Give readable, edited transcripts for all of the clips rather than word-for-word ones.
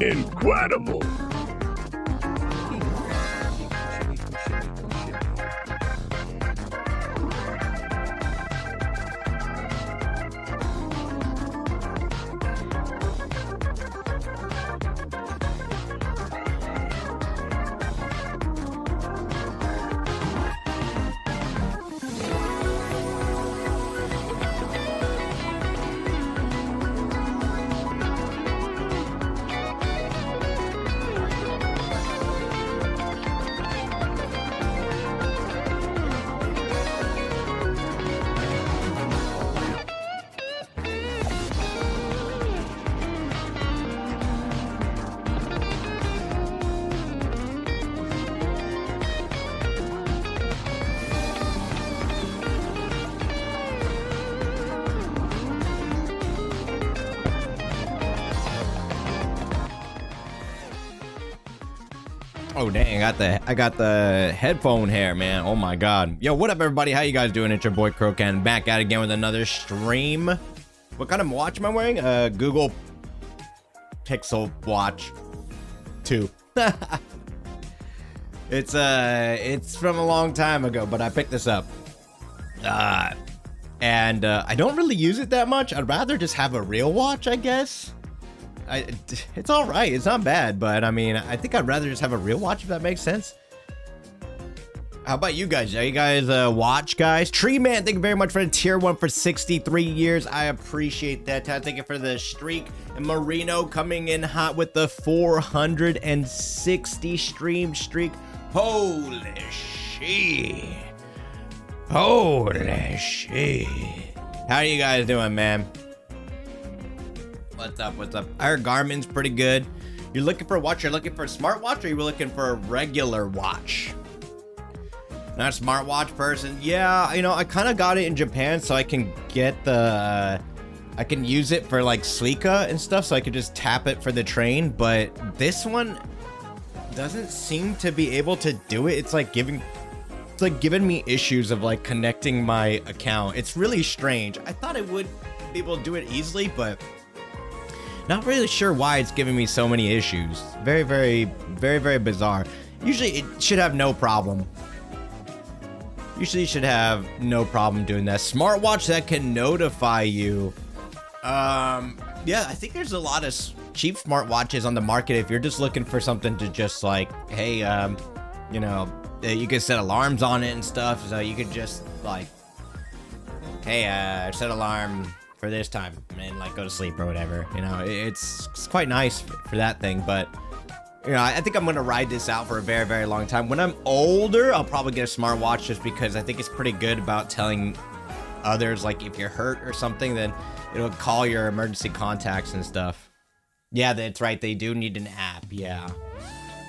Incredible. Oh dang, I got the headphone hair, man. Oh my god. Yo, what up everybody? How you guys doing? It's your boy Crocan back at it again with another stream. What kind of watch am I wearing? Google Pixel Watch 2. It's from a long time ago, but I picked this up. And I don't really use it that much. I'd rather just have a real watch, I guess. It's all right. It's not bad, but I mean, I think I'd rather just have a real watch, if that makes sense. How about you guys? Are you guys watch guys? Tree Man, thank you very much for the tier 1 for 63 years. I appreciate that. Thank you for the streak. And Marino coming in hot with the 460 stream streak. Holy shit. Holy shit. How are you guys doing, man? What's up? What's up? Our Garmin's pretty good. You're looking for a watch? You're looking for a smartwatch, or you're looking for a regular watch? Not a smartwatch person. Yeah, you know, I kind of got it in Japan, so I can get the. I can use it for like Suica and stuff, so I could just tap it for the train. But this one doesn't seem to be able to do it. It's like giving me issues of like connecting my account. It's really strange. I thought it would be able to do it easily, but. Not really sure why it's giving me so many issues. Very, very, very, very bizarre. Usually it should have no problem. Usually you should have no problem doing that. Smartwatch that can notify you. Yeah, I think there's a lot of cheap smartwatches on the market if you're just looking for something to just like, hey, you know, you can set alarms on it and stuff. So you could just like, hey, set alarm for this time and like go to sleep or whatever. You know, it's quite nice for that thing, but you know, I think I'm gonna ride this out for a very, very long time. When I'm older, I'll probably get a smartwatch just because I think it's pretty good about telling others, like if you're hurt or something, then it'll call your emergency contacts and stuff. Yeah, that's right, they do need an app. Yeah.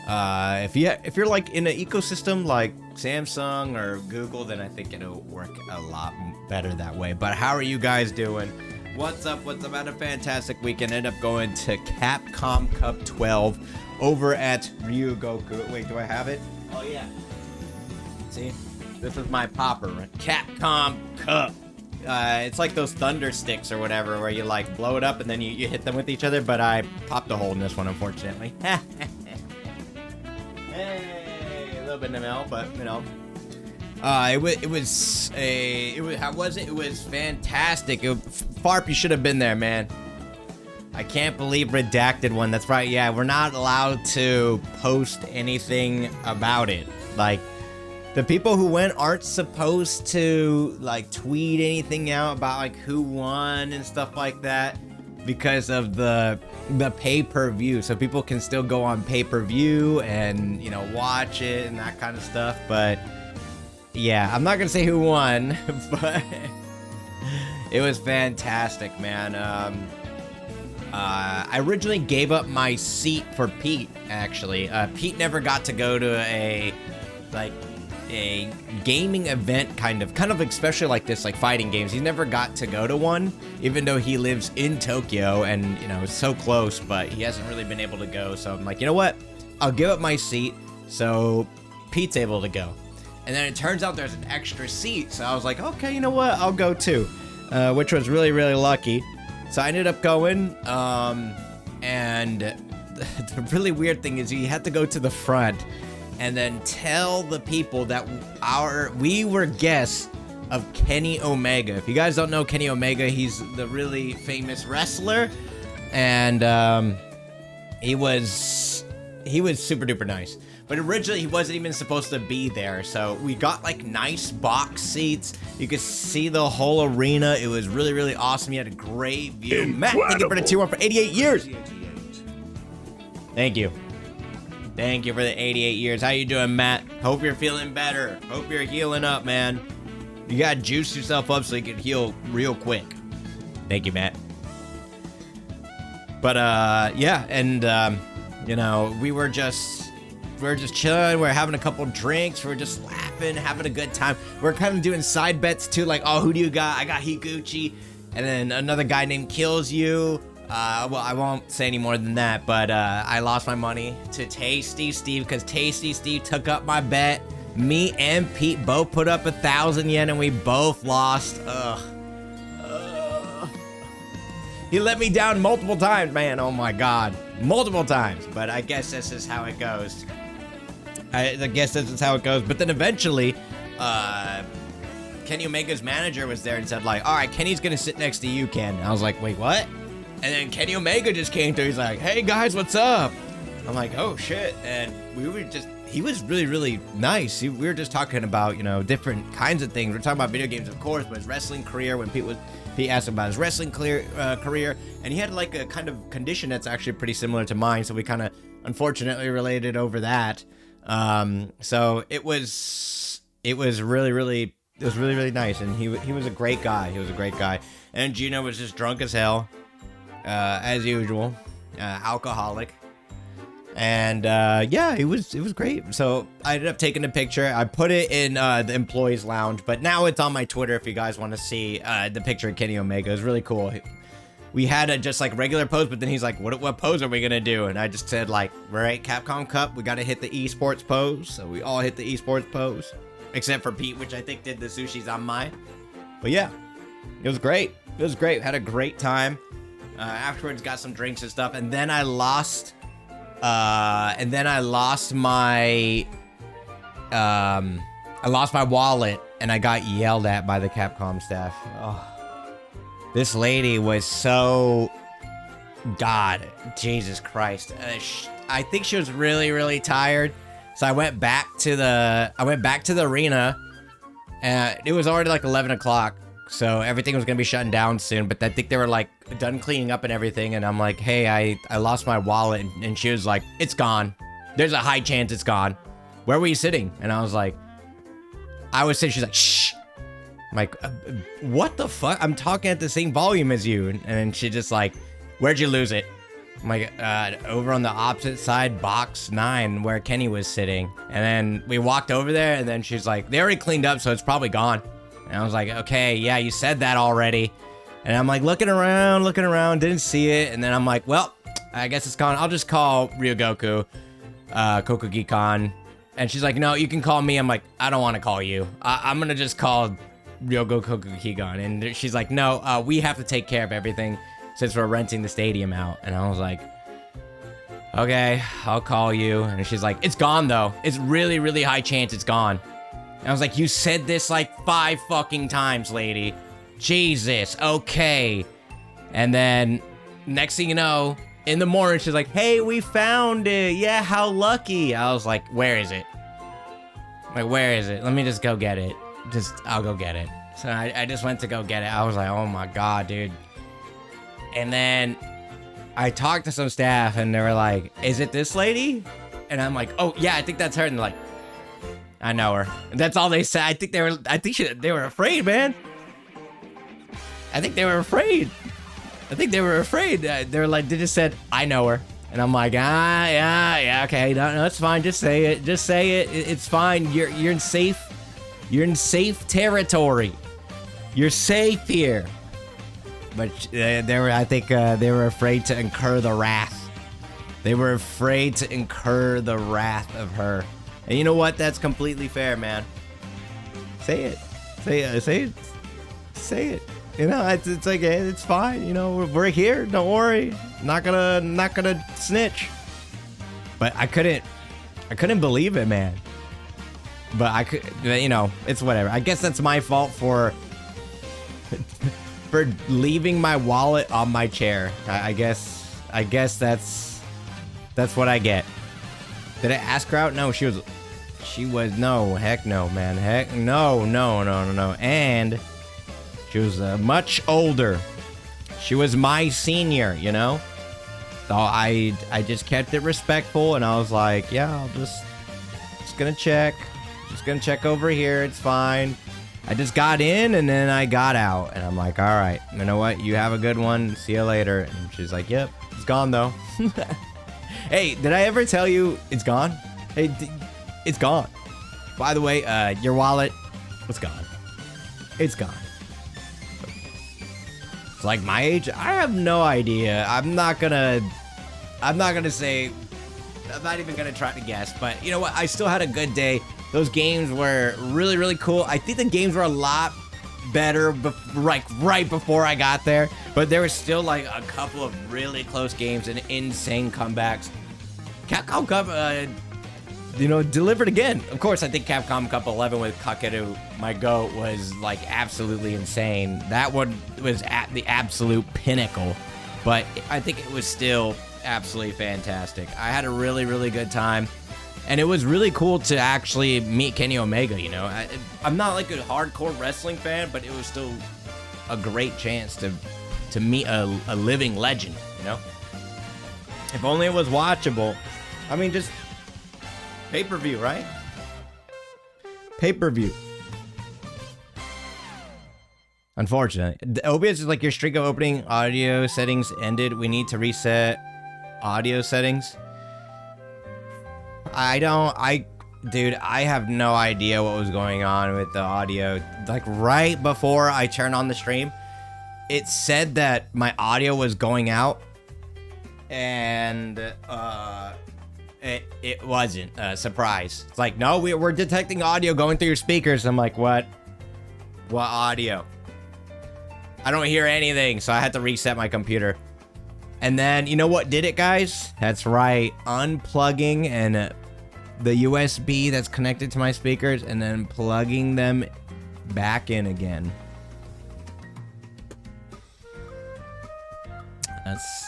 If you're like in an ecosystem like Samsung or Google, then I think it'll work a lot better that way. But how are you guys doing? What's up? What's up? I had a fantastic weekend. Ended up going to Capcom Cup 12 over at Ryugoku. Wait, do I have it? Oh yeah. See, this is my popper. Capcom Cup. It's like those thunder sticks or whatever, where you like blow it up and then you hit them with each other. But I popped a hole in this one, unfortunately. Hey, a little bit of ML, but you know, it was how was it? It was fantastic. Farp, you should have been there, man. I can't believe Redacted won. That's right. Yeah, we're not allowed to post anything about it. Like, the people who went aren't supposed to like tweet anything out about like who won and stuff like that because of the pay-per-view. So people can still go on pay-per-view and, you know, watch it and that kind of stuff. But yeah, I'm not gonna say who won, but it was fantastic, man. I originally gave up my seat for Pete, actually. Pete never got to go to a gaming event, kind of especially like this, like fighting games. He never got to go to one, even though he lives in Tokyo and, you know, it's so close, but he hasn't really been able to go. So I'm like, you know what? I'll give up my seat so Pete's able to go. And then it turns out there's an extra seat. So I was like, okay, you know what? I'll go too, which was really, really lucky. So I ended up going, and the really weird thing is you had to go to the front and then tell the people that we were guests of Kenny Omega. If you guys don't know Kenny Omega, he's the really famous wrestler, and he was super duper nice. But originally he wasn't even supposed to be there, so we got like nice box seats. You could see the whole arena. It was really, really awesome. You had a great view. Incredible. Matt, thank you for the tier 1 for 88 years. Thank you. Thank you for the 88 years. How you doing, Matt? Hope you're feeling better. Hope you're healing up, man. You gotta juice yourself up so you can heal real quick. Thank you, Matt. But yeah, and you know, we were just chilling. We were having a couple drinks. We were just laughing, having a good time. We are kind of doing side bets too, like, oh, who do you got? I got Higuchi, and then another guy named Kills You. Well, I won't say any more than that, but I lost my money to Tasty Steve because Tasty Steve took up my bet. Me and Pete both put up 1,000 yen and we both lost. Ugh. He let me down multiple times, man. Oh my God. Multiple times. But I guess this is how it goes. I guess this is how it goes. But then eventually, Kenny Omega's manager was there and said like, all right, Kenny's going to sit next to you, Ken. And I was like, wait, what? And then Kenny Omega just came through. He's like, hey guys, what's up? I'm like, oh shit. And he was really, really nice. We were just talking about, you know, different kinds of things. We're talking about video games, of course, but his wrestling career, when Pete asked him about his wrestling career, and he had like a kind of condition that's actually pretty similar to mine. So we kind of unfortunately related over that. So it was really, really nice. And he was a great guy. He was a great guy. And Gino was just drunk as hell. As usual, alcoholic, and yeah, it was great. So I ended up taking a picture. I put it in the employees lounge, but now it's on my Twitter if you guys want to see the picture of Kenny Omega. It was really cool. We had a just like regular pose, but then he's like, what pose are we gonna do? And I just said like, right, Capcom Cup, we gotta hit the esports pose. So we all hit the esports pose, except for Pete, which I think did the sushi zanmai. But yeah, it was great. It was great. Had a great time. Afterwards, got some drinks and stuff, and then I lost my wallet, and I got yelled at by the Capcom staff. Oh, this lady was so, God, Jesus Christ. I think she was really, really tired. So I went back to the arena, and it was already like 11 o'clock. So everything was gonna be shutting down soon, but I think they were like done cleaning up and everything, and I'm like, hey, I lost my wallet, and she was like, it's gone. There's a high chance it's gone. Where were you sitting? And I was like, I was sitting, she's like, shh. I'm like, what the fuck? I'm talking at the same volume as you. And then she just like, where'd you lose it? I'm like, over on the opposite side, box 9, where Kenny was sitting. And then we walked over there, and then she's like, they already cleaned up, so it's probably gone. And I was like, okay, yeah, you said that already. And I'm like looking around, didn't see it. And then I'm like, well, I guess it's gone. I'll just call Ryogoku, Kokugi-kan. And she's like, no, you can call me. I'm like, I don't want to call you. I'm going to just call Ryogoku Kokugi-kan. And she's like, no, we have to take care of everything since we're renting the stadium out. And I was like, okay, I'll call you. And she's like, it's gone though. It's really, really high chance it's gone. And I was like, you said this like 5 fucking times, lady. Jesus, okay. And then, next thing you know, in the morning, she's like, hey, we found it. Yeah, how lucky. I was like, where is it? I'm like, where is it? Let me just go get it. I'll go get it. So I just went to go get it. I was like, oh my God, dude. And then I talked to some staff, and they were like, is it this lady? And I'm like, oh, yeah, I think that's her. And they're like, I know her. And that's all they said. I think they were afraid, man. I think they were afraid. They were like, they just said, I know her. And I'm like, yeah, okay, no, it's fine. Just say it. It's fine. You're in safe territory. You're safe here. But I think they were afraid to incur the wrath. They were afraid to incur the wrath of her. And you know what? That's completely fair, man. Say it. You know, it's like, hey, it's fine. You know, we're here. Don't worry. Not gonna snitch. But I couldn't believe it, man. But I could, you know, it's whatever. I guess that's my fault for leaving my wallet on my chair. I guess that's what I get. Did I ask her out? No, she was no, heck no, man. Heck no. And she was much older. She was my senior, you know? So I just kept it respectful, and I was like, yeah, I'll just gonna check. Just gonna check over here, it's fine. I just got in, and then I got out, and I'm like, all right, you know what? You have a good one. See you later. And she's like, yep, it's gone, though. Hey, did I ever tell you it's gone? Hey, it's gone. By the way, your wallet, it's gone. It's gone. It's like my age. I have no idea. I'm not gonna say. I'm not even gonna try to guess. But you know what? I still had a good day. Those games were really, really cool. I think the games were a lot better, like right before I got there. But there was still like a couple of really close games and insane comebacks. Capcom Cup, you know, delivered again. Of course, I think Capcom Cup 11 with Kakeru, my GOAT, was like absolutely insane. That one was at the absolute pinnacle, but I think it was still absolutely fantastic. I had a really, really good time, and it was really cool to actually meet Kenny Omega, you know. I'm not like a hardcore wrestling fan, but it was still a great chance to meet a living legend, you know. If only it was watchable. I mean, just pay-per-view, right? Pay-per-view. Unfortunately. OBS is like your streak of opening audio settings ended. We need to reset audio settings. Dude, I have no idea what was going on with the audio. Like right before I turned on the stream, it said that my audio was going out, and it wasn't. Surprise. It's like, no, we're detecting audio going through your speakers. I'm like, what audio? I don't hear anything, so I had to reset my computer. And then, you know what did it, guys? That's right, unplugging and the USB that's connected to my speakers, and then plugging them back in again.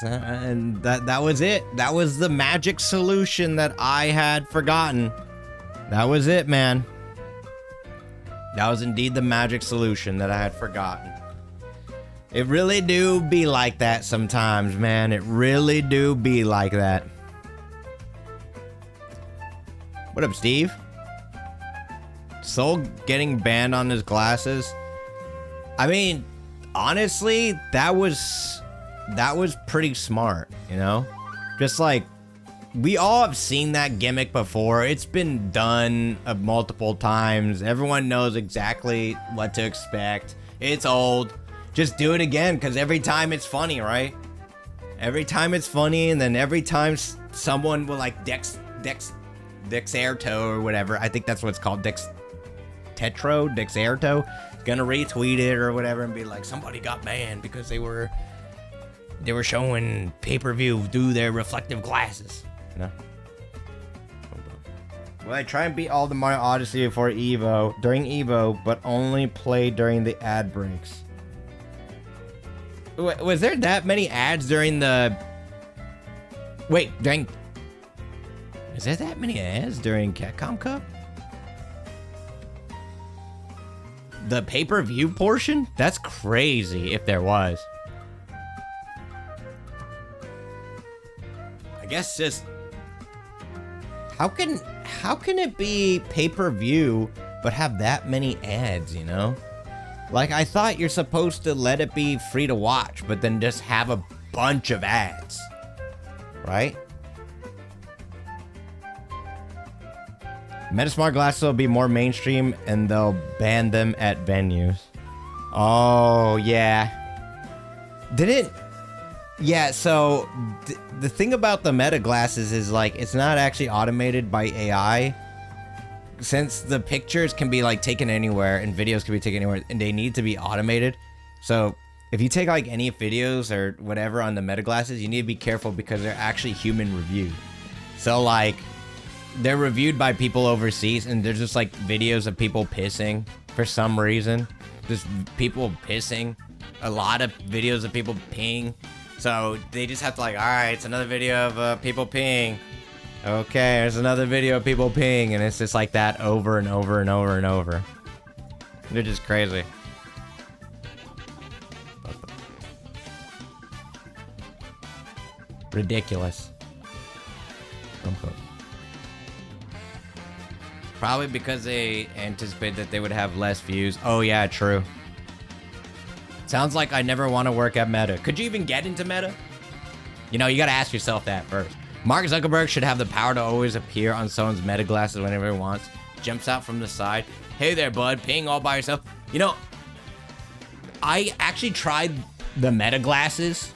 And that was it. That was the magic solution that I had forgotten. That was it, man. That was indeed the magic solution that I had forgotten. It really do be like that sometimes, man. It really do be like that. What up, Steve? Soul getting banned on his glasses. I mean, honestly, that was pretty smart, you know? Just like, we all have seen that gimmick before. It's been done multiple times. Everyone knows exactly what to expect. It's old. Just do it again, because every time it's funny, right? Every time it's funny, and then every time someone will like Dexerto or whatever. I think that's what it's called. Dexerto. Gonna retweet it or whatever and be like, somebody got banned because they were showing pay-per-view through their reflective glasses. No. Well, I try and beat all the Mario Odyssey before Evo, during Evo, but only play during the ad breaks. Was there that many ads during the... Wait, is there that many ads during Capcom Cup? The pay-per-view portion? That's crazy if there was. I guess just... How can it be pay-per-view but have that many ads, you know? Like, I thought you're supposed to let it be free to watch, but then just have a bunch of ads, right? Metasmart glasses will be more mainstream, and they'll ban them at venues. Oh, yeah. Yeah, so the thing about the Meta glasses is, like, it's not actually automated by AI. Since the pictures can be like taken anywhere and videos can be taken anywhere, and they need to be automated. So if you take like any videos or whatever on the Meta glasses, you need to be careful because they're actually human reviewed. So like, they're reviewed by people overseas, and there's just like videos of people pissing for some reason. Just people pissing. A lot of videos of people peeing. So they just have to like, all right, it's another video of people peeing. Okay, there's another video of people peeing, and it's just like that over and over and over and over. They're just crazy. Ridiculous. Probably because they anticipate that they would have less views. Oh yeah, true. Sounds like I never want to work at Meta. Could you even get into Meta? You know, you gotta ask yourself that first. Mark Zuckerberg should have the power to always appear on someone's Meta glasses whenever he wants. Jumps out from the side. Hey there, bud. Peeing all by yourself. You know, I actually tried the Meta glasses.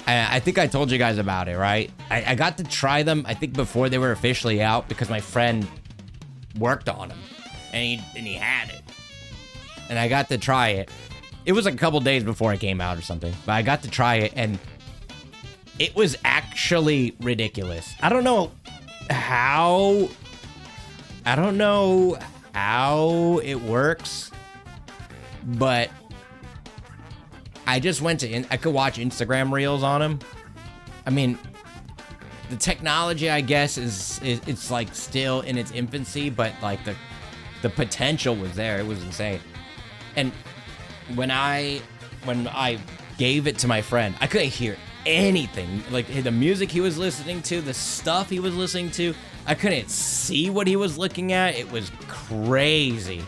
I think I told you guys about it, right? I got to try them, I think, before they were officially out because my friend worked on them. And he had it. And I got to try it. It was like a couple days before it came out or something. But I got to try it, and it was actually ridiculous. I don't know how it works, but I just went to I could watch Instagram reels on them. I mean, the technology, I guess, is it's like still in its infancy, but like the potential was there. It was insane. And when I gave it to my friend, I couldn't hear anything. Like the music he was listening to, the stuff he was listening to, I couldn't see what he was looking at. It was crazy.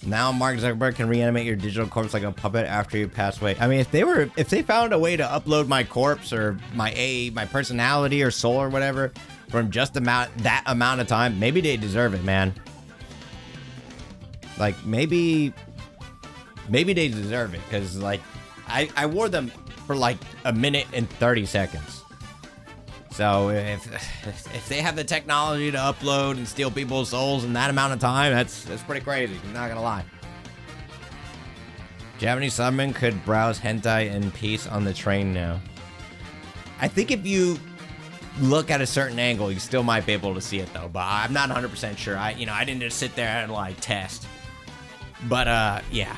Now Mark Zuckerberg can reanimate your digital corpse like a puppet after you pass away. I mean, if they found a way to upload my corpse or my personality or soul or whatever from just that amount of time, maybe they deserve it, man. Like maybe they deserve it, because like I wore them for like a minute and 30 seconds. So if they have the technology to upload and steal people's souls in that amount of time, that's pretty crazy. I'm not gonna lie. Japanese Subman could browse hentai in peace on the train now. I think if you look at a certain angle, you still might be able to see it though. But I'm not 100% sure. I didn't just sit there and like test. But yeah.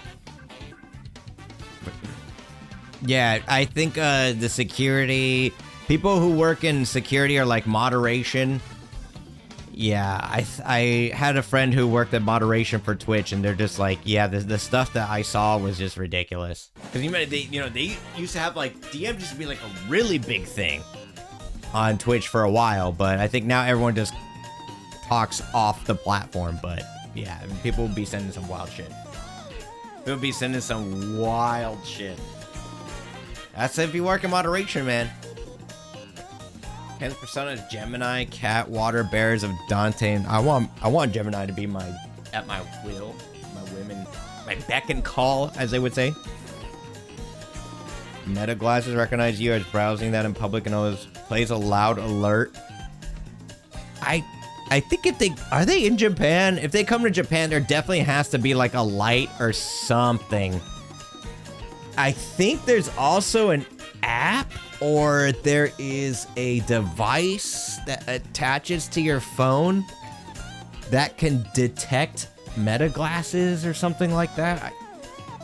Yeah, I think the security, people who work in security are like moderation. Yeah, I had a friend who worked at moderation for Twitch, and they're just like, yeah, the stuff that I saw was just ridiculous. Because they used to have like DMs used to be like a really big thing on Twitch for a while, but I think now everyone just talks off the platform. But yeah, people will be sending some wild shit. People will be sending some wild shit. That's if you work in moderation, man. Ken's persona is Gemini, cat, water, bears of Dante. And I want Gemini to be at my will, my beck and call, as they would say. Meta glasses recognize you as browsing that in public and always plays a loud alert. I think are they in Japan? If they come to Japan, there definitely has to be like a light or something. I think there's also an app, or there is a device that attaches to your phone that can detect Meta glasses or something like that,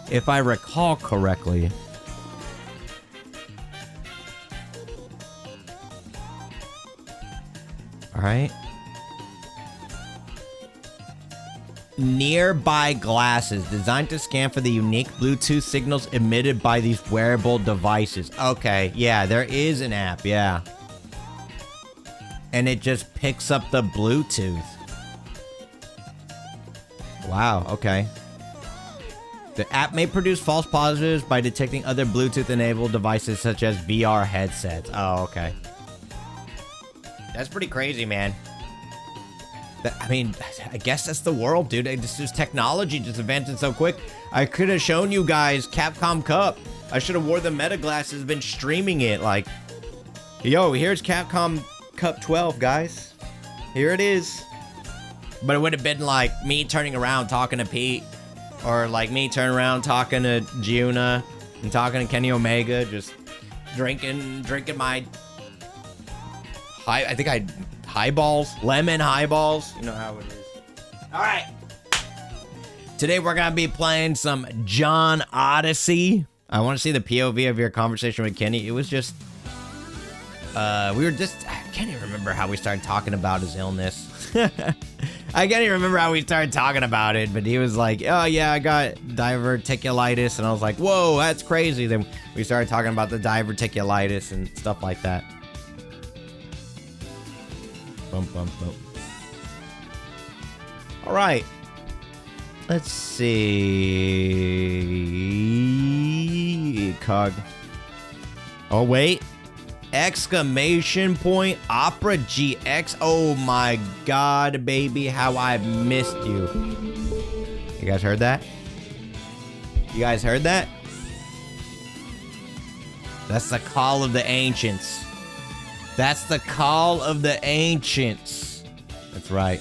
if I recall correctly. All right. Nearby glasses designed to scan for the unique Bluetooth signals emitted by these wearable devices. Okay, yeah, there is an app, yeah. And it just picks up the Bluetooth. Wow, okay. The app may produce false positives by detecting other Bluetooth-enabled devices such as VR headsets. Oh, okay. That's pretty crazy, man. I mean, I guess that's the world, dude. This technology just advancing so quick. I could have shown you guys Capcom Cup. I should have wore the Meta glasses, been streaming it. Like, yo, here's Capcom Cup 12, guys. Here it is. But it would have been like me turning around talking to Pete, or like me turning around talking to Giuna and talking to Kenny Omega. Just, drinking my highballs, lemon highballs. You know how it is. All right. Today we're gonna be playing some John Odyssey. I want to see the POV of your conversation with Kenny. It was just, I can't even remember how we started talking about his illness. I can't even remember how we started talking about it, but he was like, oh yeah, I got diverticulitis, and I was like, whoa, that's crazy. Then we started talking about the diverticulitis and stuff like that. Bum, bum, bum. All right. Let's see. Cog. Oh, wait. Exclamation point. Opera GX. Oh my god, baby. How I've missed you. You guys heard that? You guys heard that? That's the call of the ancients. That's the call of the ancients. That's right.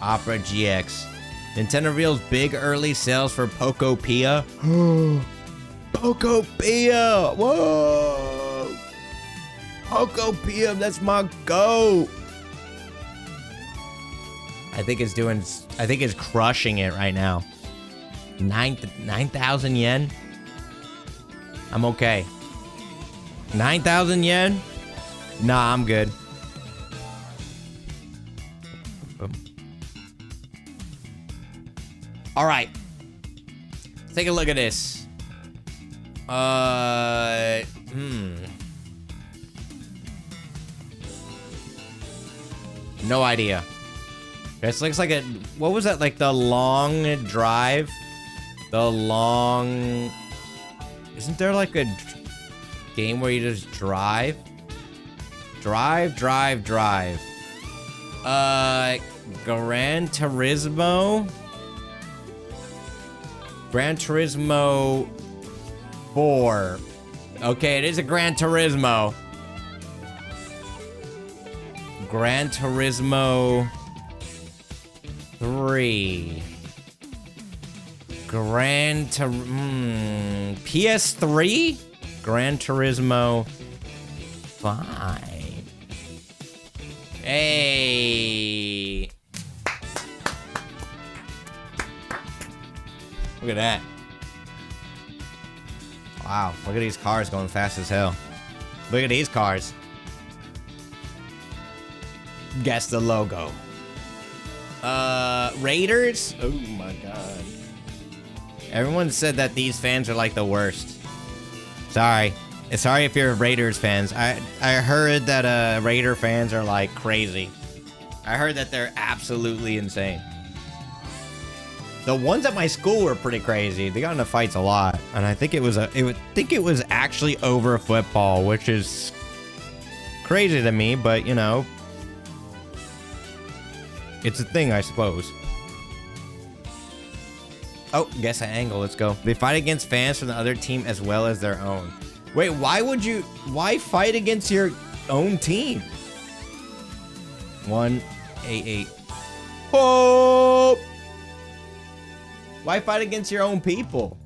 Opera GX. Nintendo reveals big early sales for Pokopia. Pokopia! Whoa! Pokopia, that's my goat! I think it's crushing it right now. 9,000 yen? I'm okay. 9,000 yen? Nah, I'm good. All right, let's take a look at this. No idea. This looks like a, what was that? Like the long drive? Isn't there like a game where you just drive? Drive. Gran Turismo. Gran Turismo 4. Okay, it is a Gran Turismo. Gran Turismo 3. PS3? Gran Turismo 5. Hey. Look at that. Wow, look at these cars going fast as hell. Look at these cars. Guess the logo. Raiders? Oh my god. Everyone said that these fans are like the worst. Sorry. Sorry if you're Raiders fans. I heard that Raider fans are like crazy. I heard that they're absolutely insane. The ones at my school were pretty crazy. They got into fights a lot, and I think it was actually over football, which is crazy to me. But you know, it's a thing, I suppose. Oh, guess an angle. Let's go. They fight against fans from the other team as well as their own. Wait, why fight against your own team? 188. Oh! Why fight against your own people?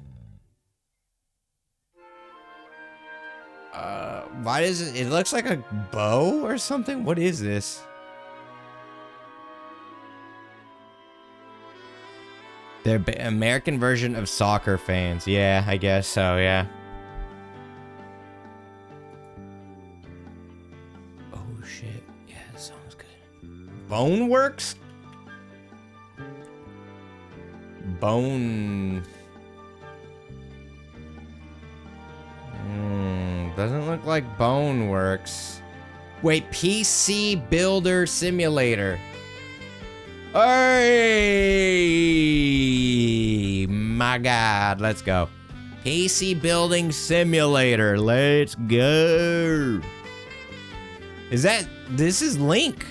Why does it looks like a bow or something? What is this? They're American version of soccer fans. Yeah, I guess so, yeah. Oh shit. Yeah, that sounds good. Boneworks? Bone. Doesn't look like Boneworks. Wait, PC Builder Simulator. Hey, my God, let's go. PC Building Simulator, let's go. This is Link.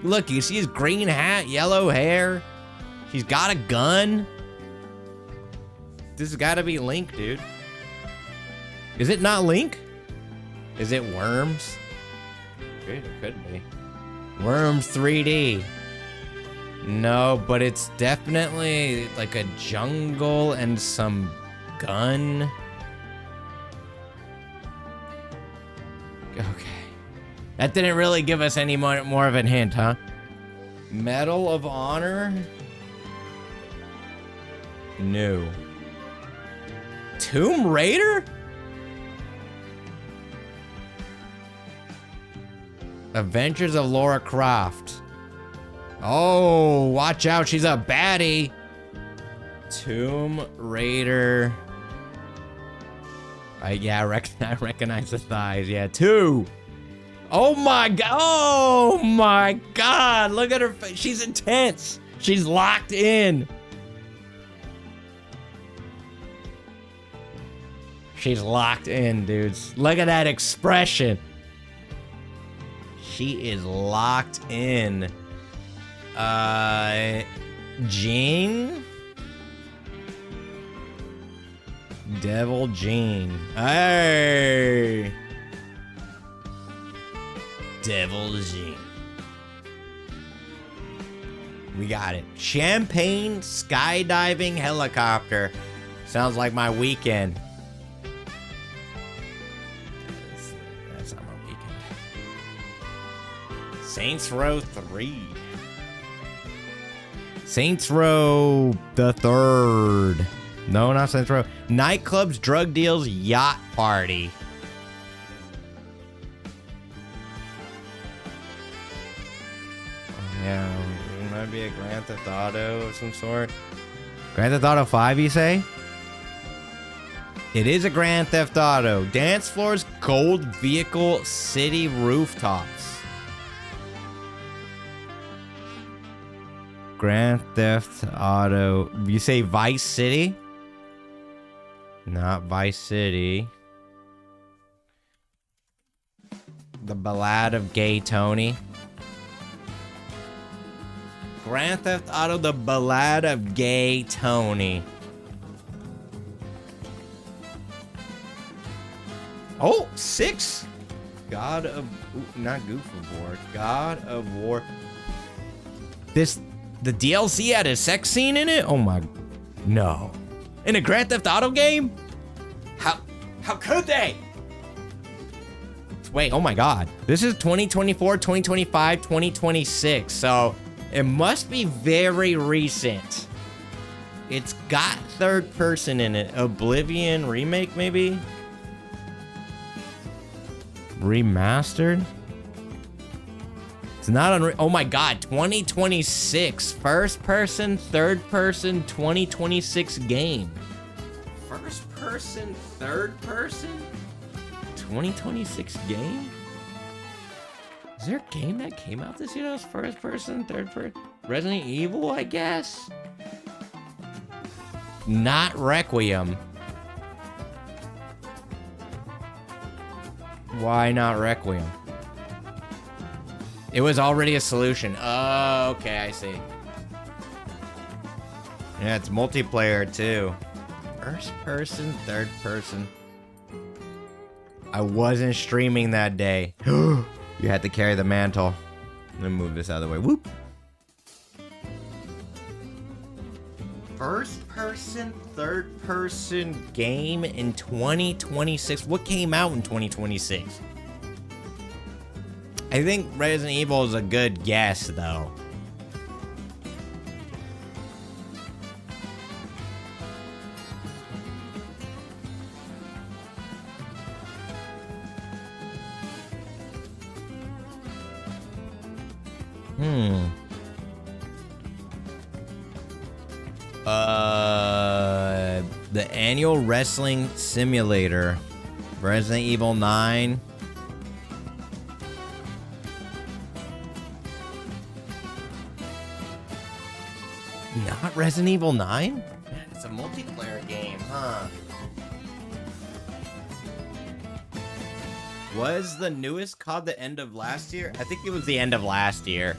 Look, you see his green hat, yellow hair. He's got a gun. This has got to be Link, dude. Is it not Link? Is it Worms? It could be. Worms 3D. No, but it's definitely like a jungle and some gun. Okay. That didn't really give us any more of a hint, huh? Medal of Honor? No. Tomb Raider? Adventures of Lara Croft. Oh, watch out, she's a baddie. Tomb Raider. Yeah, I recognize the thighs. Yeah, 2. Oh my god. Oh my god. Look at her face. She's intense. She's locked in. She's locked in, dudes. Look at that expression. She is locked in. Jean? Devil Jean. Hey! Devil Jean. We got it. Champagne skydiving helicopter. Sounds like my weekend. That's not my weekend. Saints Row 3. Saints Row the 3rd. No, not Saints Row. Nightclubs, drug deals, yacht party. Yeah, it might be a Grand Theft Auto of some sort. Grand Theft Auto 5, you say? It is a Grand Theft Auto. Dance floors, gold vehicle, city rooftops. Grand Theft Auto. You say Vice City? Not Vice City. The Ballad of Gay Tony. Grand Theft Auto, The Ballad of Gay Tony. Oh, 6. God of... not Goof of War. God of War. The DLC had a sex scene in it? Oh my... no. In a Grand Theft Auto game? How could they? Wait, oh my god. This is 2024, 2025, 2026. So it must be very recent. It's got third person in it. Oblivion remake, maybe? Remastered? It's not on. Oh my god, 2026. First person, third person, 2026 game. First person, third person? 2026 game? Is there a game that came out this year that was first person, third person? Resident Evil, I guess? Not Requiem. Why not Requiem? It was already a solution. Oh, okay, I see. Yeah, it's multiplayer too. First person, third person. I wasn't streaming that day. You had to carry the mantle. Let me move this out of the way. Whoop. First person, third person game in 2026. What came out in 2026? I think Resident Evil is a good guess, though. The annual wrestling simulator. Resident Evil 9. Not Resident Evil 9? Man, it's a multiplayer game, huh? Was the newest COD the end of last year? I think it was the end of last year.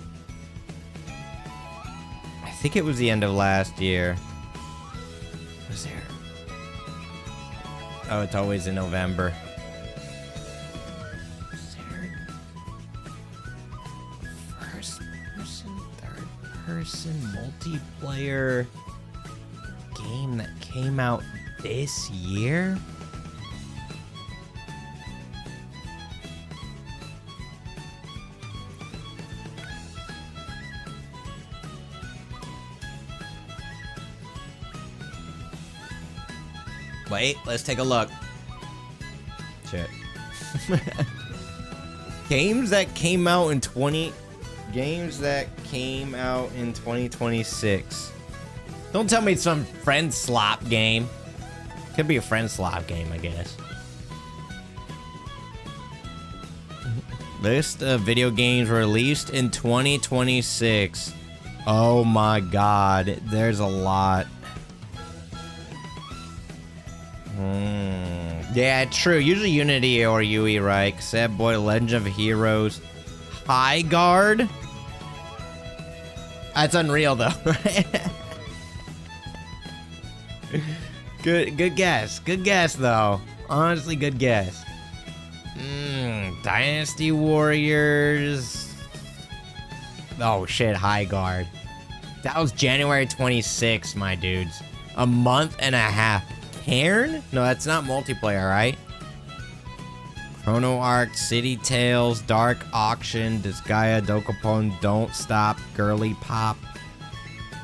I think it was the end of last year. Was there? Oh, it's always in November. Is there first person, third person multiplayer game that came out this year? Wait, let's take a look. Shit. Games that came out in 2026. Don't tell me it's some friend slop game. Could be a friend slop game, I guess. List of video games released in 2026. Oh my god, there's a lot. Yeah, true. Usually Unity or UE, right? Sad Boy, Legend of Heroes, High Guard. That's Unreal, though. Good guess. Good guess, though. Honestly, good guess. Dynasty Warriors. Oh shit, High Guard. That was January 26th, my dudes. A month and a half. Cairn? No, that's not multiplayer, right? Chrono Arc, City Tales, Dark Auction, Disgaea, Dokapon, Don't Stop, Girly Pop,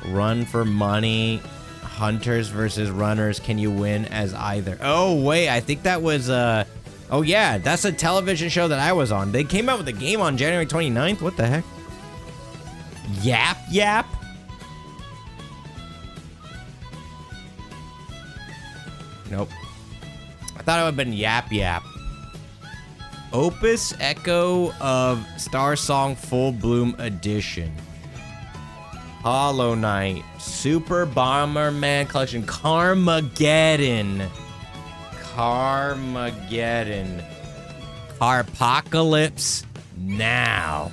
Run for Money, Hunters versus Runners, Can You Win as Either? Oh, wait, I think that was, oh yeah, that's a television show that I was on. They came out with a game on January 29th? What the heck? Yap Yap? Nope. I thought it would have been Yap Yap. Opus Echo of Star Song Full Bloom Edition. Hollow Knight. Super Bomberman Collection. Carmageddon. Carpocalypse Now.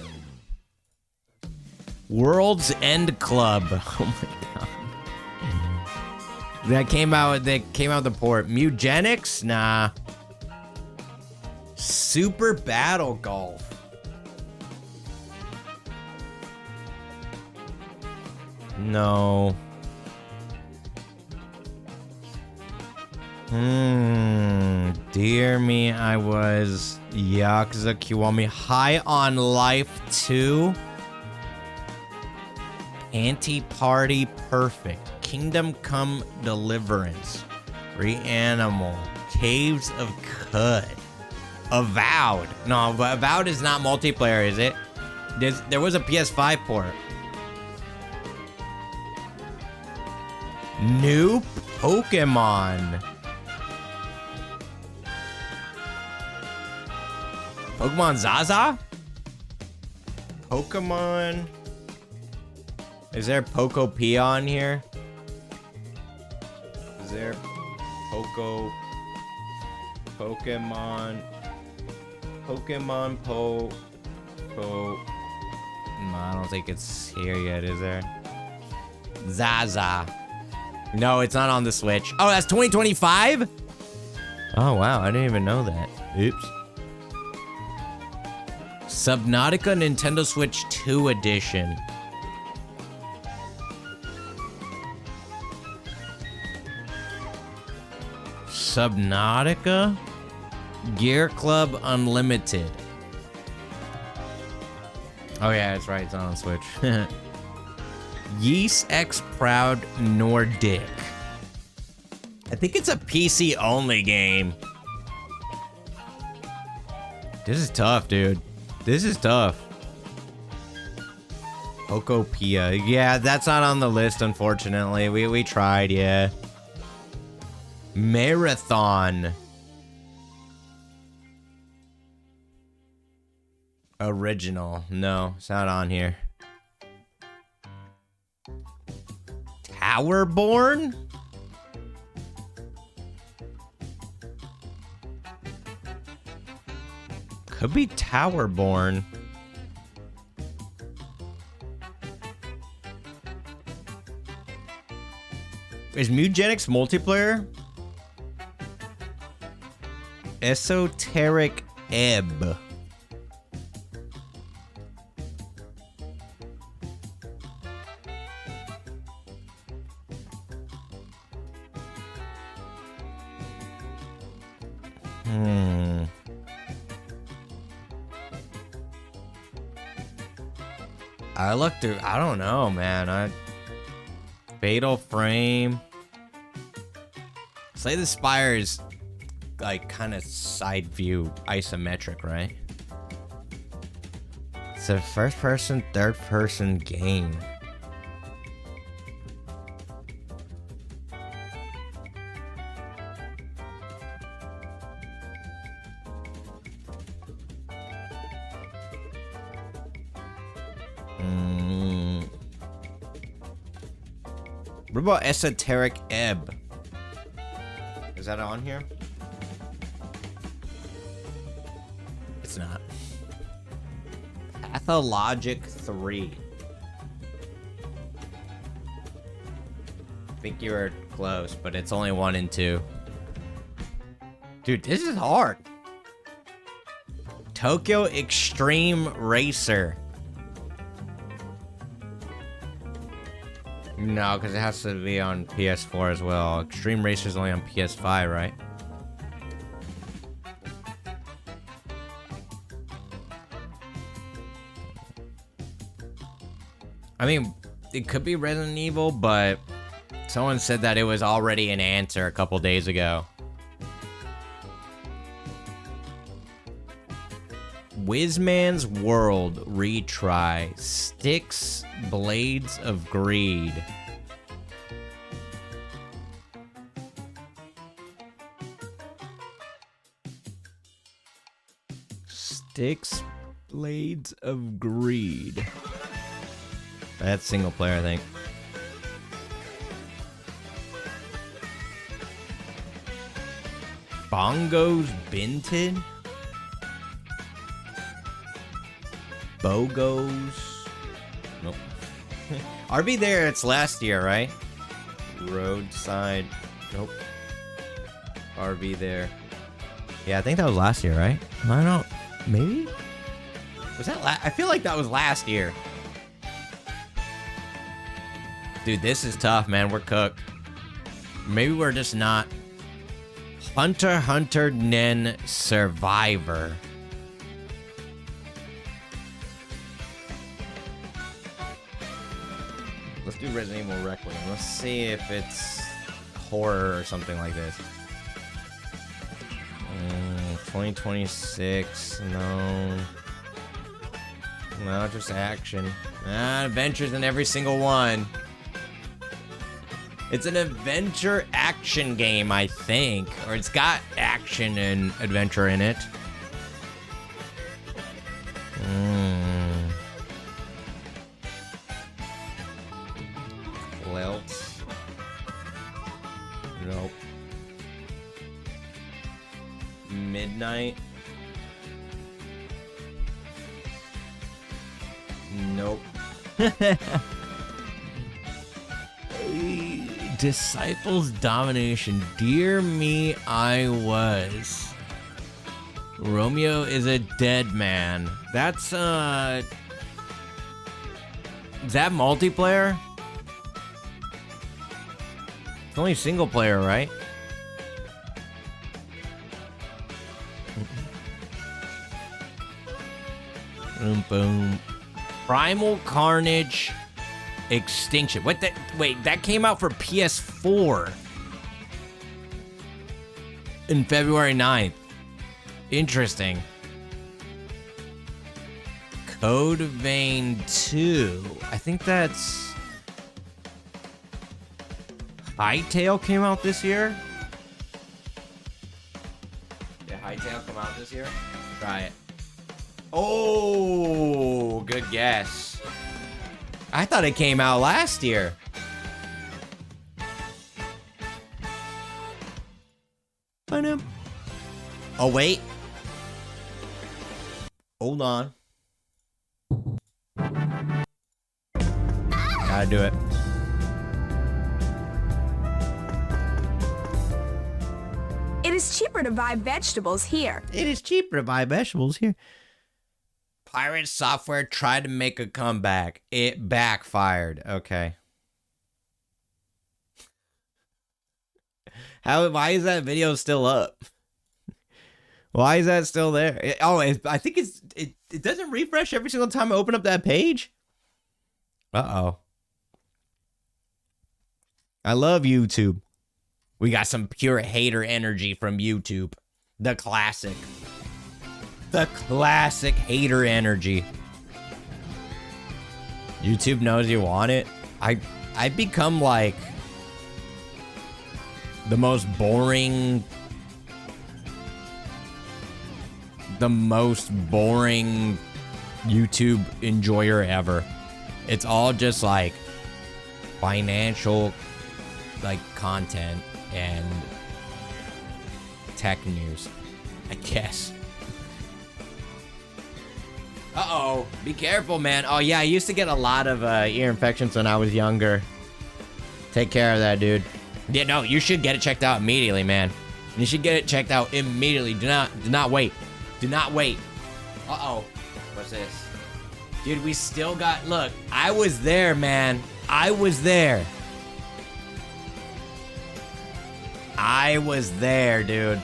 World's End Club. Oh my god. That came out the port. Mugenics? Nah. Super Battle Golf. No. Dear me, I was Yakuza Kiwami. High on Life 2. Anti-Party Perfect. Kingdom Come Deliverance. Reanimal. Caves of Cud. Avowed. No, but Avowed is not multiplayer, is it? There was a PS5 port. New Pokemon. Pokemon Zaza? Pokemon. Is there Poco P on here? Is there Pokemon No, I don't think it's here yet, is there? Zaza. No, it's not on the Switch. Oh, that's 2025? Oh, wow, I didn't even know that. Oops. Subnautica Nintendo Switch 2 Edition. Subnautica? Gear Club Unlimited. Oh yeah, that's right, it's on Switch. Yeast X Proud Nordic. I think it's a PC only game. This is tough, dude. This is tough. Pokopia. Yeah, that's not on the list, unfortunately. We tried, yeah. Marathon. Original. No, it's not on here. Towerborn? Could be Towerborn. Is Mugenics multiplayer? Esoteric Ebb. I looked through, I don't know, man. Fatal Frame. Slay the Spire is like kind of side view isometric, right? It's a first person, third person game. What about Esoteric Ebb? Is that on here? It's not. Pathologic 3. I think you were close, but it's only 1 and 2. Dude, this is hard. Tokyo Extreme Racer. No, because it has to be on PS4 as well. Extreme Racer is only on PS5, right? I mean, it could be Resident Evil, but someone said that it was already an answer a couple days ago. Wizman's World retry. Styx Blades of Greed. Styx Blades of Greed. That's single player, I think. Bongos Binted? Bogos? Nope. RB there, it's last year, right? Roadside. Nope. RB there. Yeah, I think that was last year, right? I don't know. Maybe? Was that I feel like that was last year. Dude, this is tough, man. We're cooked. Maybe we're just not. Hunter x Hunter Nen Survivor. Let's do Resident Evil Requiem. Let's see if it's horror or something like this. 2026. No. No, just action. Adventures in every single one. It's an adventure action game, I think. Or it's got action and adventure in it. Clelt. Nope. Midnight. Nope. Disciples Domination. Dear me, I was. Romeo is a dead man. That's, is that multiplayer? It's only single player, right? Boom, boom. Primal Carnage Extinction. What the? Wait, that came out for PS4 in February 9th. Interesting. Code Vein 2. I think that's... Hytale came out this year? Did Hytale come out this year? Try it. Oh, good guess. I thought it came out last year. Oh, wait. Hold on. Gotta do it. It is cheaper to buy vegetables here. It is cheaper to buy vegetables here. Pirate Software tried to make a comeback. It backfired. Okay. Why is that video still up? Why is that still there? I think it doesn't refresh every single time I open up that page. Uh-oh. I love YouTube. We got some pure hater energy from YouTube. The classic. The classic hater energy. YouTube knows you want it. I've become like the most boring YouTube enjoyer ever. It's all just like financial like content and tech news, I guess. Uh-oh, be careful, man. Oh yeah, I used to get a lot of ear infections when I was younger. Take care of that, dude. Yeah, no, you should get it checked out immediately, man. You should get it checked out immediately. Do not wait. Do not wait. Uh-oh. What's this? Dude, we still got, look, I was there, man. I was there. I was there, dude.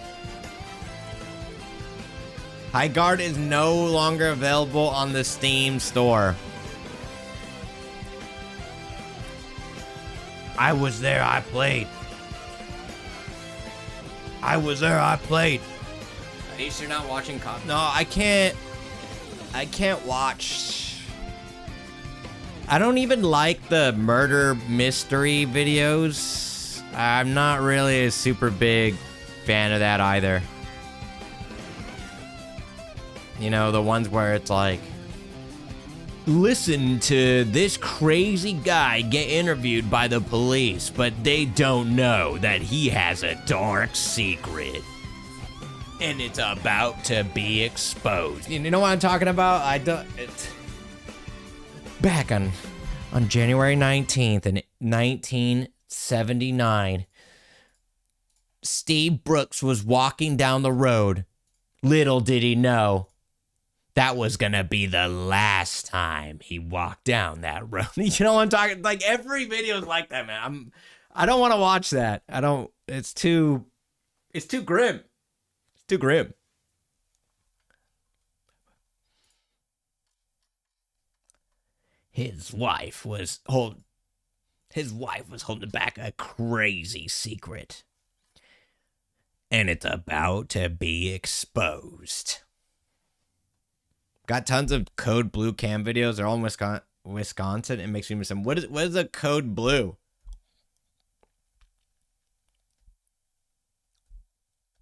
High Guard is no longer available on the Steam store. I was there, I played. I was there, I played. At least you're not watching No, I can't watch. I don't even like the murder mystery videos. I'm not really a super big fan of that either. You know, the ones where it's like, listen to this crazy guy get interviewed by the police, but they don't know that he has a dark secret. And it's about to be exposed. You know what I'm talking about? Back on January 19th in 1979, Steve Brooks was walking down the road. Little did he know that was gonna be the last time he walked down that road. You know what I'm talking? Like every video is like that, man. I don't want to watch that. It's too grim. It's too grim. His wife was holding back a crazy secret. And it's about to be exposed. Got tons of Code Blue cam videos. They're all in Wisconsin. It makes me miss them. What is a Code Blue?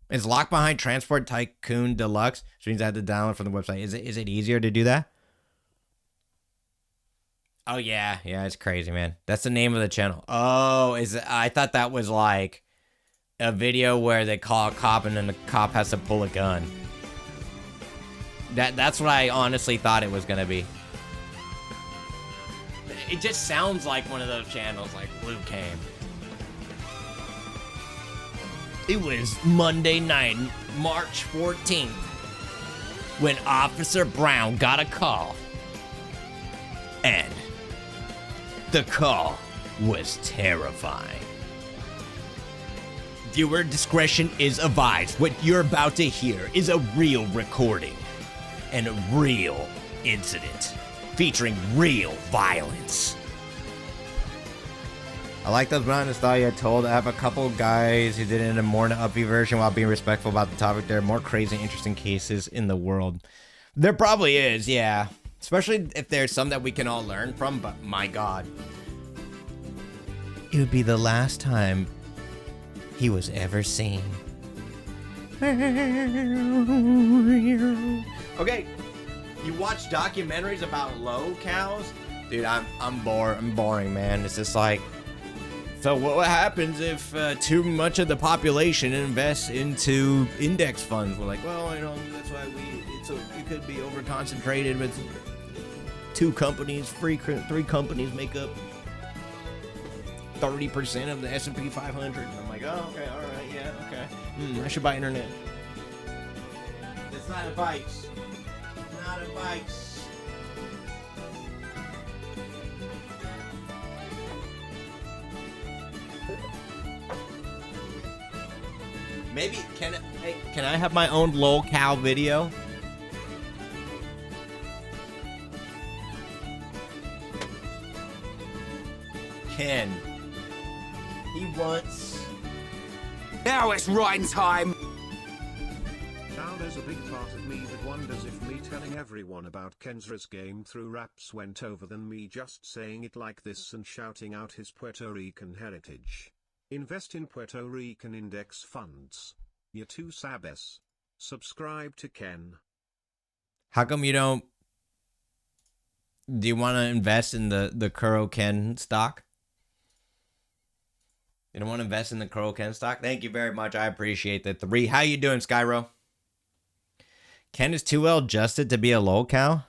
Is Locked Behind Transport Tycoon Deluxe? Which means I have to download from the website. Is it easier to do that? Oh yeah, it's crazy, man. That's the name of the channel. Oh, I thought that was like a video where they call a cop and then the cop has to pull a gun. That's what I honestly thought it was gonna be. It just sounds like one of those channels, like Blue Cam. It was Monday night, March 14th, when Officer Brown got a call. And the call was terrifying. Viewer discretion is advised. What you're about to hear is a real recording and a real incident featuring real violence. I like those behind the style you had told. I have a couple guys who did it in a more upbeat version while being respectful about the topic. There are more crazy, interesting cases in the world. There probably is, yeah. Especially if there's some that we can all learn from, but my God. It would be the last time he was ever seen. Okay, you watch documentaries about locals? Dude, I'm boring, man. It's just like, so what happens if too much of the population invests into index funds? We're like, well, you know, that's why it could be over concentrated with three companies make up 30% of the S&P 500. I'm like, oh, okay, all right, yeah, okay. I should buy internet. That's not advice. Not advice. Maybe can I have my own lol-cow video? Ken. He wants Now it's writing time. Now there's a big part of me that wonders if me telling everyone about Kenzra's game through raps went over than me just saying it like this and shouting out his Puerto Rican heritage. Invest in Puerto Rican index funds. You too sabes. Subscribe to Ken. How come you don't... Do you want to invest in the Kuro Ken stock? You don't want to invest in the Kuro Ken stock? Thank you very much. I appreciate that. 3. How you doing, Skyro? Ken is too well adjusted to be a lolcow?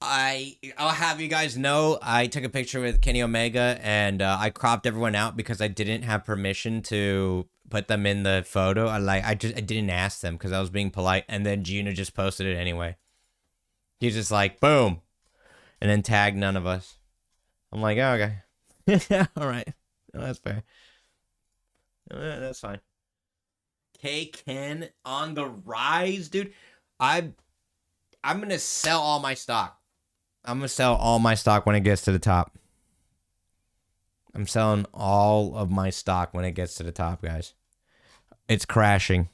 I'll have you guys know, I took a picture with Kenny Omega and I cropped everyone out because I didn't have permission to put them in the photo. I didn't ask them because I was being polite, and then Gina just posted it anyway. He's just like, boom, and then tagged none of us. I'm like, oh, okay. All right. No, that's fair. That's fine. Ken on the rise, dude. I'm going to sell all my stock. I'm going to sell all my stock when it gets to the top. I'm selling all of my stock when it gets to the top, guys. It's crashing.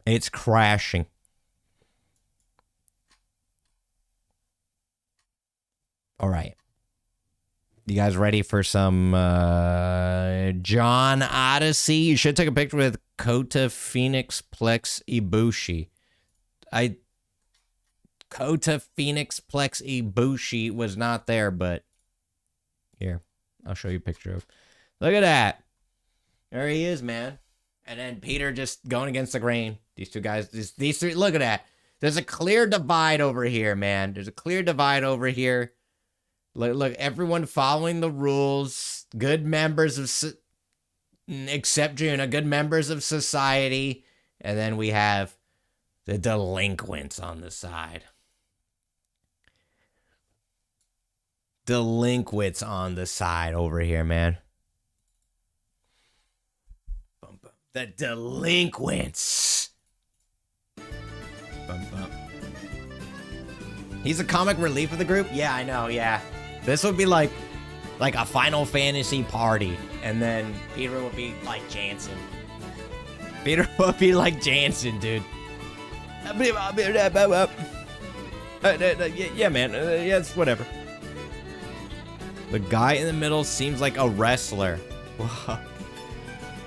It's crashing. All right. You guys ready for some John Odyssey? You should take a picture with Kota Phoenix Plex Ibushi. Kota Phoenix Plex Ibushi was not there, but here, I'll show you a picture of. Look at that. There he is, man. And then Peter just going against the grain. These two guys, these three, look at that. There's a clear divide over here, man. There's a clear divide over here. Look, everyone following the rules. Good members of, except Juna, good members of society. And then we have the delinquents on the side. Delinquents on the side over here, man. The delinquents. He's a comic relief of the group? Yeah, I know, yeah. This would be like a Final Fantasy party. And then Peter would be like Jansen. Peter would be like Jansen, dude. Yeah, man. Yeah, it's whatever. The guy in the middle seems like a wrestler.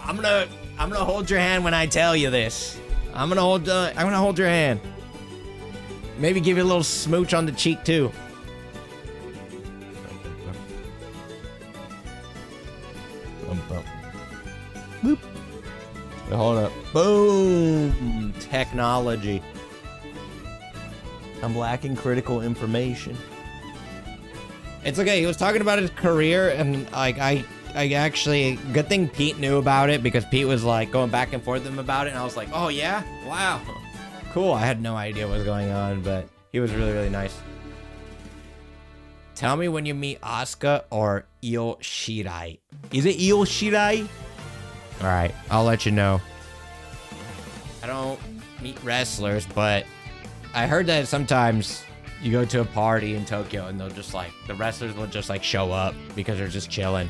I'm gonna hold your hand when I tell you this. I'm gonna hold your hand. Maybe give you a little smooch on the cheek too. Boop. Hold up. Boom. Technology. I'm lacking critical information. It's okay. He was talking about his career, and like I actually, good thing Pete knew about it, because Pete was like going back and forth with him about it, and I was like, oh yeah, wow, cool. I had no idea what was going on, but he was really, really nice. Tell me when you meet Asuka or Io Shirai. Is it Io Shirai? All right, I'll let you know. I don't meet wrestlers, but I heard that sometimes you go to a party in Tokyo and they'll just like, the wrestlers will just like show up because they're just chilling.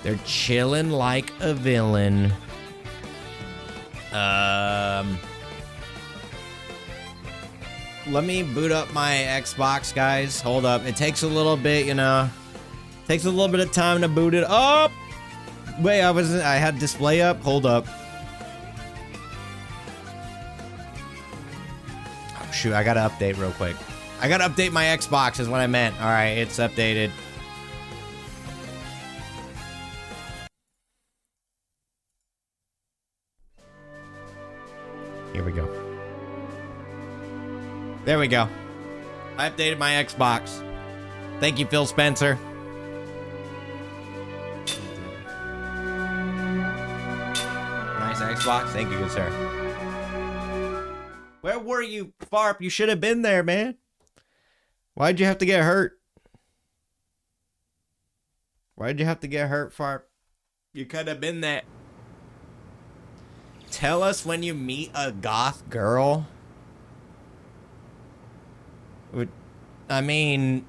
They're chilling like a villain. Let me boot up my Xbox, guys. Hold up. It takes a little bit, you know. Takes a little bit of time to boot it up. Wait, I had display up. Hold up. Oh, shoot, I gotta update real quick. I gotta update my Xbox is what I meant. All right, it's updated. Here we go. There we go. I updated my Xbox. Thank you, Phil Spencer. Nice Xbox. Thank you, good sir. Where were you, Farp? You should have been there, man. Why'd you have to get hurt? Why'd you have to get hurt, Farp? You could have been there. Tell us when you meet a goth girl. I mean,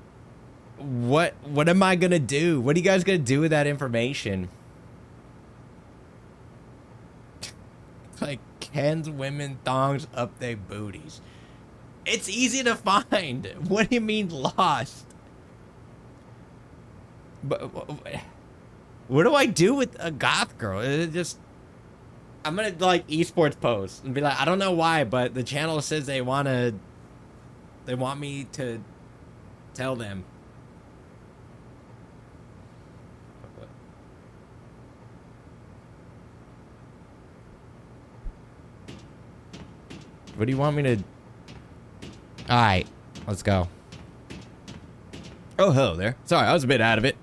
what am I gonna do? What are you guys gonna do with that information? Like, Ken's women thongs up their booties. It's easy to find. What do you mean lost? But what do I do with a goth girl? It just, I'm gonna like esports post and be like, I don't know why, but the channel says they want me to tell them. What do you want me to? All right, let's go. Oh, hello there. Sorry, I was a bit out of it.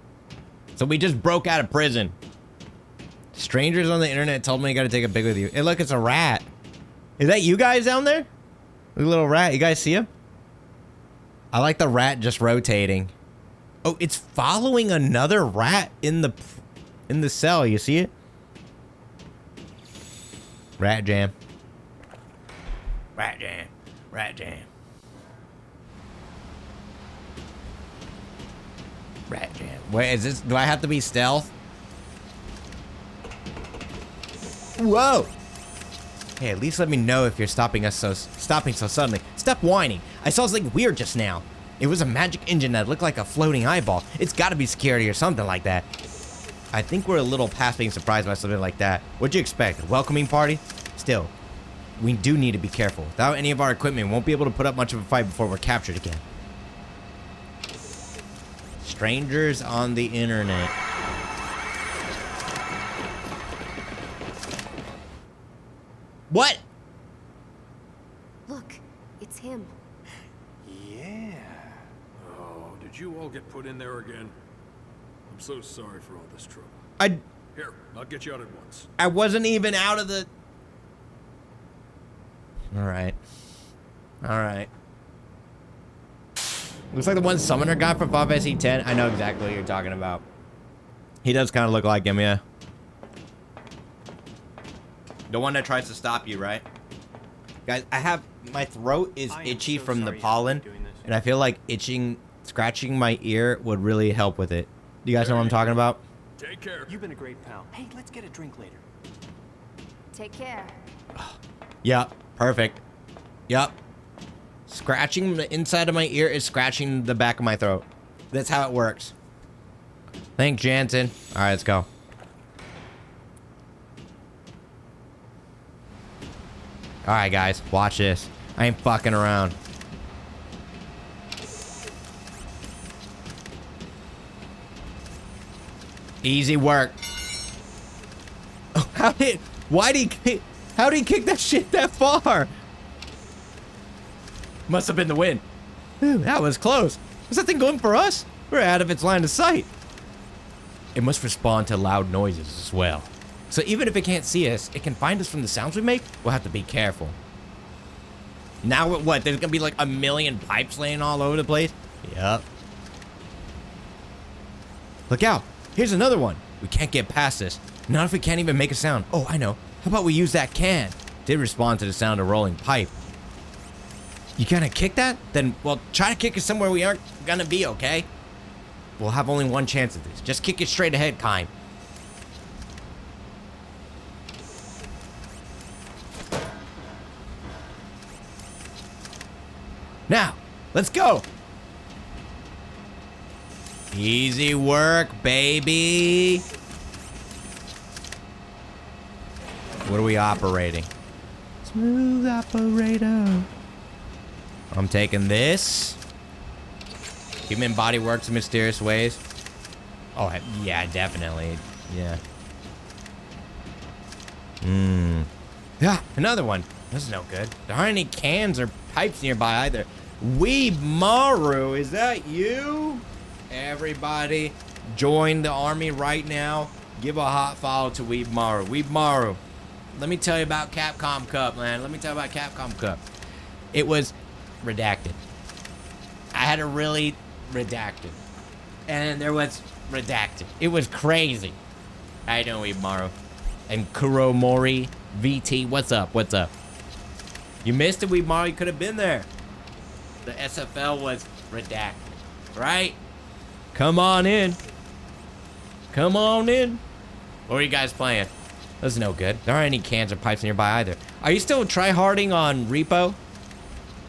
So we just broke out of prison. Strangers on the internet told me I gotta take a pic with you. Hey, look, it's a rat. Is that you guys down there? Look, little rat. You guys see him? I like the rat just rotating. Oh, it's following another rat in the cell. You see it? Rat jam. Rat jam. Rat jam. Rat jam. Wait, is this? Do I have to be stealth? Whoa! Hey, at least let me know if you're stopping so suddenly. Stop whining. I saw something weird just now. It was a magic engine that looked like a floating eyeball. It's got to be security or something like that. I think we're a little past being surprised by something like that. What'd you expect? A welcoming party? Still, we do need to be careful. Without any of our equipment, we won't be able to put up much of a fight before we're captured again. Strangers on the internet. What? Look, it's him. Yeah. Oh, did you all get put in there again? I'm so sorry for all this trouble. Here, I'll get you out at once. I wasn't even out of the... Alright. Alright. Looks like the one summoner guy from Final Fantasy X. I know exactly what you're talking about. He does kind of look like him, yeah. The one that tries to stop you, right? Guys, my throat is itchy from the pollen, and I feel like scratching my ear would really help with it. Do you guys know what I'm talking about? Take care. You've been a great pal. Hey, let's get a drink later. Take care. Yep, perfect. Yep. Scratching the inside of my ear is scratching the back of my throat. That's how it works. Thanks, Jansen. All right, let's go. All right, guys, watch this. I ain't fucking around. Easy work. Oh, how did he kick that shit that far? Must have been the wind. Ooh, that was close. Was that thing going for us? We're out of its line of sight. It must respond to loud noises as well. So even if it can't see us, it can find us from the sounds we make. We'll have to be careful. Now what? There's gonna be like a million pipes laying all over the place? Yup. Look out. Here's another one. We can't get past this. Not if we can't even make a sound. Oh, I know. How about we use that can? Did respond to the sound of rolling pipe. You gonna kick that? Then, well, try to kick it somewhere we aren't gonna be, okay? We'll have only one chance at this. Just kick it straight ahead, Kime. Now, let's go. Easy work, baby. What are we operating? Smooth operator. I'm taking this. Human body works in mysterious ways. Oh, yeah, definitely. Yeah. Yeah, another one. This is no good. There aren't any cans or pipes nearby either. Weeb Maru, is that you? Everybody, join the army right now. Give a hot follow to Weeb Maru. Weeb Maru, let me tell you about Capcom Cup, man. Let me tell you about Capcom Cup. It was redacted. I had to really redact it. And there was redacted. It was crazy. How you doing, Weeb Maru? And Kuro Mori, VT, what's up? What's up? You missed it, Weeb Maru. You could have been there. The SFL was redacted, right? Come on in. Come on in. What are you guys playing? That's no good. There aren't any cans or pipes nearby either. Are you still tryharding on repo?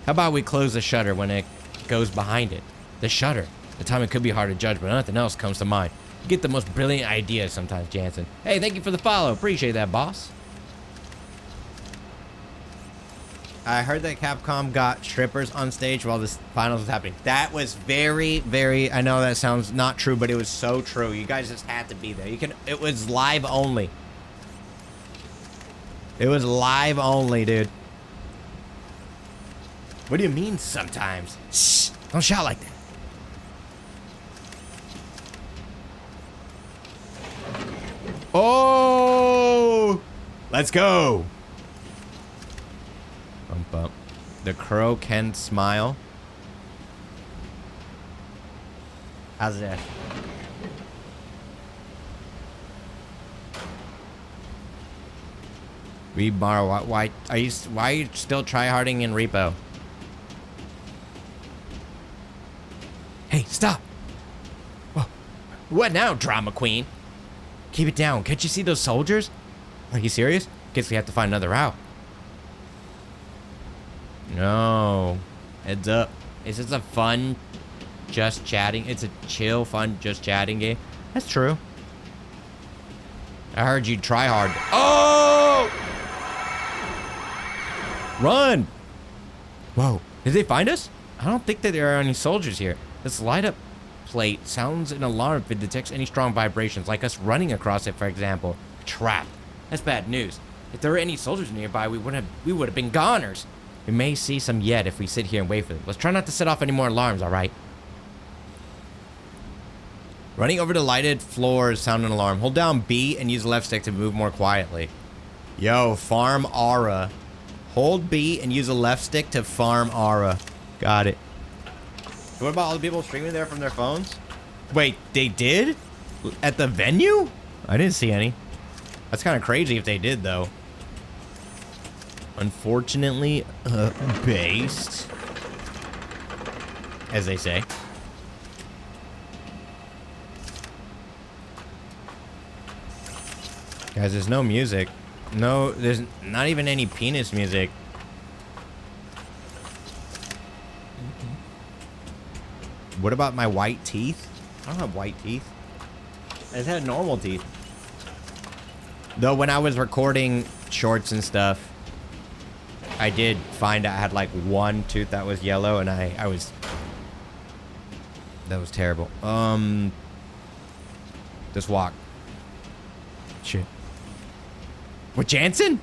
How about we close the shutter when it goes behind it? The shutter. The time it could be hard to judge, but nothing else comes to mind. You get the most brilliant ideas sometimes, Jansen. Hey, thank you for the follow. Appreciate that, boss. I heard that Capcom got strippers on stage while this finals was happening. That was very, very, I know that sounds not true, but it was so true. You guys just had to be there. It was live only. It was live only, dude. What do you mean sometimes? Shh, don't shout like that. Oh, let's go. Bump up. The crow can smile. How's that? Rebar, why are you still tryharding in repo? Hey, stop! Whoa. What now, drama queen? Keep it down. Can't you see those soldiers? Are you serious? Guess we have to find another route. No. Heads up. It's just a fun, just chatting. It's a chill, fun, just chatting game. That's true. I heard you try hard. Oh! Run! Whoa. Did they find us? I don't think that there are any soldiers here. This light up plate sounds an alarm if it detects any strong vibrations, like us running across it, for example. Trap. That's bad news. If there were any soldiers nearby, we would have been goners. We may see some yet if we sit here and wait for them. Let's try not to set off any more alarms, alright? Running over the lighted floors sound an alarm. Hold down B and use the left stick to move more quietly. Yo, farm aura. Hold B and use the left stick to farm aura. Got it. What about all the people streaming there from their phones? Wait, they did? At the venue? I didn't see any. That's kind of crazy if they did, though. Unfortunately, based, as they say. Guys, there's no music. No, there's not even any penis music. What about my white teeth? I don't have white teeth. I just had normal teeth. Though when I was recording shorts and stuff, I did find I had like one tooth that was yellow, and that was terrible. Just walk. Shit. What, Jansen?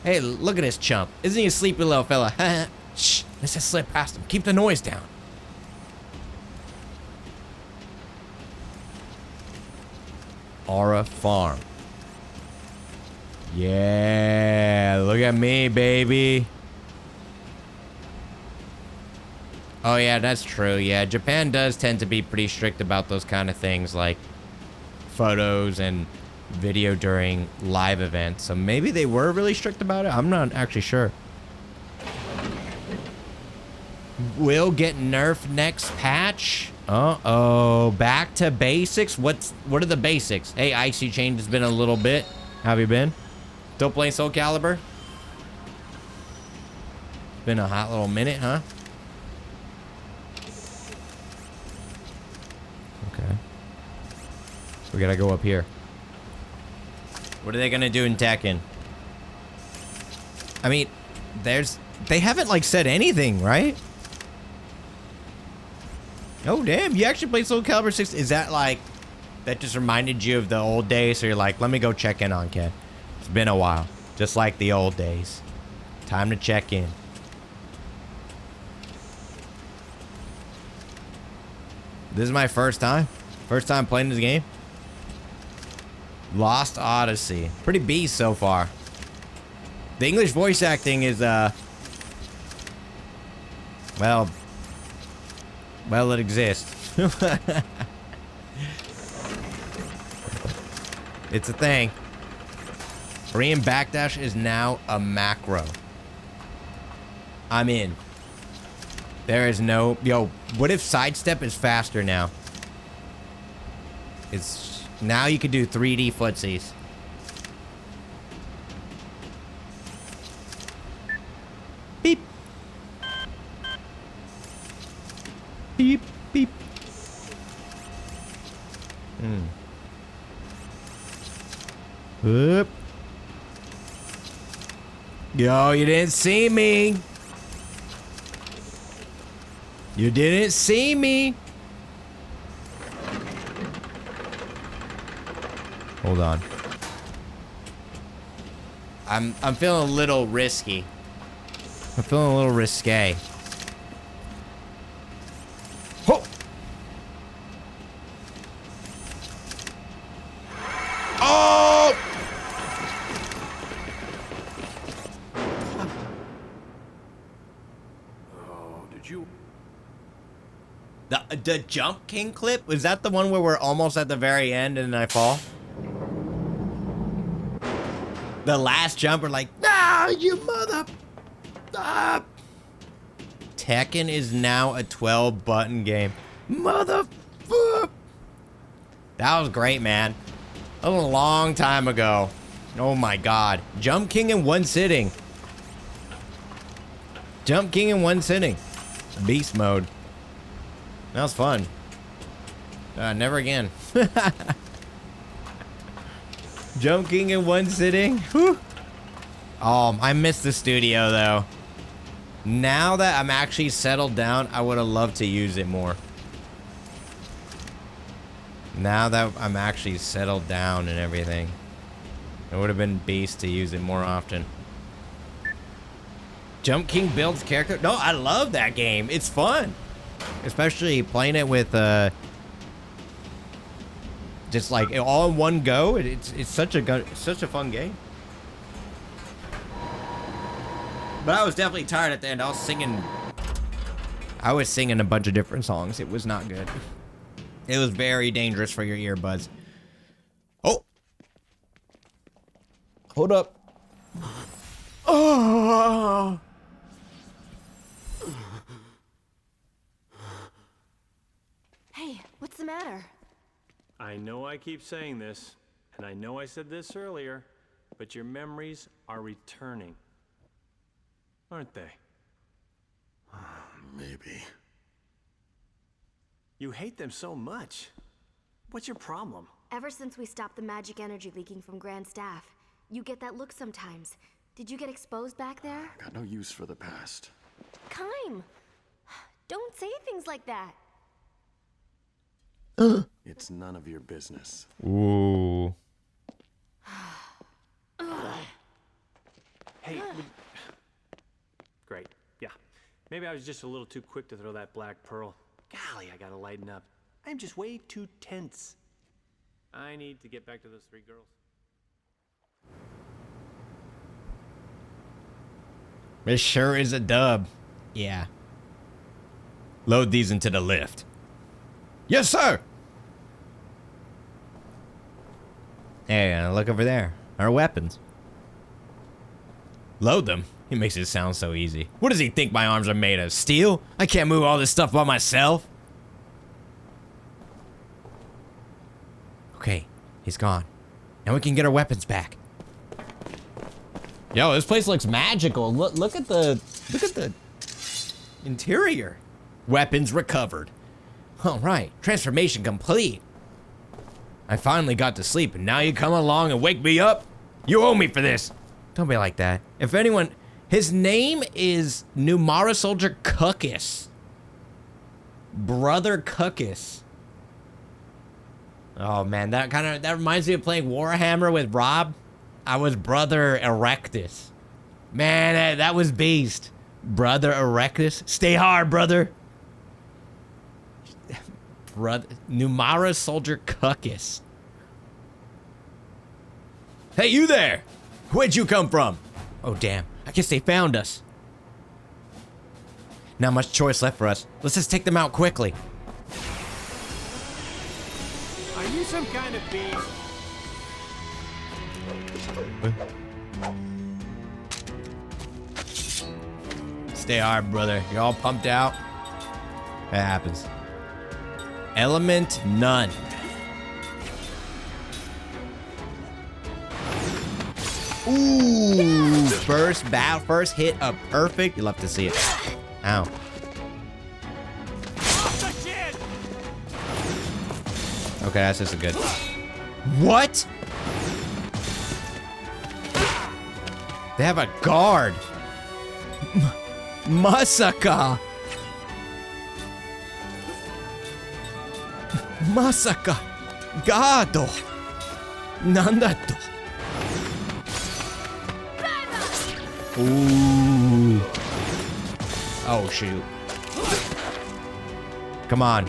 Hey, look at this chump. Isn't he a sleepy little fella? Shh, let's just slip past him. Keep the noise down. Aura Farm. Yeah, look at me, baby. Oh yeah, that's true. Yeah, Japan does tend to be pretty strict about those kind of things, like photos and video during live events. So maybe they were really strict about it. I'm not actually sure. Will get nerfed next patch. Uh-oh, back to basics. What are the basics? Hey, Icy Chain, has been a little bit. How have you been? Still playing Soul Calibur? Been a hot little minute, huh? Okay. We gotta go up here. What are they gonna do in Tekken? I mean, they haven't like said anything, right? Oh damn, you actually played Soul Calibur 6? Is that like, that just reminded you of the old days? So you're like, let me go check in on Ken. It's been a while, just like the old days. Time to check in. This is my first time playing this game. Lost Odyssey. Pretty beast so far. The English voice acting is, well, it exists. It's a thing. Korean backdash is now a macro. I'm in. There is no... Yo, what if sidestep is faster now? It's now you can do 3D footsies. Beep. Beep, beep. Whoop. Yo, you didn't see me. You didn't see me. Hold on. I'm feeling a little risky. I'm feeling a little risque. Oh! Oh! Oh, did you? The jump king clip? Was that the one where we're almost at the very end and then I fall? The last jump, we're like, ah, you mother... Ah. Tekken is now a 12-button game. Motherfucker. That was great, man. That was a long time ago. Oh my god. Jump king in one sitting. Jump king in one sitting. Beast mode. That was fun. Never again. Jump king in one sitting. Whew. Oh, I miss the studio though. Now that I'm actually settled down, I would have loved to use it more. Now that I'm actually settled down and everything, it would have been beast to use it more often. Jump king builds character. No, I love that game. It's fun. Especially playing it with just like all in one go. It's such a fun game. But I was definitely tired at the end. I was singing a bunch of different songs. It was not good. It was very dangerous for your earbuds. Oh. Hold up. Oh. Hey, what's the matter? I know I keep saying this, and I know I said this earlier, but your memories are returning. Aren't they? Maybe. You hate them so much. What's your problem? Ever since we stopped the magic energy leaking from Grand Staff, you get that look sometimes. Did you get exposed back there? Got no use for the past. Kime! Don't say things like that. It's none of your business. Ooh. Hey, great. Yeah. Maybe I was just a little too quick to throw that black pearl. Golly, I gotta lighten up. I'm just way too tense. I need to get back to those 3 girls. This sure is a dub. Yeah. Load these into the lift. Yes, sir! Hey, look over there. Our weapons. Load them? He makes it sound so easy. What does he think my arms are made of? Steel? I can't move all this stuff by myself. Okay, he's gone. Now we can get our weapons back. Yo, this place looks magical. Look at the interior. Weapons recovered. All right, transformation complete. I finally got to sleep, and now you come along and wake me up? You owe me for this. Don't be like that. If anyone, his name is Numara Soldier Cuckus. Brother Cuckus. Oh man, that reminds me of playing Warhammer with Rob. I was Brother Erectus. Man, that was beast. Brother Erectus. Stay hard, brother. Brother Numara Soldier Cuckus. Hey, you there! Where'd you come from? Oh damn, I guess they found us. Not much choice left for us. Let's just take them out quickly. Are you some kind of beast? Stay hard, brother. You're all pumped out. That happens. Element none. Ooh, first hit of perfect. You love to see it. Ow. Okay, that's just a good. What? They have a guard. Masaka. Masaka. Gado. Nandato. Ooh. Oh, shoot. Come on.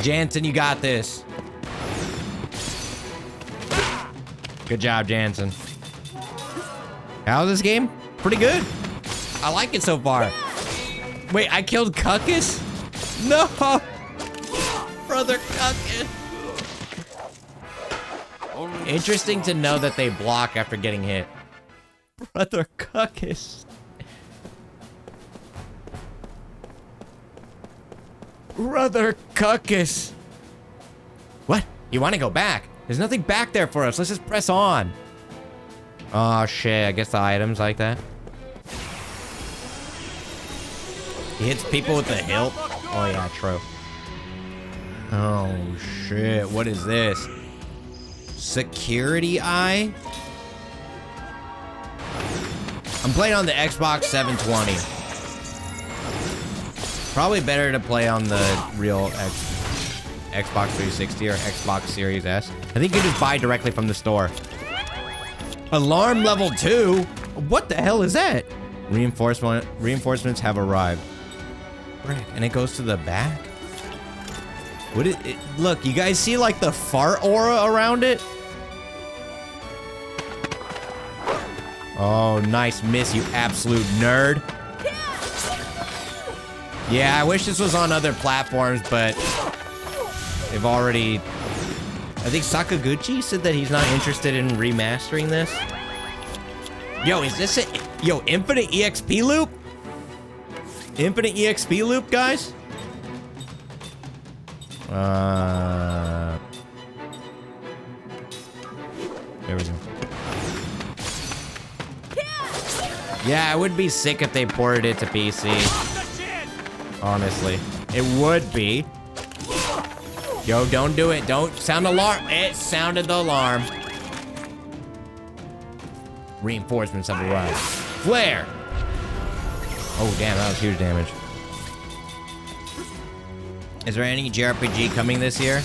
Jansen, you got this. Good job, Jansen. How's this game? Pretty good. I like it so far. Wait, I killed Cuckus? No! Brother Cuckus. Interesting to know that they block after getting hit. Brother Cuckus. Brother Cuckus. What? You want to go back? There's nothing back there for us. Let's just press on. Oh, shit. I guess the items like that. He hits people with the hilt. Oh, yeah, true. Oh, shit. What is this? Security eye? I'm playing on the Xbox 720. Probably better to play on the real Xbox 360 or Xbox Series S. I think you can just buy directly from the store. Alarm level 2? What the hell is that? Reinforcements have arrived. Frick, and it goes to the back? What is it? Look, you guys see like the fart aura around it? Oh, nice miss, you absolute nerd. Yeah, I wish this was on other platforms, but they've already... I think Sakaguchi said that he's not interested in remastering this. Yo, is this it? Yo, infinite EXP loop? Infinite EXP loop, guys? There we go. Yeah, it would be sick if they ported it to PC. Honestly. It would be. Yo, don't do it. Don't sound alarm. It sounded the alarm. Reinforcements have arrived. Flare! Oh, damn, that was huge damage. Is there any JRPG coming this year?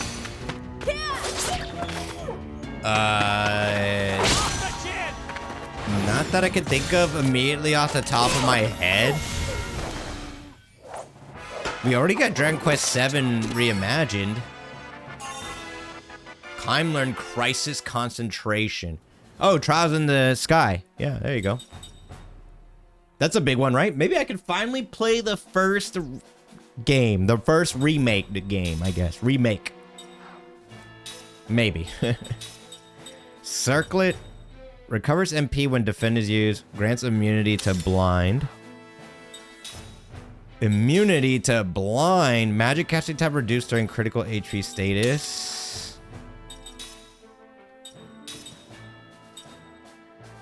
Not that I can think of immediately off the top of my head. We already got Dragon Quest VII reimagined. Climb, learn, crisis, concentration. Oh, Trials in the Sky. Yeah, there you go. That's a big one, right? Maybe I could finally play the first game. The first remake game, I guess. Remake. Maybe. Circlet. Recovers MP when defend is used. Grants immunity to blind. Immunity to blind. Magic casting time reduced during critical HP status.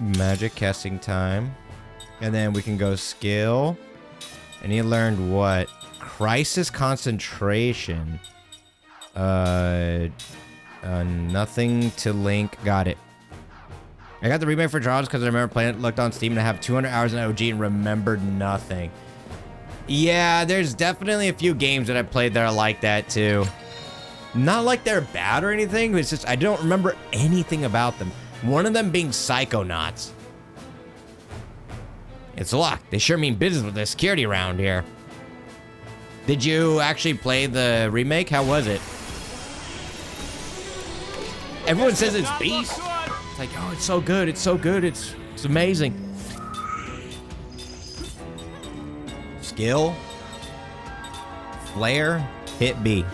Magic casting time. And then we can go skill. And he learned what? Crisis concentration. Nothing to link. Got it. I got the remake for Trials because I remember playing it, looked on Steam, and I have 200 hours in OG and remembered nothing. Yeah, there's definitely a few games that I played that are like that too. Not like they're bad or anything, it's just I don't remember anything about them. One of them being Psychonauts. It's locked. They sure mean business with the security around here. Did you actually play the remake? How was it? Everyone says it's beast. It's like, oh, it's so good. It's so good. It's amazing. Skill. Flare. Hit B.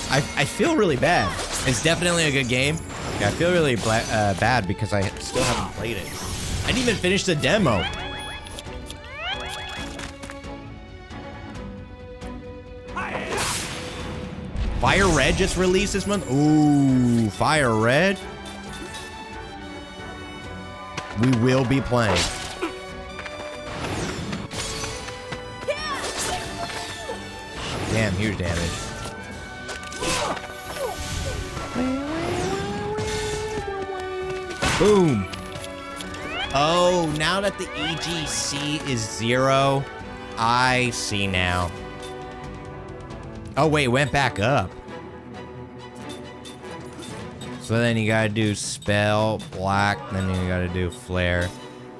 I feel really bad. It's definitely a good game. Yeah, I feel really bad because I still haven't played it. I didn't even finish the demo. Fire Red just released this month. Ooh, Fire Red. We will be playing. Damn, huge damage. Boom. Oh, now that the EGC is 0, I see now. Oh, wait, it went back up. So then you gotta do spell, black, then you gotta do flare.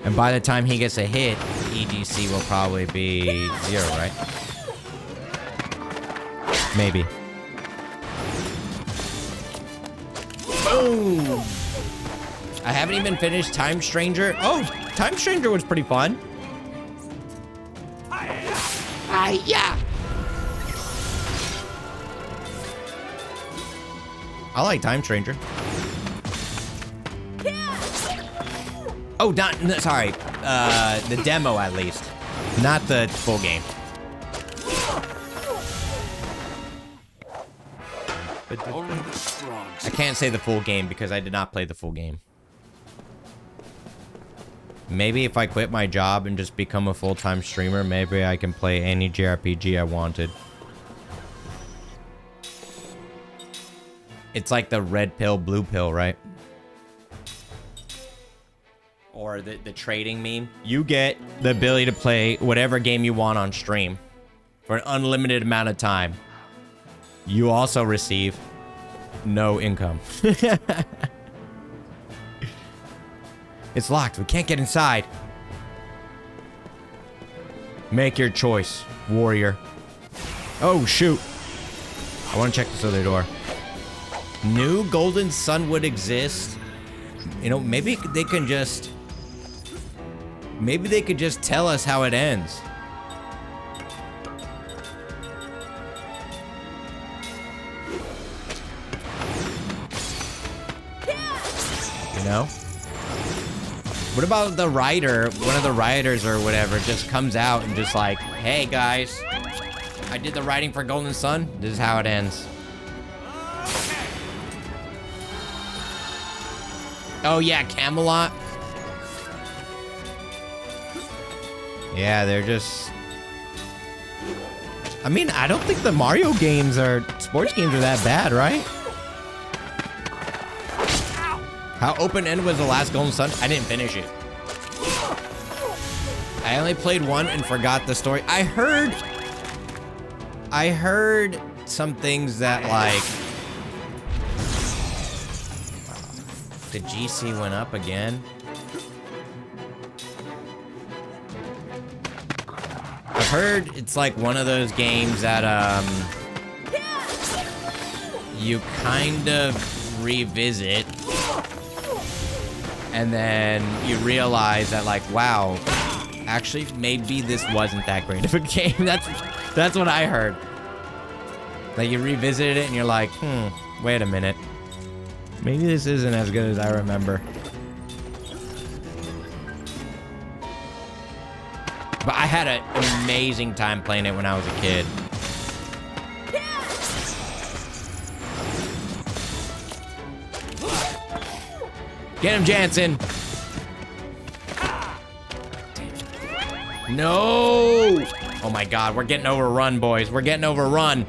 And by the time he gets a hit, EGC will probably be 0, right? Maybe. Boom! I haven't even finished Time Stranger. Oh, Time Stranger was pretty fun. Yeah. I like Time Stranger. Oh, sorry. The demo, at least. Not the full game. I can't say the full game because I did not play the full game. Maybe if I quit my job and just become a full-time streamer, maybe I can play any JRPG I wanted. It's like the red pill, blue pill, right? Or the trading meme. You get the ability to play whatever game you want on stream for an unlimited amount of time. You also receive no income. It's locked. We can't get inside. Make your choice, warrior. Oh, shoot. I want to check this other door. New Golden Sun would exist. You know, maybe they can just... Maybe they could just tell us how it ends. You know? What about the writer, one of the writers or whatever, just comes out and just like, hey guys, I did the writing for Golden Sun. This is how it ends. Oh yeah, Camelot. Yeah, they're just... I mean, I don't think the Mario games or sports games are that bad, right? How open-ended was the last Golden Sun? I didn't finish it. I only played one and forgot the story. I heard some things that, like... The GC went up again. I've heard it's like one of those games that, you kind of revisit and then you realize that, like, wow, actually, maybe this wasn't that great of a game. That's what I heard. Like, you revisited it and you're like, wait a minute. Maybe this isn't as good as I remember. But I had an amazing time playing it when I was a kid. Get him, Jansen. No! Oh my god, we're getting overrun, boys. We're getting overrun.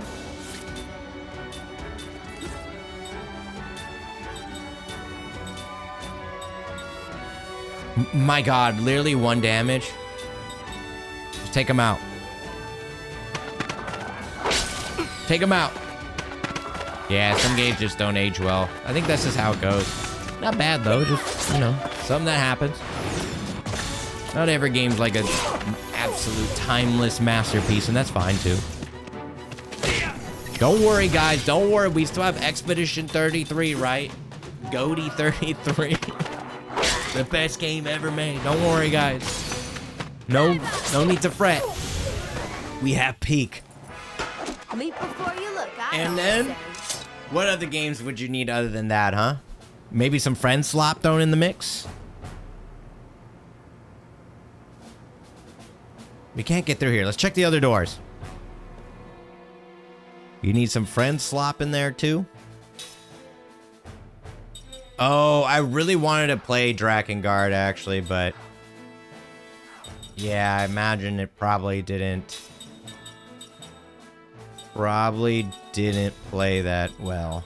My god, literally 1 damage. Just take him out. Take him out. Yeah, some games just don't age well. I think that's just how it goes. Not bad, though. Just, you know, something that happens. Not every game's like an absolute timeless masterpiece, and that's fine, too. Don't worry, guys. Don't worry. We still have Expedition 33, right? Goaty 33. The best game ever made. Don't worry, guys. No need to fret. We have Peak. Leap before you look. And then, what other games would you need other than that, huh? Maybe some friend slop thrown in the mix? We can't get through here. Let's check the other doors. You need some friend slop in there, too? Oh, I really wanted to play Drakengard, actually, but... yeah, I imagine it probably didn't... play that well.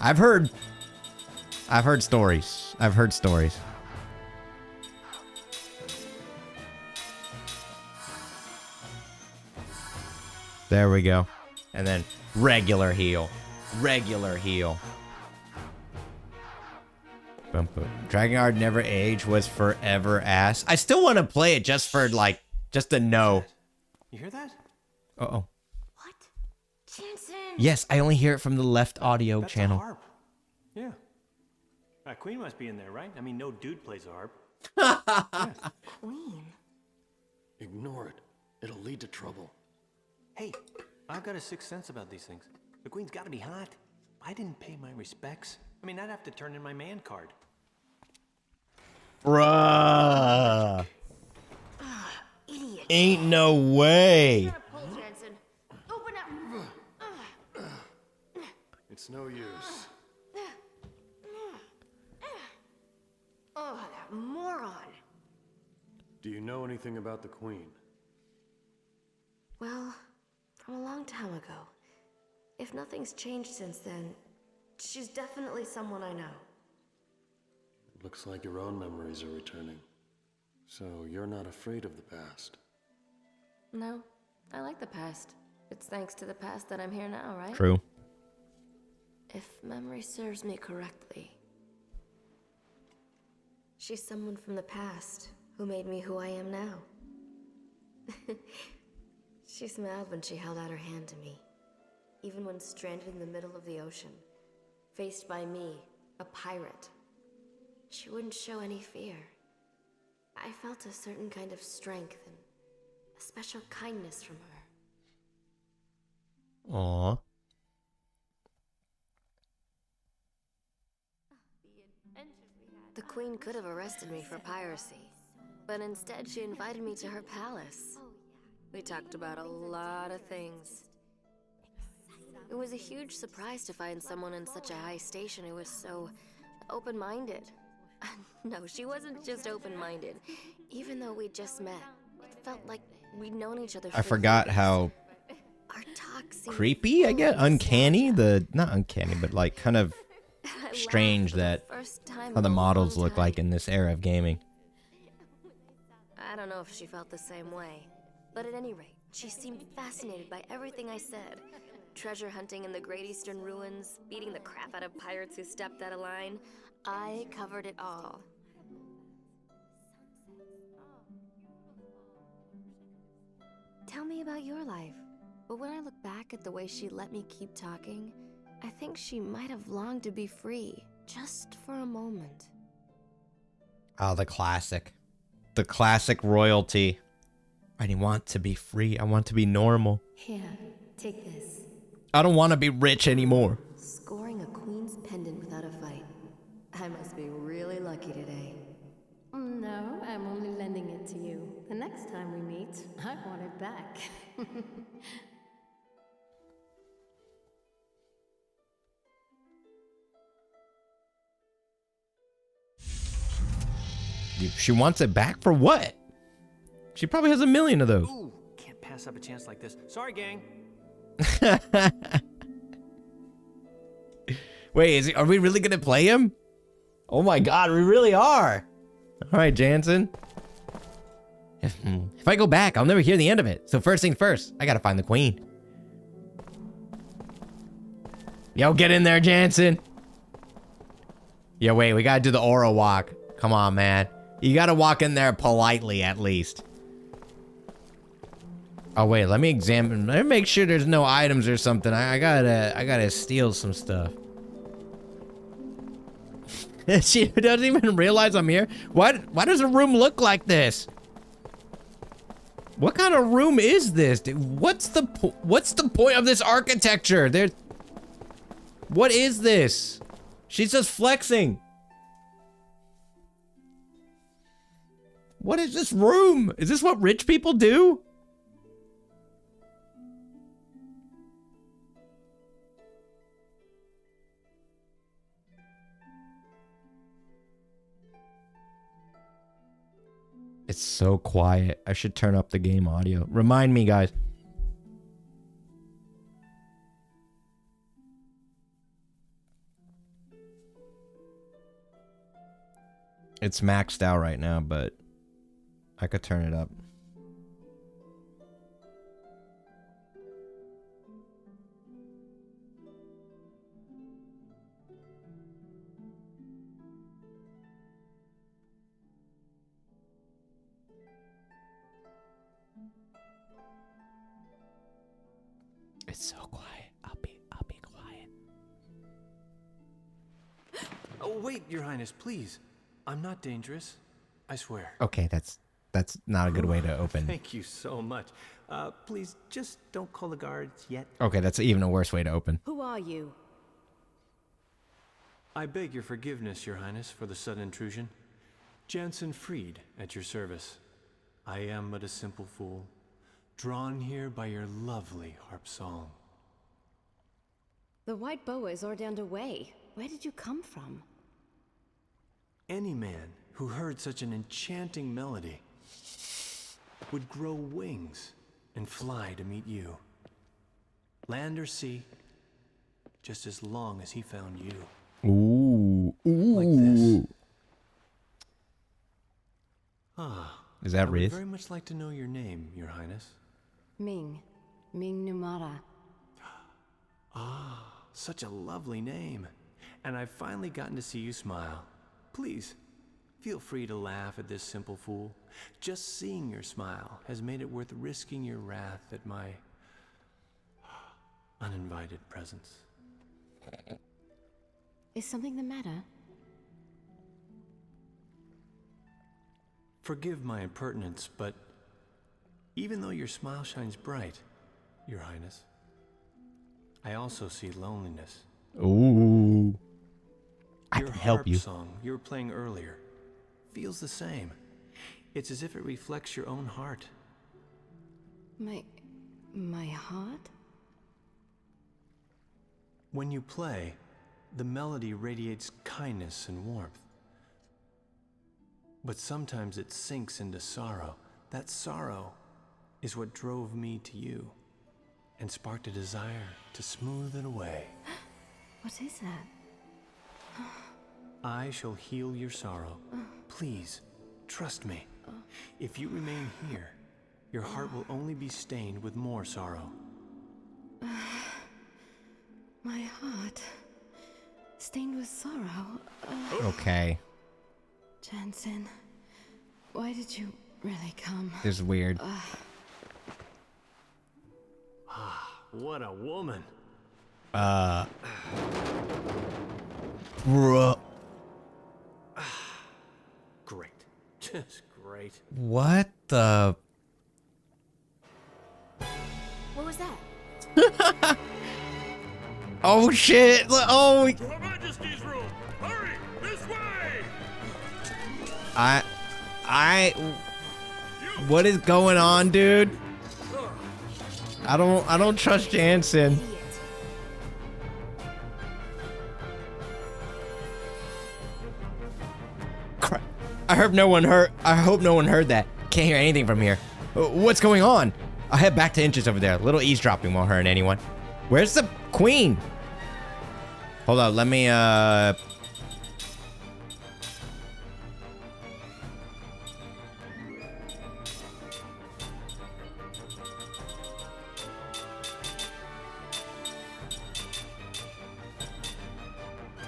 I've heard stories. There we go. And then regular heal. Boom, boom. Drakengard never aged, was forever ass. I still want to play it just for, like, just to know. You hear that? Uh-oh. What? Jansen! Yes, I only hear it from the left audio That's channel. a harp. Yeah. Queen must be in there, right? I mean, no dude plays a harp. Queen? Ignore it. It'll lead to trouble. Hey, I've got a sixth sense about these things. The Queen's got to be hot. I didn't pay my respects. I mean, I'd have to turn in my man card. Bruh. Idiot. Ain't no way. Pull, Jansen. Open up. It's no use. Oh, that moron. Do you know anything about the Queen? Well, from a long time ago. If nothing's changed since then, she's definitely someone I know. It looks like your own memories are returning. So you're not afraid of the past. No, I like the past. It's thanks to the past that I'm here now, right? True. If memory serves me correctly, she's someone from the past who made me who I am now. She smiled when she held out her hand to me, even when stranded in the middle of the ocean, faced by me, a pirate. She wouldn't show any fear. I felt a certain kind of strength and a special kindness from her. Aw. The Queen could have arrested me for piracy, but instead she invited me to her palace. We talked about a lot of things. It was a huge surprise to find someone in such a high station who was so open-minded. No, she wasn't just open-minded. Even though we just met, it felt like we'd known each other for I forgot years. how Our talk seemed creepy, I full guess. of Uncanny? nostalgia. Not uncanny, but like kind of I laughed strange for the that first time how the in a models long look like time. in this era of gaming. I don't know if she felt the same way, but at any rate, she seemed fascinated by everything I said. Treasure hunting in the Great Eastern Ruins, beating the crap out of pirates who stepped out of line. I covered it all. Tell me about your life. But when I look back at the way she let me keep talking, I think she might have longed to be free, just for a moment. Oh, the classic. The classic royalty. I didn't want to be free. I want to be normal. Here, take this. I don't want to be rich anymore. Scoring a queen's pendant without a fight. I must be really lucky today. No, I'm only lending it to you. The next time we meet, I want it back. She wants it back for what? She probably has 1 million of those. Ooh, can't pass up a chance like this. Sorry, gang. Wait, are we really gonna play him? Oh my god, we really are. All right, Jansen. If I go back, I'll never hear the end of it. So first thing first, I gotta find the queen. Yo, get in there, Jansen. Yo, wait, we gotta do the aura walk. Come on, man. You gotta walk in there politely, at least. Oh, wait, let me examine. Let me make sure there's no items or something. I gotta steal some stuff. She doesn't even realize I'm here. Why does a room look like this? What kind of room is this? Dude, what's the point of this architecture? What is this? She's just flexing. What is this room? Is this what rich people do? It's so quiet. I should turn up the game audio. Remind me, guys. It's maxed out right now, but I could turn it up. It's so quiet. I'll be quiet. Oh, wait, Your Highness, please. I'm not dangerous. I swear. Okay, that's not a good way to open. Thank you so much. Please, just don't call the guards yet. Okay, that's even a worse way to open. Who are you? I beg your forgiveness, Your Highness, for the sudden intrusion. Jansen Freed, at your service. I am but a simple fool, drawn here by your lovely harp song. The White Boa is ordained away. Where did you come from? Any man who heard such an enchanting melody would grow wings and fly to meet you. Land or sea, just as long as he found you. Ooh. Like this. Ah. Is that I would Riz? very much like to know your name, Your Highness. Ming Numara. Ah, such a lovely name. And I've finally gotten to see you smile. Please, feel free to laugh at this simple fool. Just seeing your smile has made it worth risking your wrath at my uninvited presence. Is something the matter? Forgive my impertinence, but even though your smile shines bright, Your Highness, I also see loneliness. Ooh. I Your can help harp you. song you were playing earlier feels the same. It's as if it reflects your own heart. My heart? When you play, the melody radiates kindness and warmth. But sometimes it sinks into sorrow. That sorrow is what drove me to you and sparked a desire to smooth it away. What is that? I shall heal your sorrow. Please, trust me. If you remain here, your heart will only be stained with more sorrow. My heart. Stained with sorrow. Okay. Jansen, why did you really come? This is weird. What a woman. Bruh. Great. Just great. What the? What was that? Oh shit! Oh. To Her Majesty's room! Hurry! This way! What is going on, dude? I don't trust Jansen. Crap. I hope no one heard that. Can't hear anything from here. What's going on? I'll head back to Inches over there. A little eavesdropping won't hurt anyone. Where's the queen? Hold up, let me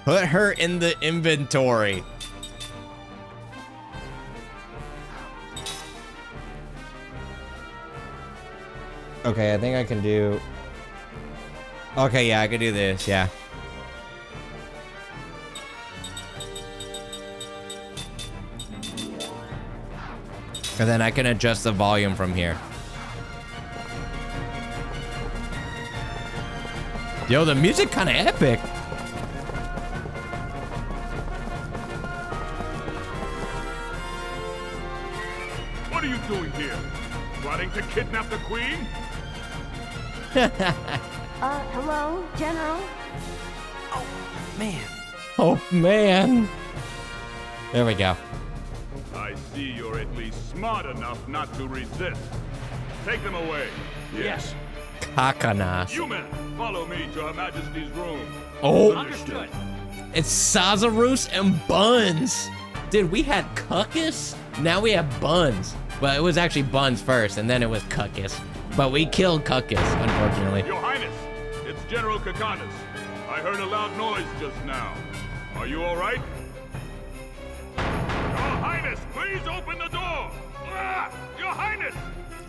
put her in the inventory. Okay, I think I can do... Okay, yeah, I can do this, yeah. And then I can adjust the volume from here. Yo, the music kind of epic. What are you doing here? Plotting to kidnap the Queen? Hello, General? Man. Oh, man. There we go. I I see you're at least smart enough not to resist. Take them away. Yes. Kakanas. You men, follow me to Her Majesty's room. Oh, Understood. it's Sazarus and Buns. Dude, we had Cuckus. Now we have Buns. Well, it was actually Buns first, and then it was Cuckus. But we killed Cuckus, unfortunately. Your Highness, it's General Kakanas. I heard a loud noise just now. Are you all right? Your Highness, please open the door! Ah, Your Highness!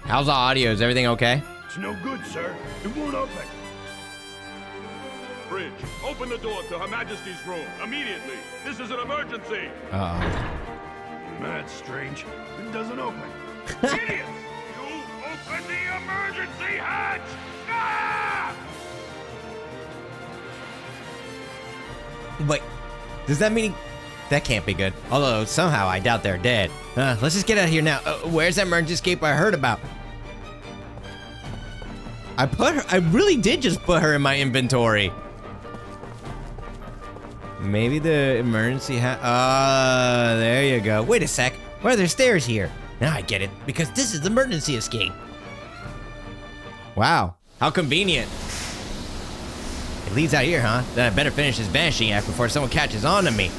How's the audio? Is everything okay? It's no good, sir. It won't open. Bridge, open the door to Her Majesty's room, immediately. This is an emergency. Uh-oh. That's strange. It doesn't open. Idiots! You open the emergency hatch! Ah! Wait, does that mean that can't be good? Although somehow I doubt they're dead. Let's just get out of here now. Where's that emergency escape I heard about? I really did just put her in my inventory. Maybe the emergency there you go. Wait a sec. Why are there stairs here? Now I get it, because this is the emergency escape. Wow, how convenient. It leads out here, huh? Then I better finish this banshee act before someone catches on to me.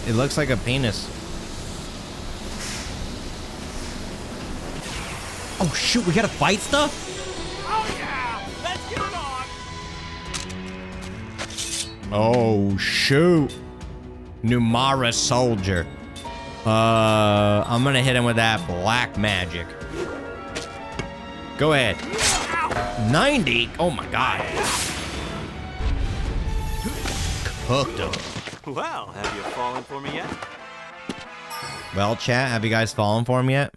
It looks like a penis. Oh shoot, we gotta fight stuff? Oh yeah! Let's get it on! Oh shoot. Numara soldier. I'm gonna hit him with that black magic. Go ahead. 90? Oh my god. Cooked him. Well, have you fallen for me yet? Well, chat, have you guys fallen for him yet?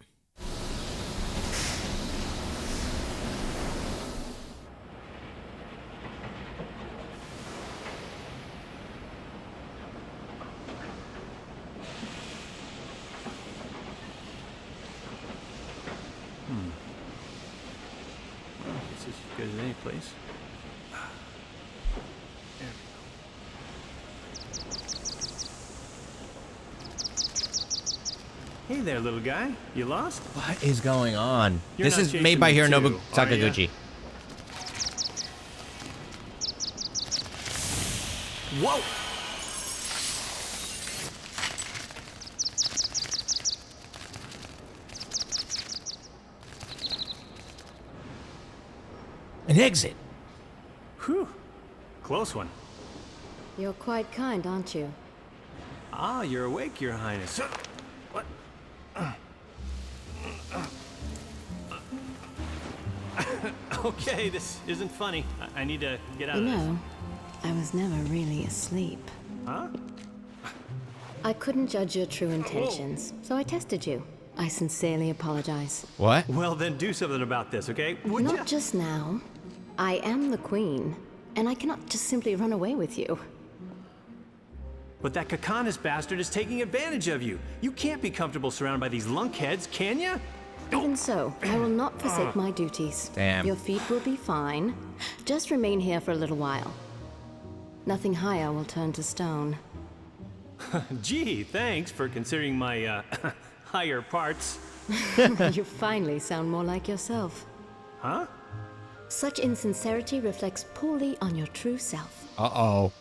This is as good as any place. Hey there, little guy. You lost? What is going on? You're This not is chasing made by me Hironobu too, are ya? Sakaguchi. Whoa! An exit. Whew. Close one. You're quite kind, aren't you? Ah, you're awake, Your Highness. What? Okay, this isn't funny. I need to get out You of this. know, I was never really asleep. Huh? I couldn't judge your true intentions, so I tested you. I sincerely apologize. What? Well, then do something about this, okay? Would Not ya? just now. I am the queen, and I cannot just simply run away with you. But that Kakanas bastard is taking advantage of you. You can't be comfortable surrounded by these lunkheads, can ya? Even so, I will not forsake my duties. Damn. Your feet will be fine. Just remain here for a little while. Nothing higher will turn to stone. Gee, thanks for considering my, higher parts. You finally sound more like yourself. Huh? Such insincerity reflects poorly on your true self. Uh-oh.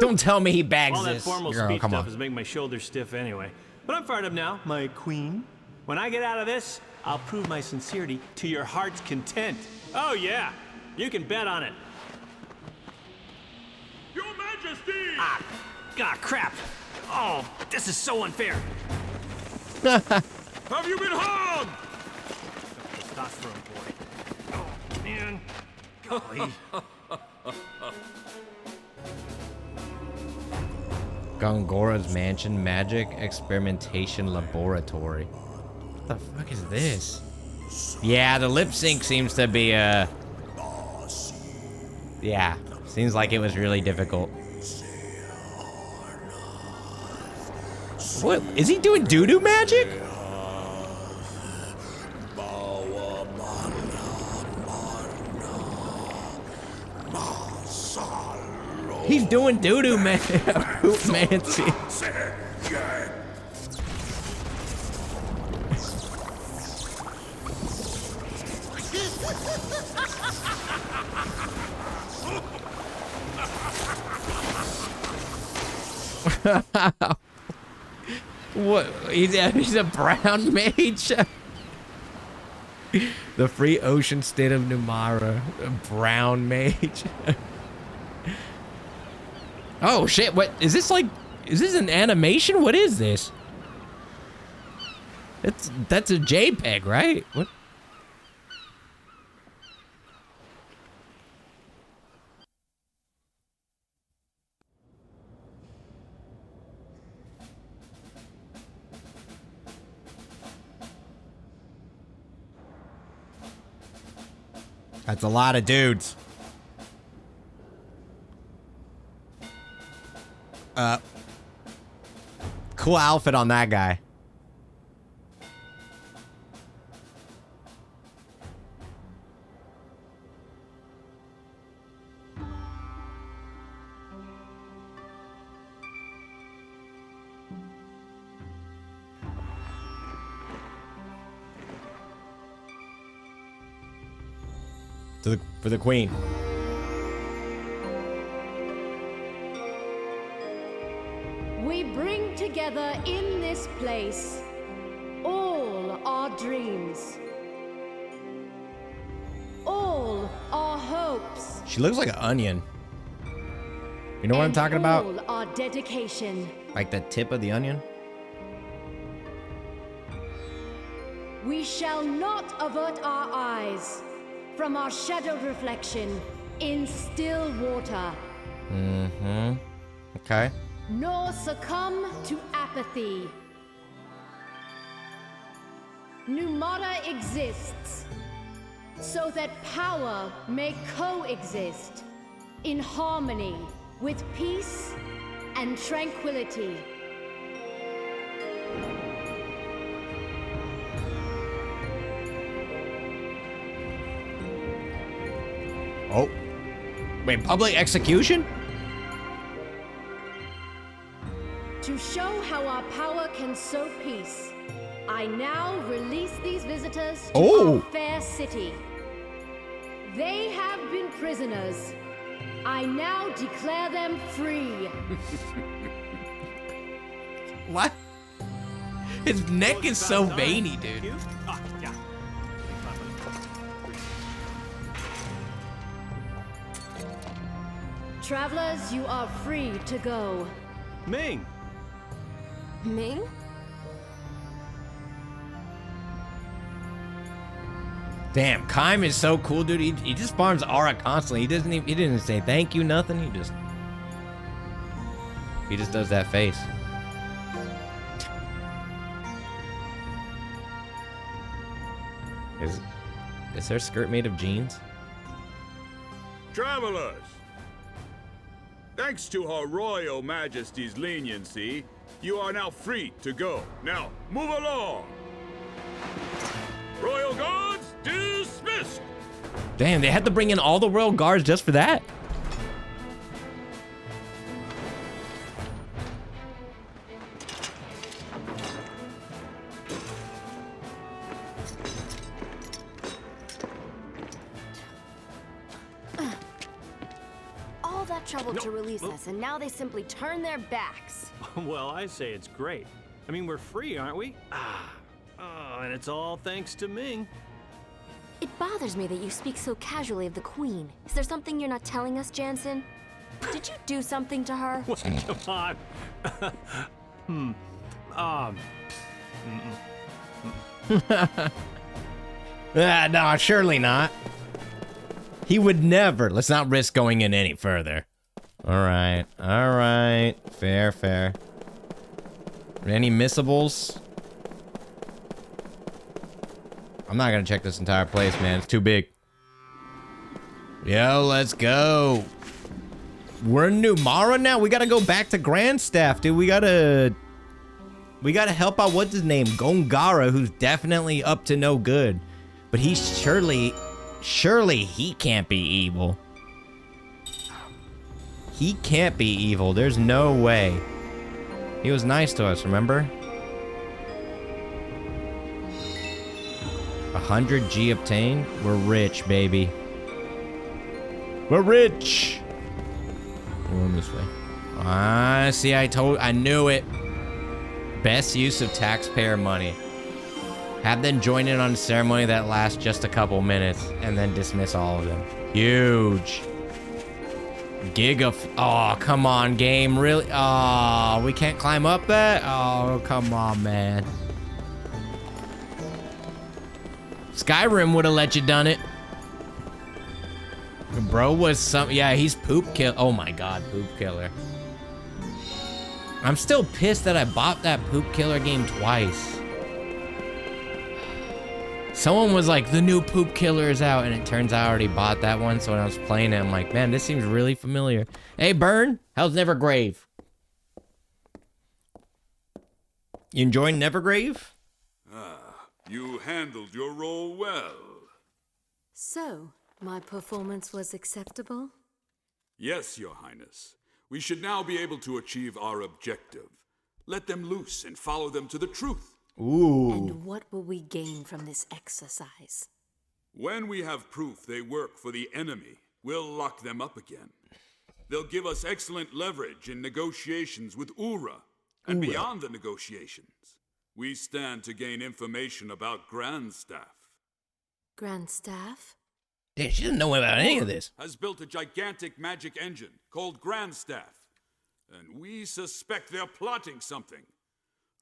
Don't tell me he bags All that this. formal Girl, speech come stuff on. is making my shoulders stiff anyway. But I'm fired up now, my queen. When I get out of this, I'll prove my sincerity to your heart's content. Oh yeah, you can bet on it. Your Majesty! Ah, crap. Oh, this is so unfair. Have you been harmed? Testosterone boy. Oh, man. Golly. Gongora's Mansion Magic Experimentation Laboratory. What the fuck is this? Yeah, the lip sync seems to be, yeah, seems like it was really difficult. What? Is he doing doo-doo magic? He's doing doo-doo, man. Poop mancy. What? He's a brown mage. The free ocean state of Numara, a brown mage. Oh shit! What is this like? Is this an animation? What is this? That's a JPEG, right? What? That's a lot of dudes. Cool outfit on that guy. For the queen. We bring together in this place all our dreams, all our hopes. She looks like an onion. You know what I'm talking about? All our dedication. Like the tip of the onion? We shall not avert our eyes from our shadowed reflection in still water. Mm-hmm. Okay. Nor succumb to apathy. Numara exists so that power may coexist in harmony with peace and tranquility. Oh. Wait, public execution? To show how our power can sow peace, I now release these visitors to our fair city. They have been prisoners. I now declare them free. What? His neck is so veiny, dude. Travelers, you are free to go. Ming! Ming? Damn, Kaim is so cool, dude. He just farms aura constantly. He didn't say thank you, nothing. He just does that face. Is her skirt made of jeans? Travelers, thanks to Her Royal Majesty's leniency, you are now free to go. Now, move along. Royal Guards, dismissed. Damn, they had to bring in all the royal guards just for that? All that trouble to release us, and now they simply turn their backs. Well, I say it's great. I mean, we're free, aren't we? Oh, and it's all thanks to Ming. It bothers me that you speak so casually of the Queen. Is there something you're not telling us, Jansen? Did you do something to her? Well, come on. No, surely not. He would never. Let's not risk going in any further. All right. Fair. Any missables? I'm not gonna check this entire place, man. It's too big. Yo, let's go. We're in Numara now. We gotta go back to Grandstaff, dude. We gotta help out, what's his name? Gongara, who's definitely up to no good. But he's surely he can't be evil. He can't be evil. There's no way. He was nice to us, remember? 100 G obtained. We're rich, baby. We're rich. We're going this way. Ah, see, I knew it. Best use of taxpayer money. Have them join in on a ceremony that lasts just a couple minutes and then dismiss all of them. Huge. Oh, come on, game. Really? Oh, we can't climb up that? Oh, come on, man. Skyrim would have let you done it. Bro was some... Yeah, he's poop kill... Oh, my God, poop killer. I'm still pissed that I bought that poop killer game twice. Someone was like, the new poop killer is out, and it turns out I already bought that one, so when I was playing it, I'm like, man, this seems really familiar. Hey, Burn, how's Nevergrave? You enjoying Nevergrave? Ah, you handled your role well. So, my performance was acceptable? Yes, Your Highness. We should now be able to achieve our objective. Let them loose and follow them to the truth. Ooh. And what will we gain from this exercise? When we have proof they work for the enemy, we'll lock them up again. They'll give us excellent leverage in negotiations with Ura. And beyond the negotiations, we stand to gain information about Grandstaff. Grandstaff? Damn, she doesn't know about any of this. Has built a gigantic magic engine called Grandstaff. And we suspect they're plotting something.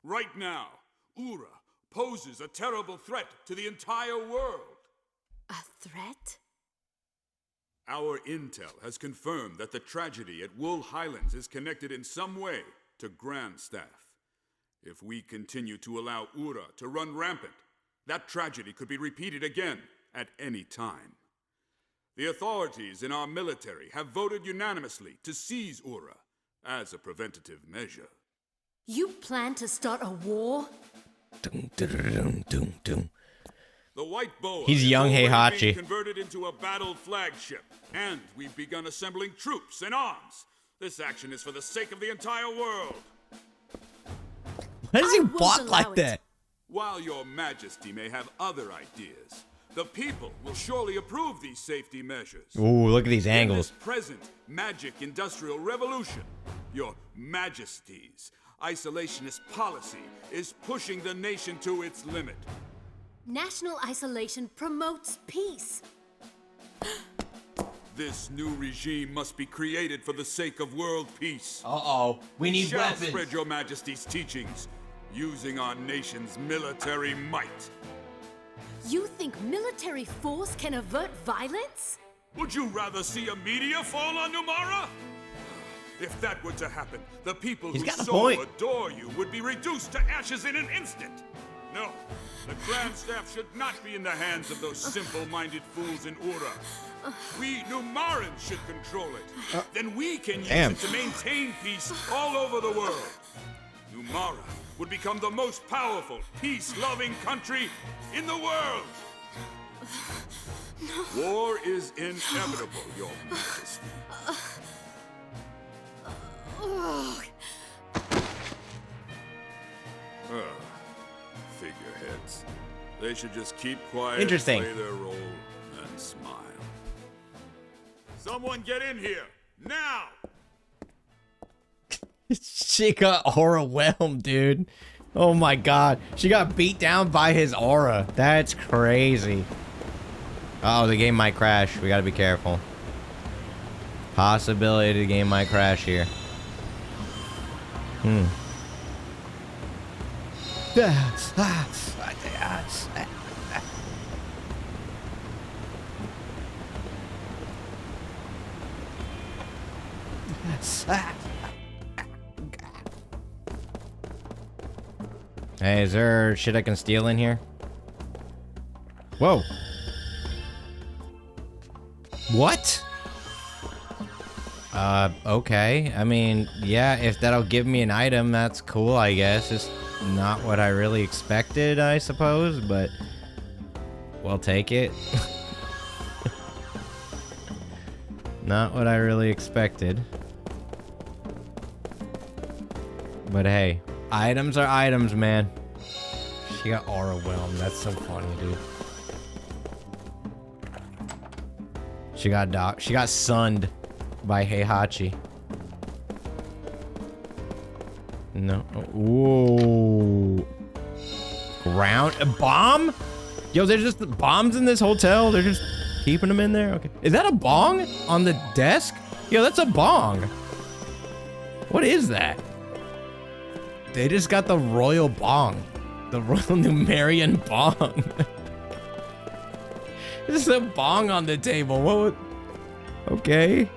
Right now, Ura poses a terrible threat to the entire world. A threat? Our intel has confirmed that the tragedy at Wool Highlands is connected in some way to Grandstaff. If we continue to allow Ura to run rampant, that tragedy could be repeated again at any time. The authorities in our military have voted unanimously to seize Ura as a preventative measure. You plan to start a war? The White Boa He's young is already Heihachi. being converted into a battle flagship, and we've begun assembling troops and arms. This action is for the sake of the entire world. Why does he I won't walk allow like it. that? While your majesty may have other ideas, the people will surely approve these safety measures. Ooh, look at these In angles. this present magic industrial revolution, your majesty's isolationist policy is pushing the nation to its limit. National isolation promotes peace. This new regime must be created for the sake of world peace. Uh-oh, we need Shall weapons. spread your majesty's teachings using our nation's military might. You think military force can avert violence? Would you rather see a meteor fall on Numara? If that were to happen, the people He's who got a so point. adore you would be reduced to ashes in an instant. No, the Grandstaff should not be in the hands of those simple-minded fools in Ura. We Numarans should control it. Then we can use Damn. it to maintain peace all over the world. Numara would become the most powerful, peace-loving country in the world. War is inevitable, Your Majesty. Figureheads. They should just keep quiet, Interesting. play their role, and smile. Someone get in here, now! She got aura whelmed, dude. Oh my god. She got beat down by his aura. That's crazy. Oh, the game might crash. We gotta be careful. Possibility the game might crash here. Hey, is there shit I can steal in here? Whoa. What? Okay. I mean, yeah, if that'll give me an item, that's cool, I guess. It's not what I really expected, I suppose, but we'll take it. Not what I really expected. But hey, items are items, man. She got aura whelmed. That's so funny, dude. She got sunned by Heihachi. No. Whoa. Ground a bomb? Yo, there's just bombs in this hotel. They're just keeping them in there. Okay. Is that a bong on the desk? Yo, that's a bong. What is that? They just got the royal bong. The royal Numerian bong. There's a bong on the table. What would... Okay.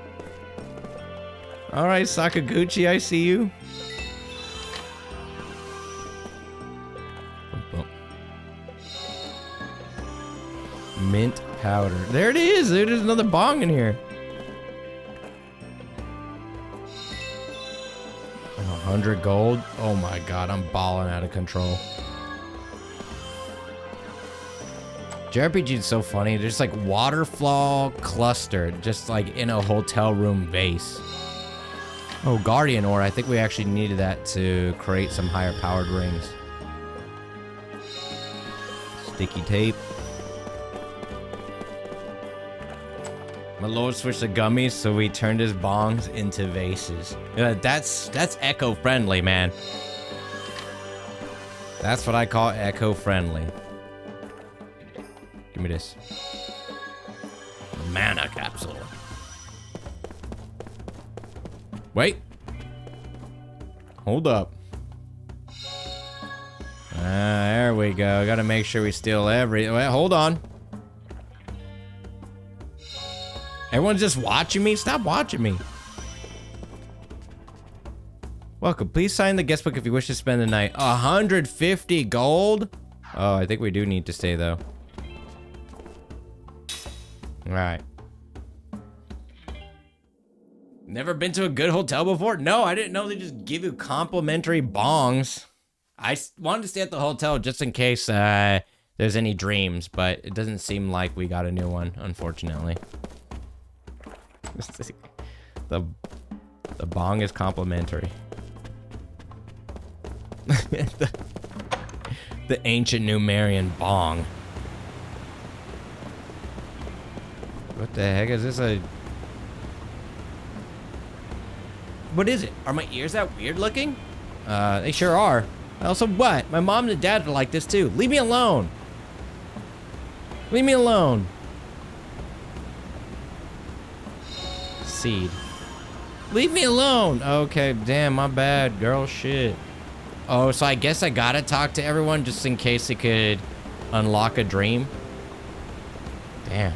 All right, Sakaguchi, I see you. Mint powder. There it is. There's another bong in here. 100 gold. Oh my god, I'm balling out of control. JRPG is so funny. There's like waterfall clustered, just like in a hotel room base. Oh, Guardian Ore. I think we actually needed that to create some higher powered rings. Sticky tape. My lord switched to gummies, so we turned his bongs into vases. Yeah, that's eco-friendly, man. That's what I call eco-friendly. Give me this. Mana capsule. Wait. Hold up. There we go. Gotta make sure we steal every... Wait, hold on. Everyone's just watching me? Stop watching me. Welcome. Please sign the guest book if you wish to spend the night. 150 gold? Oh, I think we do need to stay, though. Alright. Never been to a good hotel before? No, I didn't know they just give you complimentary bongs. I wanted to stay at the hotel just in case there's any dreams, but it doesn't seem like we got a new one, unfortunately. The bong is complimentary. the ancient Numerian bong. What the heck is this? What is it? Are my ears that weird looking? They sure are. Also, what? My mom and dad are like this too. Leave me alone. Leave me alone. Seed. Leave me alone. Okay, damn, my bad, girl. Shit. Oh, so I guess I gotta talk to everyone just in case it could unlock a dream. Damn.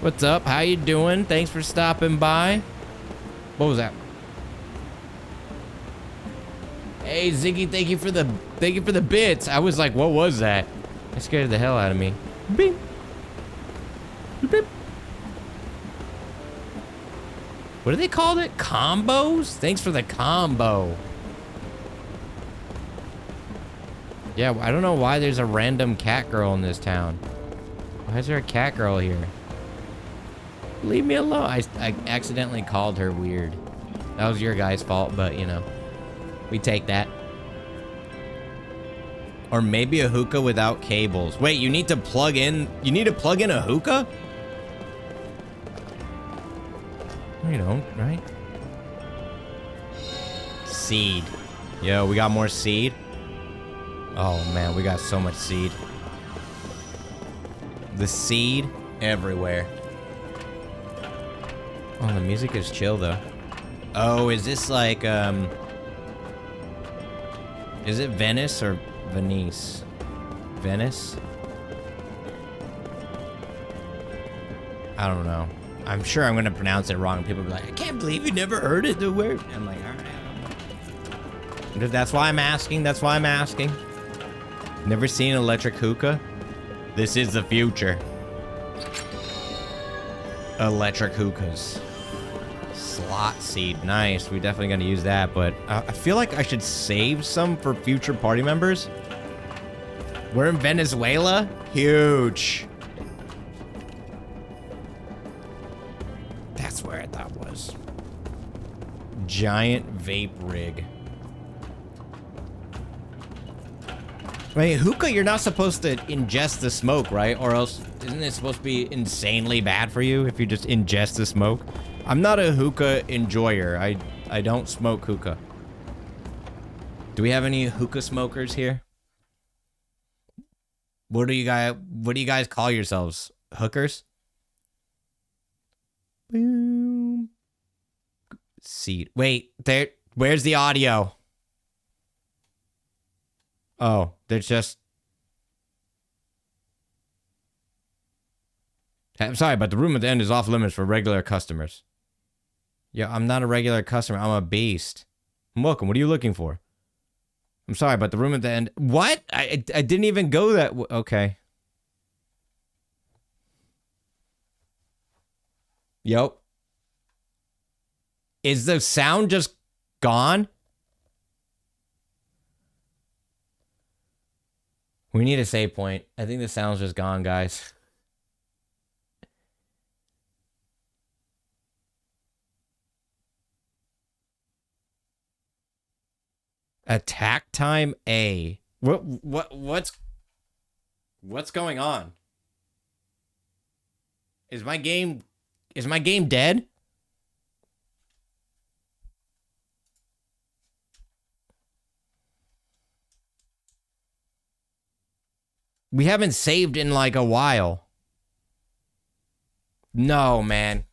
What's up? How you doing? Thanks for stopping by. What was that? Hey Ziggy, thank you for the bits. I was like, what was that? It scared the hell out of me. Beep. Beep. What do they call it? Combos? Thanks for the combo. Yeah, I don't know why there's a random cat girl in this town. Why is there a cat girl here? Leave me alone. I accidentally called her weird. That was your guy's fault, but you know, we take that. Or maybe a hookah without cables. Wait, you need to plug in a hookah? No, you don't, right? Seed. Yo, we got more seed. Oh man, we got so much seed. The seed everywhere. Oh, the music is chill though. Oh, is this like, is it Venice or Venice? Venice? I don't know. I'm sure I'm gonna pronounce it wrong. People will be like, I can't believe you never heard it, the word. I'm like, all right, I don't know. That's why I'm asking. That's why I'm asking. Never seen an electric hookah? This is the future. Electric hookahs. Slot seed. Nice. We're definitely gonna use that, but I feel like I should save some for future party members. We're in Venezuela? Huge. That's where I thought was. giant vape rig. Wait, hookah, you're not supposed to ingest the smoke, right? Or else, isn't it supposed to be insanely bad for you if you just ingest the smoke? I'm not a hookah enjoyer. I don't smoke hookah. Do we have any hookah smokers here? What do you guys call yourselves? Hookers? Boom. Seat. Wait, where's the audio? Oh, there's just... I'm sorry, but the room at the end is off limits for regular customers. Yeah, I'm not a regular customer. I'm a beast. Welcome. What are you looking for? I'm sorry, but the room at the end... What? I didn't even go that... Okay. Yep. Is the sound just gone? We need a save point. I think the sound's just gone, guys. Attack time A. What's going on? Is my game dead? We haven't saved in like a while. No, man.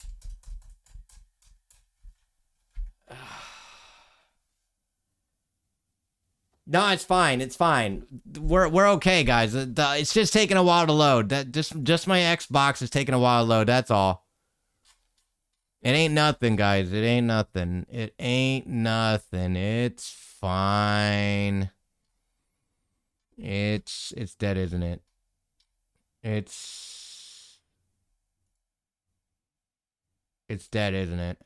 No, it's fine. It's fine. We're okay, guys. It's just taking a while to load. That just my Xbox is taking a while to load. That's all. It ain't nothing, guys. It ain't nothing. It ain't nothing. It's fine. It's dead, isn't it? It's dead, isn't it?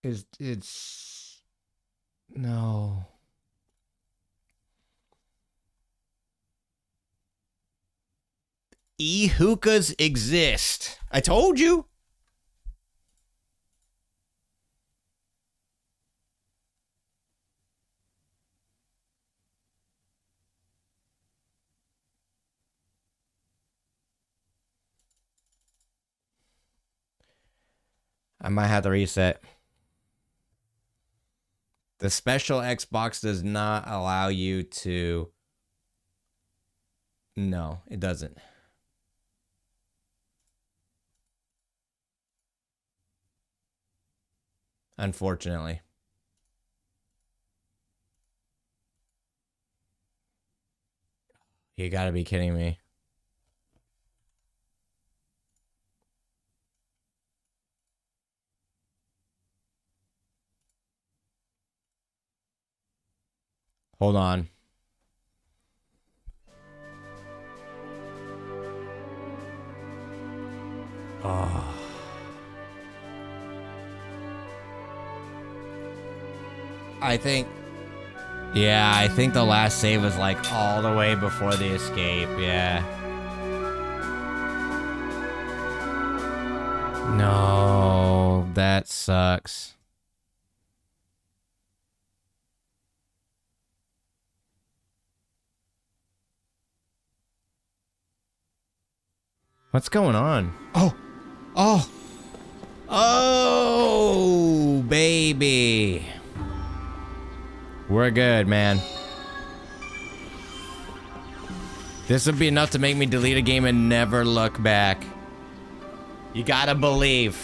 It's no. E-hookahs exist. I told you. I might have to reset. The special Xbox does not allow you to... No, it doesn't. Unfortunately. You gotta be kidding me. Hold on. Oh. I think the last save was like all the way before the escape. Yeah. No, that sucks. What's going on? Oh, baby. We're good, man. This would be enough to make me delete a game and never look back. You gotta believe.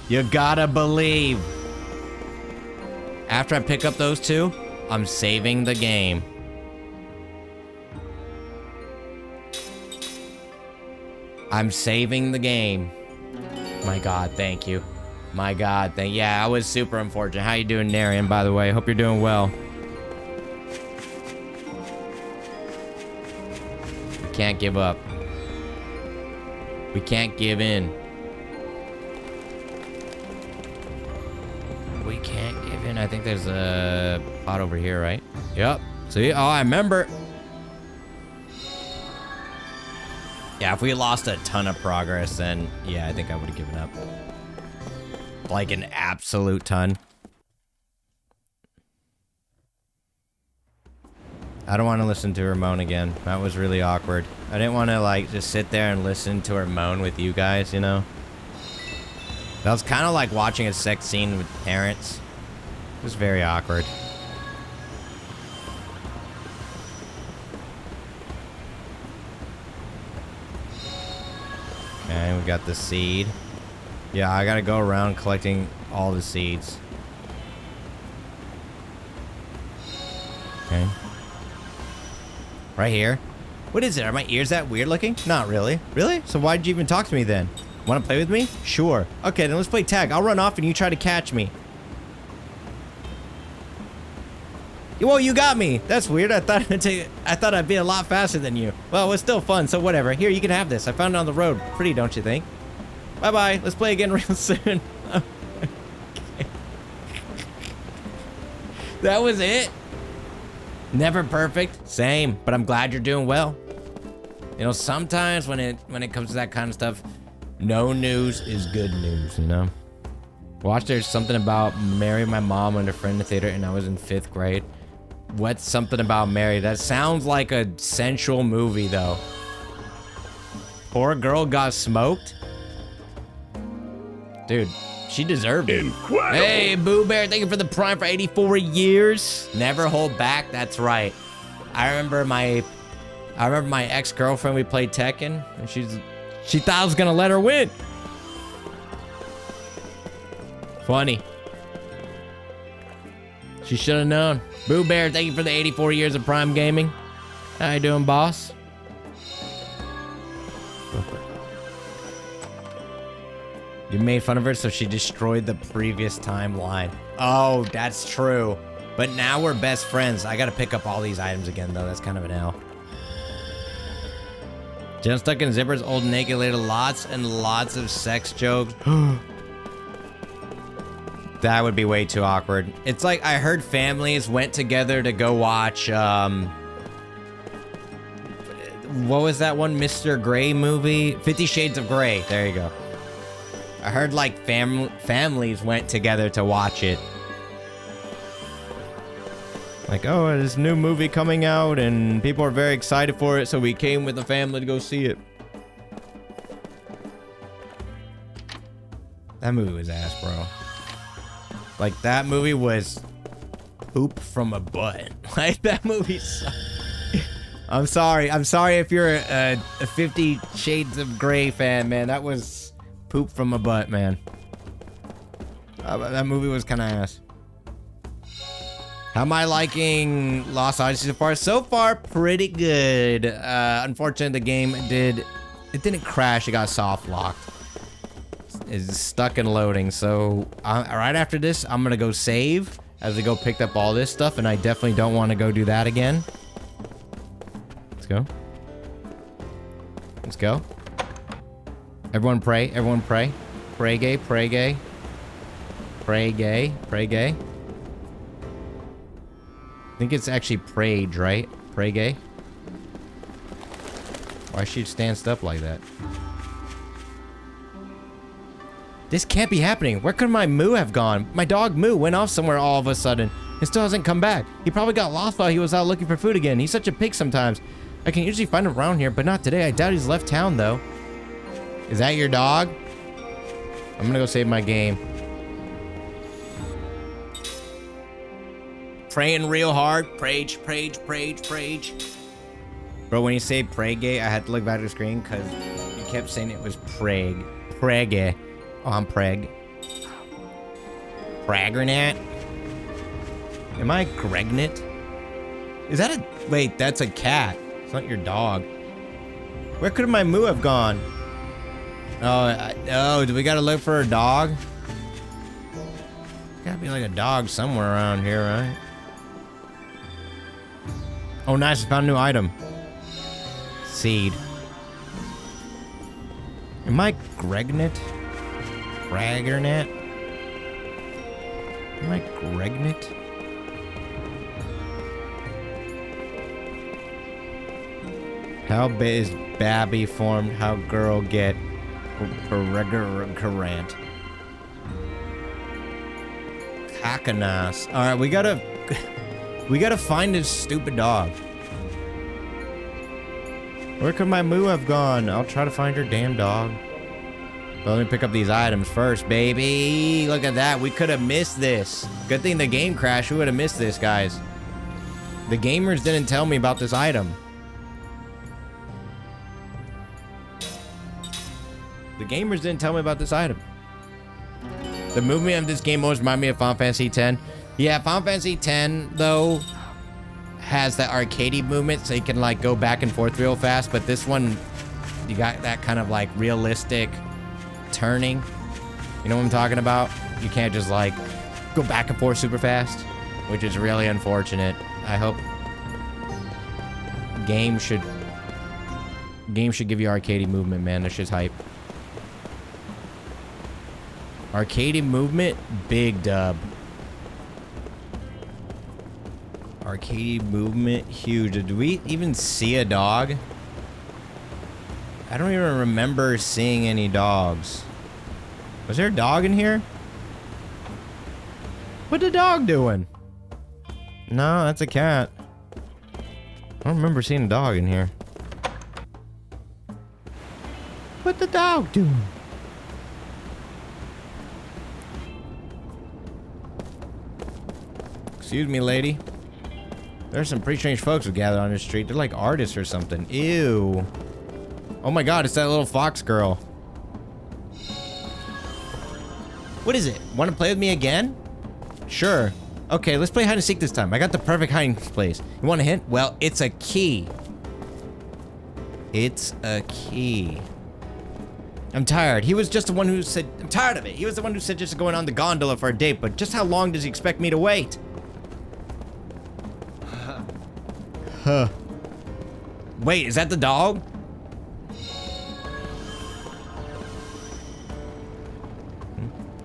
You gotta believe. After I pick up those two, I'm saving the game. I'm saving the game. My God, thank you. My God, yeah, I was super unfortunate. How you doing, Narian, by the way? Hope you're doing well. We can't give up. We can't give in. We can't give in. I think there's a pot over here, right? Yep. See? Oh, I remember. Yeah, if we lost a ton of progress, then yeah, I think I would have given up. Like an absolute ton. I don't want to listen to her moan again. That was really awkward. I didn't want to like just sit there and listen to her moan with you guys, you know? That was kind of like watching a sex scene with parents. It was very awkward. Okay, we got the seed. Yeah, I gotta go around collecting all the seeds. Okay. Right here. What is it? Are my ears that weird looking? Not really. Really? So why'd you even talk to me then? Want to play with me? Sure. Okay, then let's play tag. I'll run off and you try to catch me. Whoa, you got me. That's weird. I thought I'd be a lot faster than you. Well, it was still fun, so whatever. Here, you can have this. I found it on the road. Pretty, don't you think? Bye-bye. Let's play again real soon. That was it? Never perfect. Same, but I'm glad you're doing well. You know, sometimes when it comes to that kind of stuff, no news is good news, you know? Watch, there's something about Mary, my mom, and a friend in the theater, and I was in 5th grade. What's something about Mary? That sounds like a sensual movie, though. Poor girl got smoked? Dude, she deserved it. Incredible. Hey, Boo Bear, thank you for the Prime for 84 years. Never hold back, that's right. I remember my ex-girlfriend, we played Tekken, and she thought I was gonna let her win. Funny. She should have known. Boo Bear, thank you for the 84 years of Prime Gaming. How you doing, boss? You made fun of her, so she destroyed the previous timeline. Oh, that's true. But now we're best friends. I gotta pick up all these items again, though. That's kind of an L. Jen stuck in zippers, old naked later, lots and lots of sex jokes. That would be way too awkward. It's like I heard families went together to go watch, what was that one Mr. Grey movie? 50 Shades of Grey. There you go. I heard like families went together to watch it. Like, oh, there's a new movie coming out and people are very excited for it, so we came with the family to go see it. That movie was ass, bro. Like, that movie was poop from a butt. Like, that movie sucked. I'm sorry if you're a 50 Shades of Grey fan, man. That was poop from a butt, man. That movie was kind of ass. How am I liking Lost Odyssey so far? So far, pretty good. Unfortunately, the game didn't crash. It got soft locked. It's stuck in loading. So right after this, I'm gonna go save as I go pick up all this stuff, and I definitely don't want to go do that again. Let's go. Let's go. Everyone pray. Everyone pray. Pray gay. Pray gay. Pray gay. Pray gay. I think it's actually prayed, right? Pray gay. Why she stand up like that? This can't be happening. Where could my Moo have gone? My dog Moo went off somewhere all of a sudden. He still hasn't come back. He probably got lost while he was out looking for food again. He's such a pig sometimes. I can usually find him around here, but not today. I doubt he's left town, though. Is that your dog? I'm gonna go save my game. Praying real hard. Prage. Bro, when you say pray-gay, I had to look back at the screen because you kept saying it was preg. Preg-gay. Oh, I'm preg. Praggernat? Am I Gregnit? Is that a... Wait, that's a cat. It's not your dog. Where could my Moo have gone? Oh, do we gotta look for a dog? Gotta be like a dog somewhere around here, right? Oh, nice. I found a new item. Seed. Am I Gregnit? Praggernat? Am I Gregnit? How is Babby formed? How girl get current? Hakanas. All right, we gotta find this stupid dog. Where could my moo have gone? I'll try to find her damn dog. But let me pick up these items first, baby. Look at that. We could have missed this. Good thing the game crashed. We would have missed this, guys. The gamers didn't tell me about this item. The gamers didn't tell me about this item. The movement of this game always reminded me of Final Fantasy X. Yeah, Final Fantasy X, though, has that arcadey movement, so you can, like, go back and forth real fast. But this one, you got that kind of, like, realistic turning. You know what I'm talking about? You can't just, like, go back and forth super fast, which is really unfortunate. I hope game should give you arcadey movement, man. This shit's hype. Arcadey movement, big dub. Arcadey movement, huge. Did we even see a dog? I don't even remember seeing any dogs. Was there a dog in here? What the dog doing? No, that's a cat. I don't remember seeing a dog in here. What the dog doing? Excuse me, lady. There's some pretty strange folks who gathered on the street. They're like artists or something. Ew. Oh my god, it's that little fox girl. What is it? Want to play with me again? Sure. Okay, let's play hide and seek this time. I got the perfect hiding place. You want a hint? Well, it's a key. It's a key. I'm tired. He was just the one who said... I'm tired of it. He was the one who said just going on the gondola for a date, but just how long does he expect me to wait? Huh. Wait, is that the dog?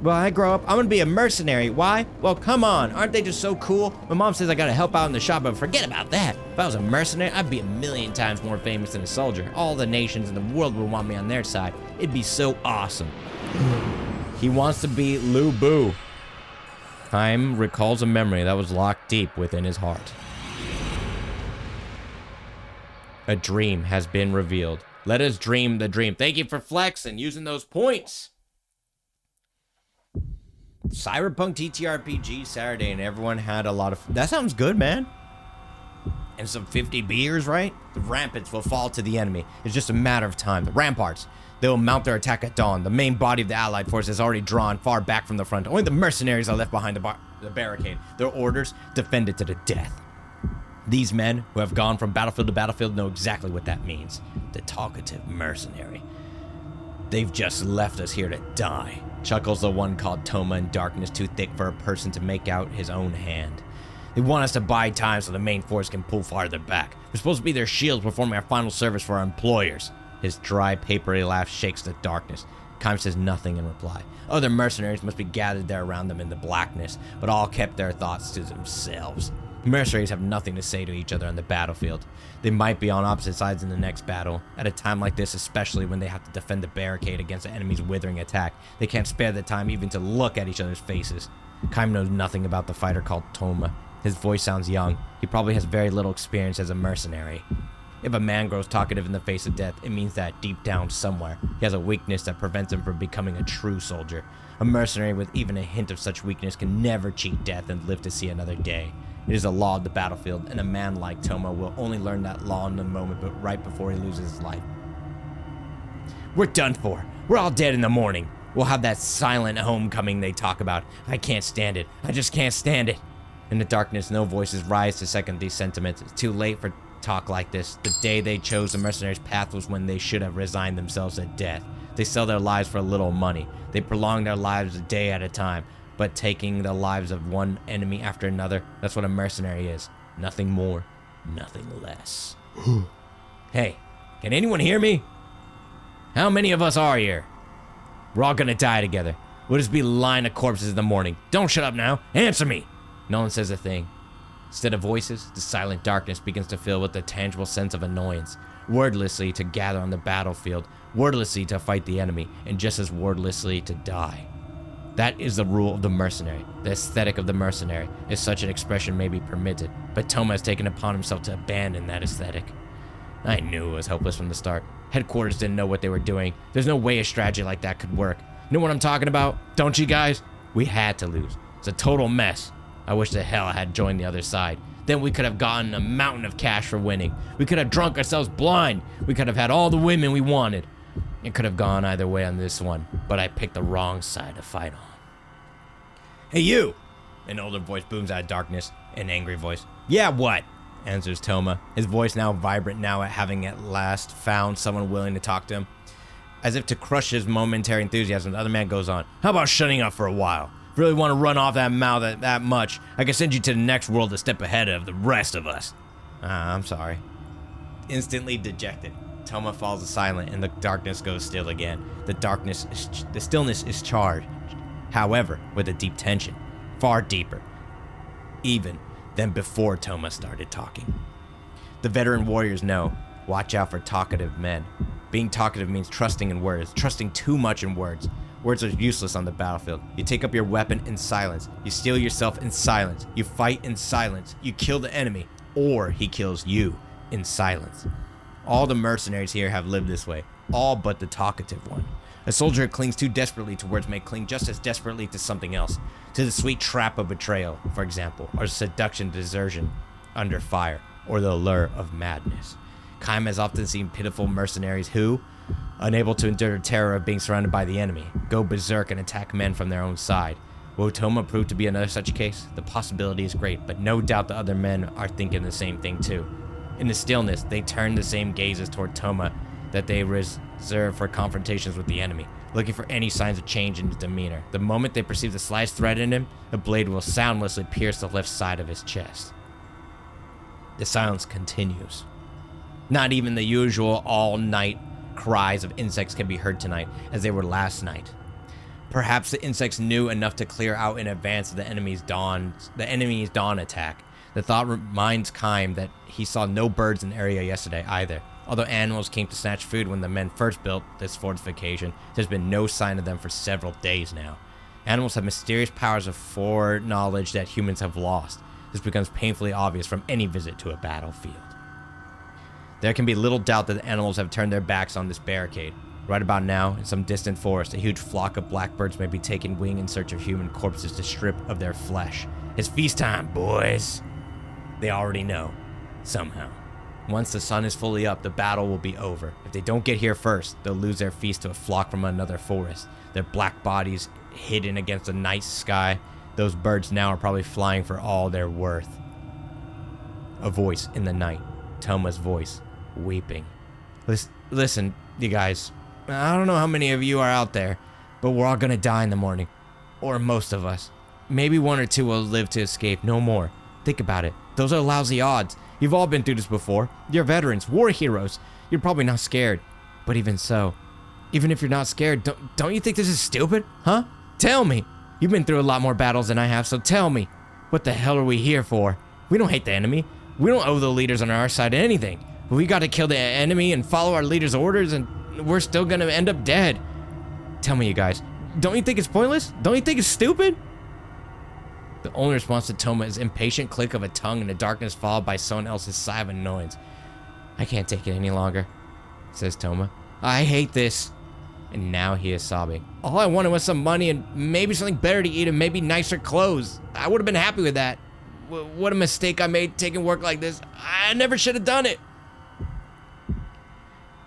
Well, I grow up, I'm gonna be a mercenary. Why? Well, come on, aren't they just so cool? My mom says I gotta help out in the shop, but forget about that. If I was a mercenary, I'd be a million times more famous than a soldier. All the nations in the world would want me on their side. It'd be so awesome. He wants to be Lu Bu. Time recalls a memory that was locked deep within his heart. A dream has been revealed. Let us dream the dream. Thank you for flexing, using those points. Cyberpunk TTRPG Saturday, and everyone had a lot of... That sounds good, man. And some 50 beers, right? The ramparts will fall to the enemy. It's just a matter of time. The ramparts, they will mount their attack at dawn. The main body of the allied force is already drawn far back from the front. Only the mercenaries are left behind the barricade. Their orders, defend it to the death. These men, who have gone from battlefield to battlefield, know exactly what that means. The talkative mercenary. They've just left us here to die. Chuckles the one called Toma in darkness, too thick for a person to make out his own hand. They want us to buy time so the main force can pull farther back. We're supposed to be their shields performing our final service for our employers. His dry, papery laugh shakes the darkness. Kime says nothing in reply. Other mercenaries must be gathered there around them in the blackness, but all kept their thoughts to themselves. Mercenaries have nothing to say to each other on the battlefield. They might be on opposite sides in the next battle. At a time like this, especially when they have to defend the barricade against the enemy's withering attack, they can't spare the time even to look at each other's faces. Kime knows nothing about the fighter called Toma. His voice sounds young. He probably has very little experience as a mercenary. If a man grows talkative in the face of death, it means that deep down somewhere, he has a weakness that prevents him from becoming a true soldier. A mercenary with even a hint of such weakness can never cheat death and live to see another day. It is a law of the battlefield, and a man like Toma will only learn that law in the moment, but right before he loses his life. We're done for. We're all dead in the morning. We'll have that silent homecoming they talk about. I can't stand it. I just can't stand it. In the darkness, no voices rise to second these sentiments. It's too late for talk like this. The day they chose the mercenaries' path was when they should have resigned themselves to death. They sell their lives for a little money. They prolong their lives a day at a time. But taking the lives of one enemy after another, that's what a mercenary is. Nothing more, nothing less. Hey, can anyone hear me? How many of us are here? We're all gonna die together. We'll just be a line of corpses in the morning. Don't shut up now. Answer me. No one says a thing. Instead of voices, the silent darkness begins to fill with a tangible sense of annoyance. Wordlessly to gather on the battlefield, wordlessly to fight the enemy, and just as wordlessly to die. That is the rule of the mercenary. The aesthetic of the mercenary, if such an expression may be permitted, but Toma has taken upon himself to abandon that aesthetic. I knew it was hopeless from the start. Headquarters didn't know what they were doing. There's no way a strategy like that could work. Know what I'm talking about? Don't you guys? We had to lose. It's a total mess. I wish the hell I had joined the other side. Then we could have gotten a mountain of cash for winning. We could have drunk ourselves blind. We could have had all the women we wanted. It could have gone either way on this one, but I picked the wrong side to fight on. Hey, you! An older voice booms out of darkness, an angry voice. Yeah, what? Answers Toma, his voice now vibrant now at having at last found someone willing to talk to him. As if to crush his momentary enthusiasm, the other man goes on. How about shutting up for a while? If you really want to run off that mouth that much, I can send you to the next world a step ahead of the rest of us. I'm sorry. Instantly dejected, Toma falls silent and the darkness goes still again. The stillness is charged, however, with a deep tension, far deeper, even than before Toma started talking. The veteran warriors know, watch out for talkative men. Being talkative means trusting in words, trusting too much in words. Words are useless on the battlefield. You take up your weapon in silence. You steel yourself in silence. You fight in silence. You kill the enemy, or he kills you in silence. All the mercenaries here have lived this way, all but the talkative one. A soldier clings too desperately to words may cling just as desperately to something else, to the sweet trap of betrayal, for example, or seduction, desertion, under fire, or the allure of madness. Kaim has often seen pitiful mercenaries who, unable to endure the terror of being surrounded by the enemy, go berserk and attack men from their own side. Will Toma prove to be another such case? The possibility is great, but no doubt the other men are thinking the same thing too. In the stillness, they turn the same gazes toward Toma that they reserve for confrontations with the enemy, looking for any signs of change in his demeanor. The moment they perceive the slightest threat in him, a blade will soundlessly pierce the left side of his chest. The silence continues. Not even the usual all-night cries of insects can be heard tonight, as they were last night. Perhaps the insects knew enough to clear out in advance of the enemy's dawn attack. The thought reminds Kaim that he saw no birds in the area yesterday either. Although animals came to snatch food when the men first built this fortification, there's been no sign of them for several days now. Animals have mysterious powers of foreknowledge that humans have lost. This becomes painfully obvious from any visit to a battlefield. There can be little doubt that the animals have turned their backs on this barricade. Right about now, in some distant forest, a huge flock of blackbirds may be taking wing in search of human corpses to strip of their flesh. It's feast time, boys! They already know. Somehow. Once the sun is fully up, the battle will be over. If they don't get here first, they'll lose their feast to a flock from another forest. Their black bodies hidden against the night sky. Those birds now are probably flying for all they're worth. A voice in the night. Toma's voice. Weeping. Listen, you guys. I don't know how many of you are out there, but we're all gonna die in the morning. Or most of us. Maybe one or two will live to escape, no more. Think about it. Those are lousy odds. You've all been through this before. You're veterans, war heroes. You're probably not scared. But even so, even if you're not scared, don't you think this is stupid? Huh? Tell me. You've been through a lot more battles than I have, so tell me. What the hell are we here for? We don't hate the enemy. We don't owe the leaders on our side anything. But we got to kill the enemy and follow our leader's orders, and we're still gonna end up dead. Tell me, you guys. Don't you think it's pointless? Don't you think it's stupid? The only response to Toma is impatient click of a tongue in the darkness followed by someone else's sigh of annoyance. I can't take it any longer, says Toma. I hate this. And now he is sobbing. All I wanted was some money and maybe something better to eat and maybe nicer clothes. I would have been happy with that. What a mistake I made taking work like this. I never should have done it.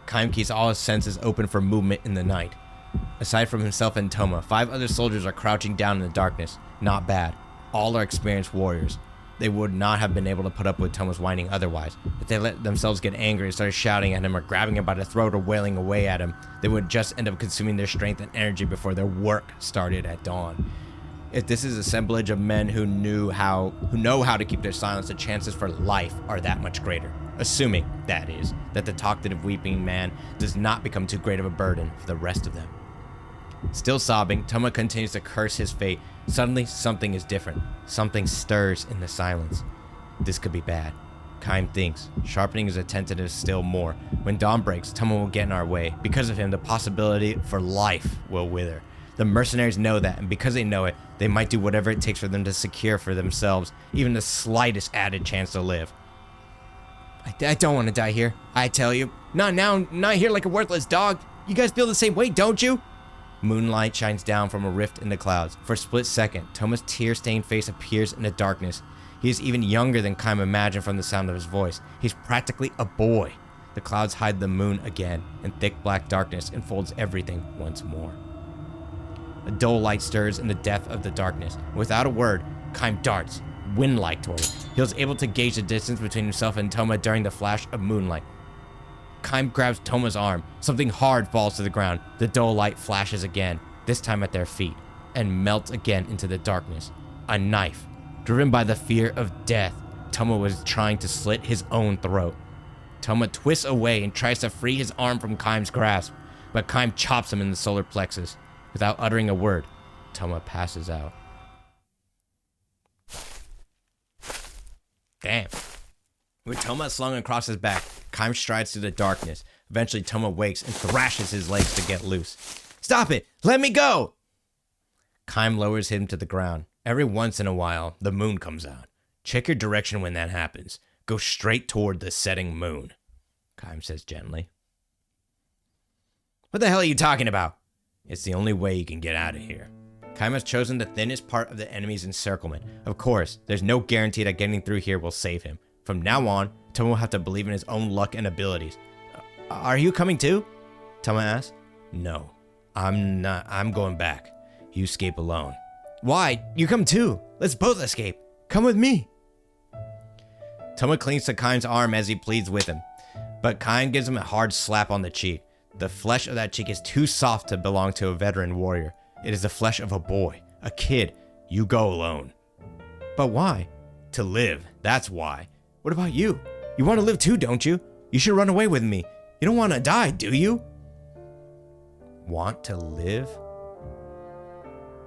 Kaim keeps all his senses open for movement in the night. Aside from himself and Toma, 5 other soldiers are crouching down in the darkness. Not bad. All are experienced warriors. They would not have been able to put up with Toma's whining otherwise. If they let themselves get angry and started shouting at him or grabbing him by the throat or wailing away at him, they would just end up consuming their strength and energy before their work started at dawn. If this is assemblage of men who know how to keep their silence, the chances for life are that much greater. Assuming, that is, that the talkative weeping man does not become too great of a burden for the rest of them. Still sobbing, Toma continues to curse his fate. Suddenly, something is different. Something stirs in the silence. This could be bad. Kaim thinks, sharpening his attention still more. When dawn breaks, Toma will get in our way. Because of him, the possibility for life will wither. The mercenaries know that, and because they know it, they might do whatever it takes for them to secure for themselves even the slightest added chance to live. I don't want to die here, I tell you. Not now, not here like a worthless dog. You guys feel the same way, don't you? Moonlight shines down from a rift in the clouds. For a split second, Toma's tear-stained face appears in the darkness. He is even younger than Kaim imagined from the sound of his voice. He's practically a boy. The clouds hide the moon again, and thick black darkness enfolds everything once more. A dull light stirs in the depth of the darkness. Without a word, Kaim darts, wind-like toward it. He was able to gauge the distance between himself and Toma during the flash of moonlight. Kaim grabs Toma's arm. Something hard falls to the ground. The dull light flashes again, this time at their feet, and melts again into the darkness. A knife. Driven by the fear of death, Toma was trying to slit his own throat. Toma twists away and tries to free his arm from Kaim's grasp, but Kaim chops him in the solar plexus. Without uttering a word, Toma passes out. Damn. With Toma slung across his back, Kaim strides through the darkness. Eventually, Toma wakes and thrashes his legs to get loose. Stop it! Let me go! Kaim lowers him to the ground. Every once in a while, the moon comes out. Check your direction when that happens. Go straight toward the setting moon, Kaim says gently. What the hell are you talking about? It's the only way you can get out of here. Kaim has chosen the thinnest part of the enemy's encirclement. Of course, there's no guarantee that getting through here will save him. From now on, Toma will have to believe in his own luck and abilities. Are you coming too? Toma asks. No, I'm not. I'm going back. You escape alone. Why? You come too. Let's both escape. Come with me. Toma clings to Kaim's arm as he pleads with him, but Kaim gives him a hard slap on the cheek. The flesh of that cheek is too soft to belong to a veteran warrior. It is the flesh of a boy, a kid. You go alone. But why? To live, that's why. What about you? You want to live too, don't you? You should run away with me. You don't want to die, do you? Want to live?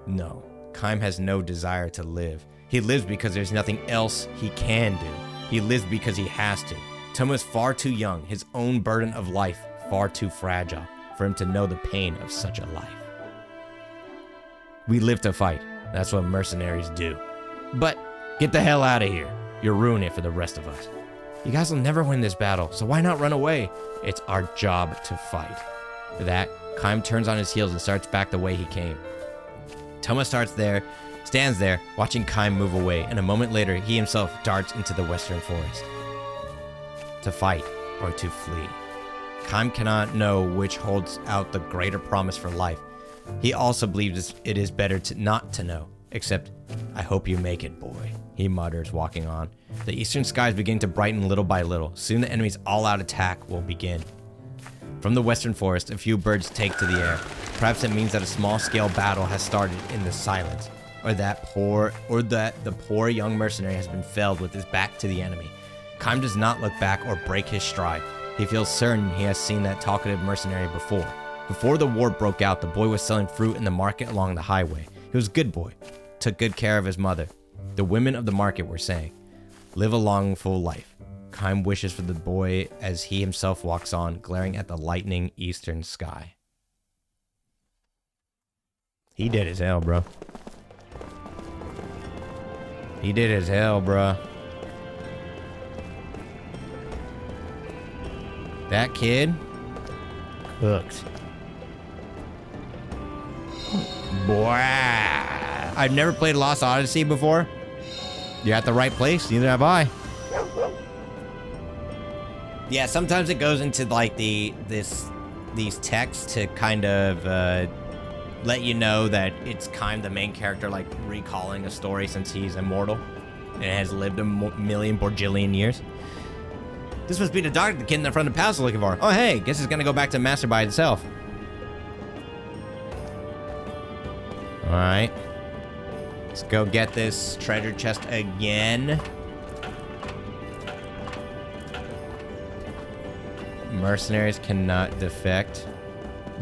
No, Kaim has no desire to live. He lives because there's nothing else he can do. He lives because he has to. Toma is far too young, his own burden of life far too fragile for him to know the pain of such a life. We live to fight. That's what mercenaries do. But get the hell out of here. You're ruining it for the rest of us. You guys will never win this battle, so why not run away? It's our job to fight. For that, Kaim turns on his heels and starts back the way he came. Toma stands there, watching Kaim move away, and a moment later, he himself darts into the western forest. To fight or to flee. Kaim cannot know which holds out the greater promise for life. He also believes it is better not to know, except, I hope you make it, boy, he mutters, walking on. The eastern skies begin to brighten little by little. Soon the enemy's all-out attack will begin. From the western forest, a few birds take to the air. Perhaps it means that a small-scale battle has started in the silence, or that the poor young mercenary has been felled with his back to the enemy. Kaim does not look back or break his stride. He feels certain he has seen that talkative mercenary before. Before the war broke out, the boy was selling fruit in the market along the highway. He was a good boy, took good care of his mother. The women of the market were saying, live a long, full life. Kaim wishes for the boy as he himself walks on, glaring at the lightning eastern sky. He did as hell, bro. He did as hell, bro. That kid cooked. Boy, I've never played Lost Odyssey before. You're at the right place. Neither have I. Yeah, sometimes it goes into like these texts to kind of let you know that it's kind of the main character like recalling a story since he's immortal and has lived a million bajillion years. This must be the doctor the kid in the front of the palace is looking for. Oh, hey, guess it's gonna go back to Master by itself. All right. Let's go get this treasure chest again. Mercenaries cannot defect.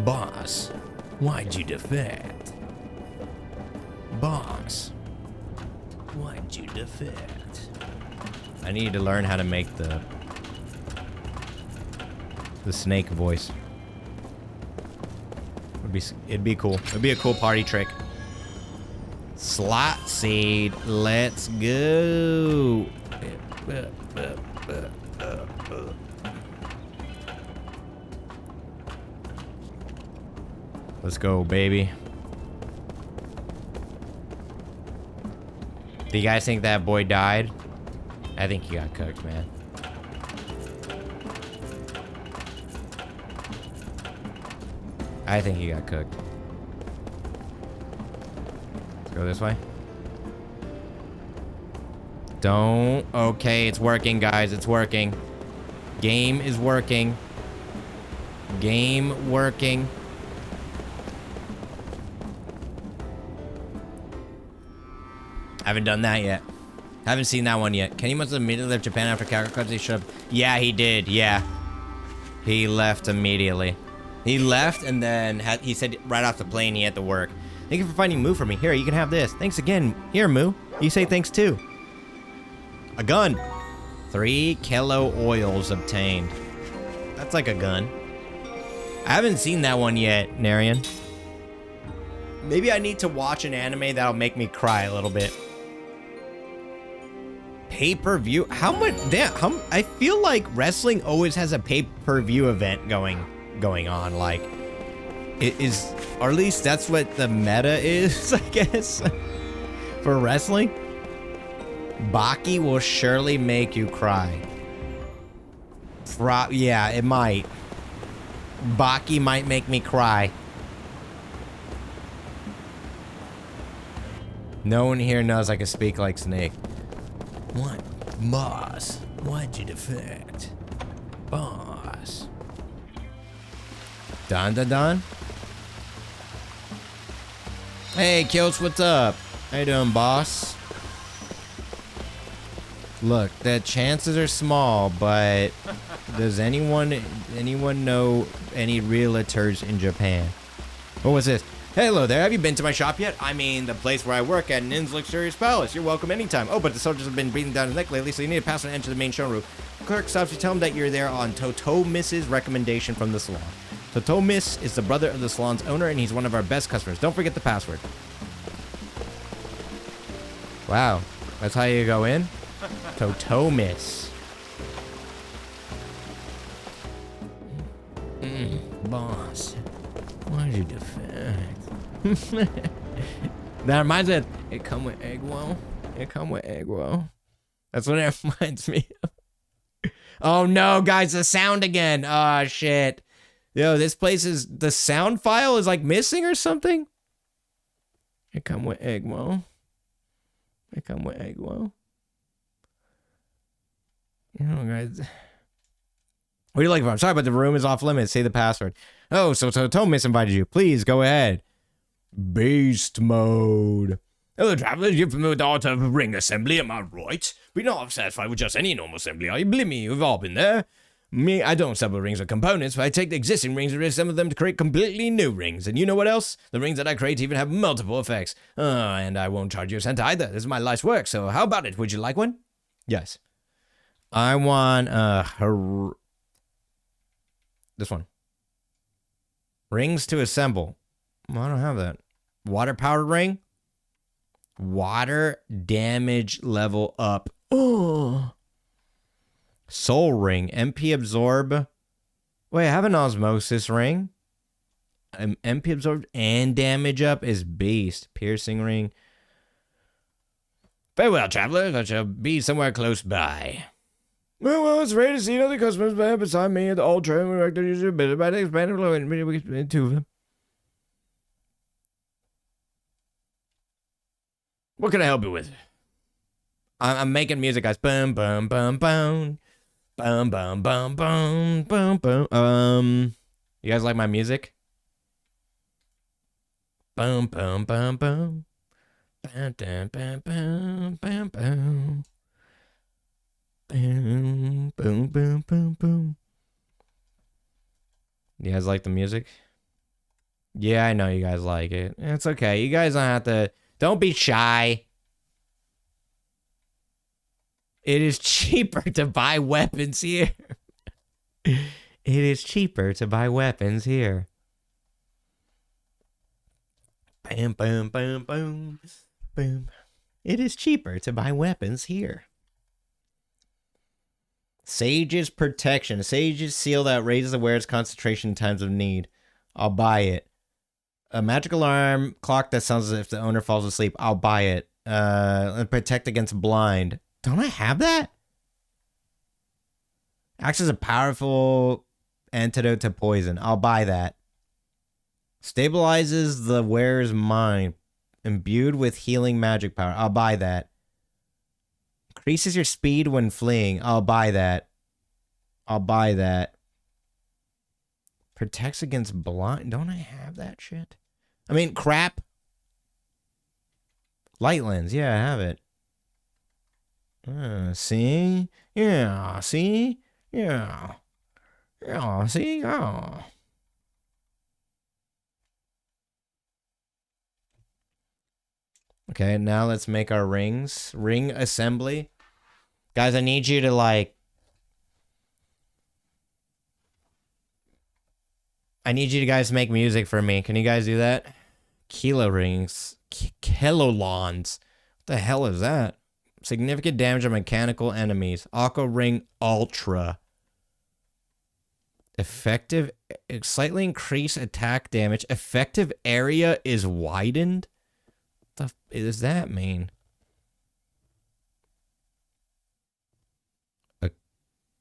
Boss, why'd you defect? Boss, why'd you defect? I need to learn how to make the snake voice. It'd be cool. It'd be a cool party trick. Slot seed. Let's go. Let's go, baby. Do you guys think that boy died? I think he got cooked, man. I think he got cooked. Let's go this way. Don't. Okay, it's working, guys. It's working. Game is working. Game working. Haven't done that yet. Haven't seen that one yet. Kenny must have immediately left Japan after Kakarot's. He should have. Yeah, he did. Yeah. He left immediately. He left and then he said right off the plane he had to work. Thank you for finding Moo for me. Here, you can have this. Thanks again. Here, Moo. You say thanks too. A gun. 3 kilo oils obtained. That's like a gun. I haven't seen that one yet, Narian. Maybe I need to watch an anime that'll make me cry a little bit. Pay-per-view? How much? Damn, I feel like wrestling always has a pay-per-view event going on. Like, it is, or at least that's what the meta is, I guess, for wrestling. Baki will surely make you cry. Yeah, it might. Baki might make me cry. No one here knows I can speak like Snake. What? Boss, why'd you defect? Boss. Don? Hey, Kilts, what's up? How you doing, boss? Look, the chances are small, but does anyone know any realtors in Japan? What was this? Hello there, have you been to my shop yet? I mean, the place where I work at an inn's luxurious palace. You're welcome anytime. Oh, but the soldiers have been breathing down his neck lately, so you need to pass and enter the main showroom. Clerk stops you, tell him that you're there on Totomiss's recommendation from the salon. Totomiss is the brother of the salon's owner, and he's one of our best customers. Don't forget the password. Wow, that's how you go in? Totomiss. Boss, why'd you defect? That reminds me of, it come with egg roll. It come with egg roll. That's what it reminds me of. Oh no, guys, the sound again. Oh shit. Yo, this place is, the sound file is like missing or something. It come with egg roll. It come with egg roll. You know, guys. What do you like for? I'm sorry, but the room is off limits. Say the password. Oh, so Tomis invited you. Please go ahead. Beast mode. Hello, travelers. You're familiar with the art of ring assembly, am I right? We're not satisfied with just any normal assembly, are you? Believe me, you've all been there. Me, I don't assemble rings or components, but I take the existing rings and reassemble them to create completely new rings. And you know what else? The rings that I create even have multiple effects. And I won't charge you a cent either. This is my life's work, so how about it? Would you like one? Yes. I want this one. Rings to assemble. Well, I don't have that. Water powered ring. Water damage level up. Oh. Soul ring. MP absorb. Wait, I have an osmosis ring. MP absorbed and damage up is beast. Piercing ring. Farewell, travelers. I shall be somewhere close by. Well, it's rare to see other customers beside me at the old train director usually bit about expanding flow and two of them. What can I help you with? I'm making music, guys. Boom, boom, boom, boom. Boom, boom, boom, boom, boom, boom. You guys like my music? Boom, boom, boom, boom. Bam, bam, bam, bam, bam, bam. Boom, boom, boom, boom, boom. You guys like the music? Yeah, I know you guys like it. It's okay. You guys don't have to. Don't be shy. It is cheaper to buy weapons here. It is cheaper to buy weapons here. Boom, boom, boom, boom, boom. It is cheaper to buy weapons here. Sage's protection. Sage's seal that raises awareness concentration in times of need. I'll buy it. A magic alarm clock that sounds as if the owner falls asleep. I'll buy it. Protect against blind. Don't I have that? Acts as a powerful antidote to poison. I'll buy that. Stabilizes the wearer's mind. Imbued with healing magic power. I'll buy that. Increases your speed when fleeing. I'll buy that. I'll buy that. Protects against blind. Don't I have that shit? I mean, crap. Light lens. Yeah, I have it. See? Yeah, see? Yeah. Yeah, see? Oh. Okay, now let's make our rings. Ring assembly. Guys, I need you to, like... I need you guys to make music for me. Can you guys do that? Kilo rings. Kilolons. What the hell is that? Significant damage on mechanical enemies. Aqua Ring Ultra. Effective... Slightly increased attack damage. Effective area is widened? What the f does that mean?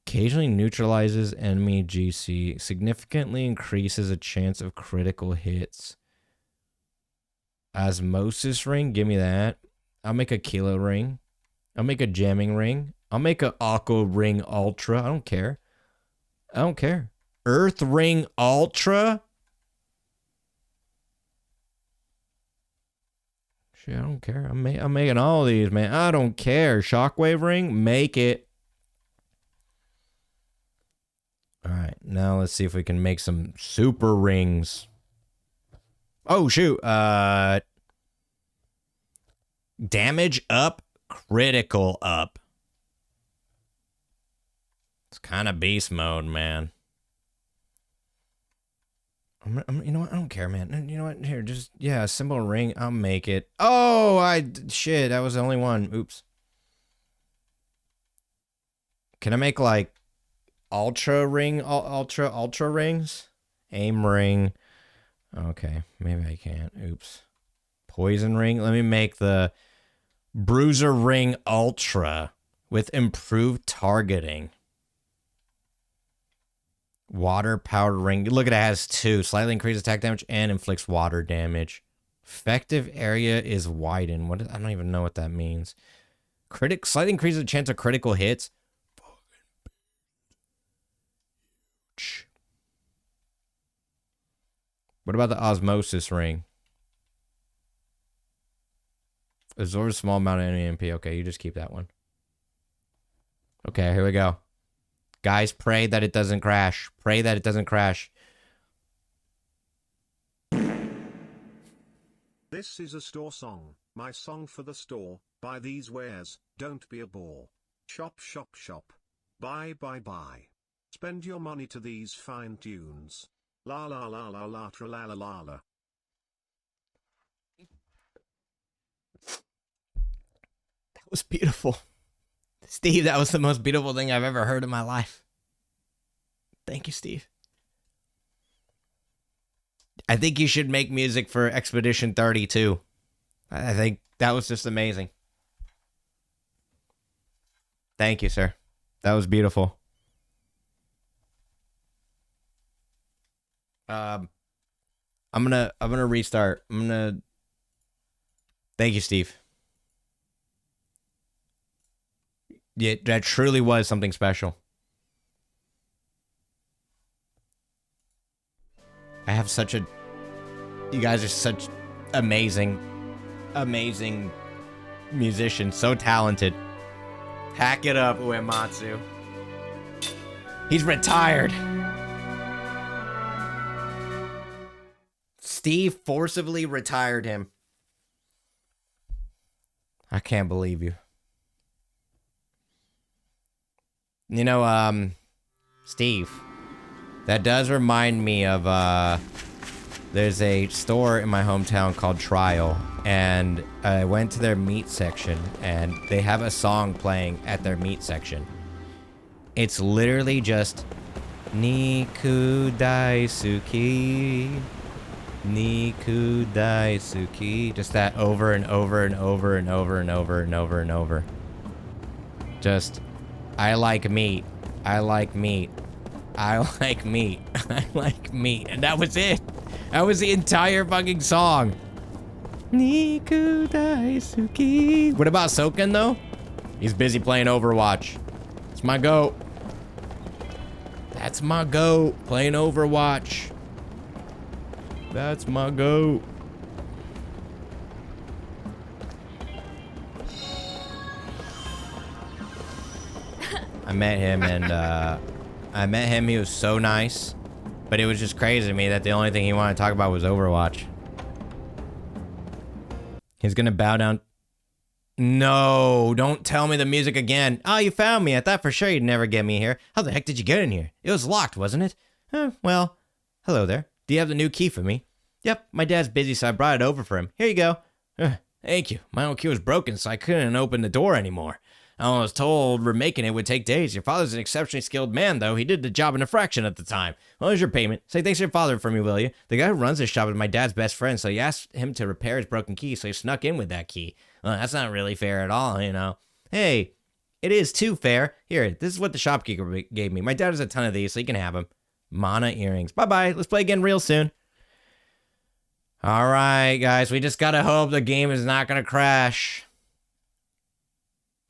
Occasionally neutralizes enemy GC. Significantly increases a chance of critical hits. Osmosis ring. Give me that. I'll make a kilo ring. I'll make a jamming ring. I'll make a aqua ring ultra. I don't care. I don't care. Earth ring ultra. Shit, I don't care. I'm making all these, man. I don't care. Shockwave ring. Make it. All right, now let's see if we can make some super rings. Oh, shoot. Damage up, critical up. It's kind of beast mode, man. You know what? I don't care, man. You know what? Here, just, yeah, a simple ring. I'll make it. Oh, shit, that was the only one. Oops. Can I make, like, ultra rings? Aim ring. Okay, maybe I can't. Oops. Poison ring. Let me make the bruiser ring ultra with improved targeting. Water powered ring. Look at it, has 2. Slightly increased attack damage and inflicts water damage. Effective area is widened. I don't even know what that means. Slightly increases the chance of critical hits. What about the osmosis ring? Absorbs a small amount of enemy MP. Okay, you just keep that one. Okay, here we go. Guys, pray that it doesn't crash. Pray that it doesn't crash. This is a store song. My song for the store. Buy these wares. Don't be a bore. Shop, shop, shop. Buy, buy, buy. Spend your money to these fine tunes. La la la la la tra la la la la. That was beautiful. Steve, that was the most beautiful thing I've ever heard in my life. Thank you, Steve. I think you should make music for Expedition 32. I think that was just amazing. Thank you, sir. That was beautiful. I'm gonna restart. Thank you, Steve. Yeah, that truly was something special. I have such a... You guys are such amazing musicians. So talented. Pack it up, Uematsu. He's retired. Steve forcibly retired him. I can't believe you. You know, Steve, that does remind me of, there's a store in my hometown called Trial, and I went to their meat section, and they have a song playing at their meat section. It's literally just Niku Daisuki, Niku Daisuki, just that over and over and over and over and over and over and over. Just, I like meat, I like meat, I like meat, I like meat, and that was it. That was the entire fucking song. Niku Daisuki. What about Soken though? He's busy playing Overwatch. It's my goat. That's my goat, playing Overwatch. That's my goat. I met him and he was so nice, but it was just crazy to me that the only thing he wanted to talk about was Overwatch. He's gonna bow down. No, don't tell me the music again. Oh, you found me. I thought for sure you'd never get me here. How the heck did you get in here? It was locked, wasn't it? Well, hello there. Do you have the new key for me? Yep, my dad's busy, so I brought it over for him. Here you go. Thank you. My old key was broken, so I couldn't open the door anymore. I was told remaking it would take days. Your father's an exceptionally skilled man, though. He did the job in a fraction at the time. Well, here's your payment. Say thanks to your father for me, will you? The guy who runs this shop is my dad's best friend, so he asked him to repair his broken key, so he snuck in with that key. Well, that's not really fair at all, you know. Hey, it is too fair. Here, this is what the shopkeeper gave me. My dad has a ton of these, so you can have them. Mana earrings. Bye-bye. Let's play again real soon. All right, guys. We just gotta hope the game is not gonna crash.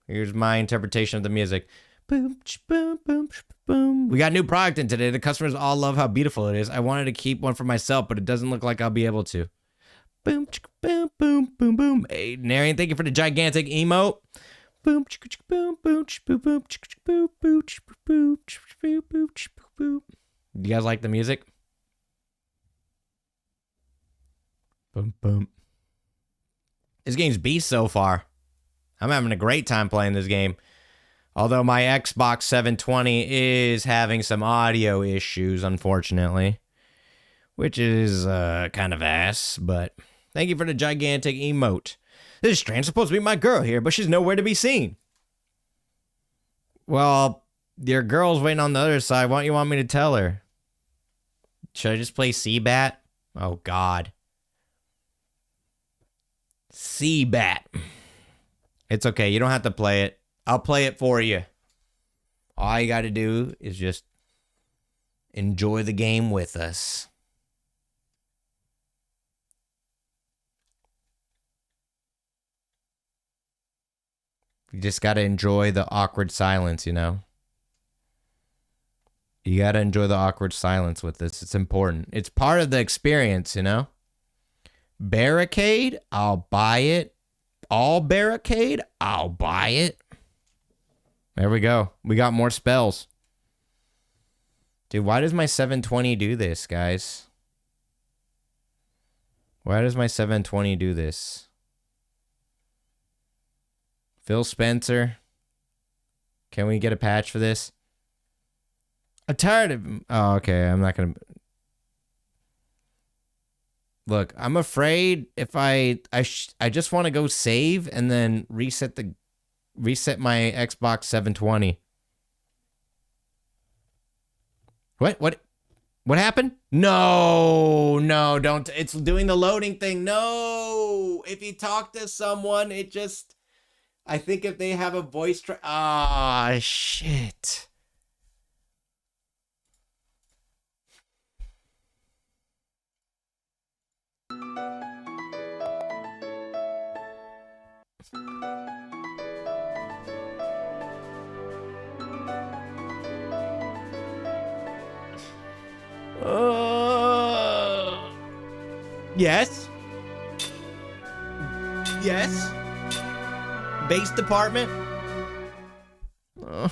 Here's my interpretation of the music. Boom, boom, boom, boom. We got new product in today. The customers all love how beautiful it is. I wanted to keep one for myself, but it doesn't look like I'll be able to. Boom, boom, boom, boom, boom. Hey, Narian, thank you for the gigantic emote. Boom, boom, boom, boom, boom, boom, boom, boom, boom, boom. You guys like the music? Boom, boom. This game's beast so far. I'm having a great time playing this game. Although my Xbox 720 is having some audio issues, unfortunately. Which is kind of ass, but thank you for the gigantic emote. This is strange. Supposed to be my girl here, but she's nowhere to be seen. Well, your girl's waiting on the other side. Why don't you want me to tell her? Should I just play Seabat? Oh, God. Seabat. It's okay. You don't have to play it. I'll play it for you. All you got to do is just enjoy the game with us. You just got to enjoy the awkward silence, you know? You got to enjoy the awkward silence with this. It's important. It's part of the experience, you know? Barricade? I'll buy it. All barricade? I'll buy it. There we go. We got more spells. Dude, why does my 720 do this, guys? Why does my 720 do this? Phil Spencer. Can we get a patch for this? I'm tired of... Oh, okay. I'm not going to... Look, I'm afraid if I just want to go save and then reset my Xbox 720. What happened? No, don't. It's doing the loading thing. No. If you talk to someone, it just... I think if they have a voice... Ah, shit. Yes. Yes. Base department. I'm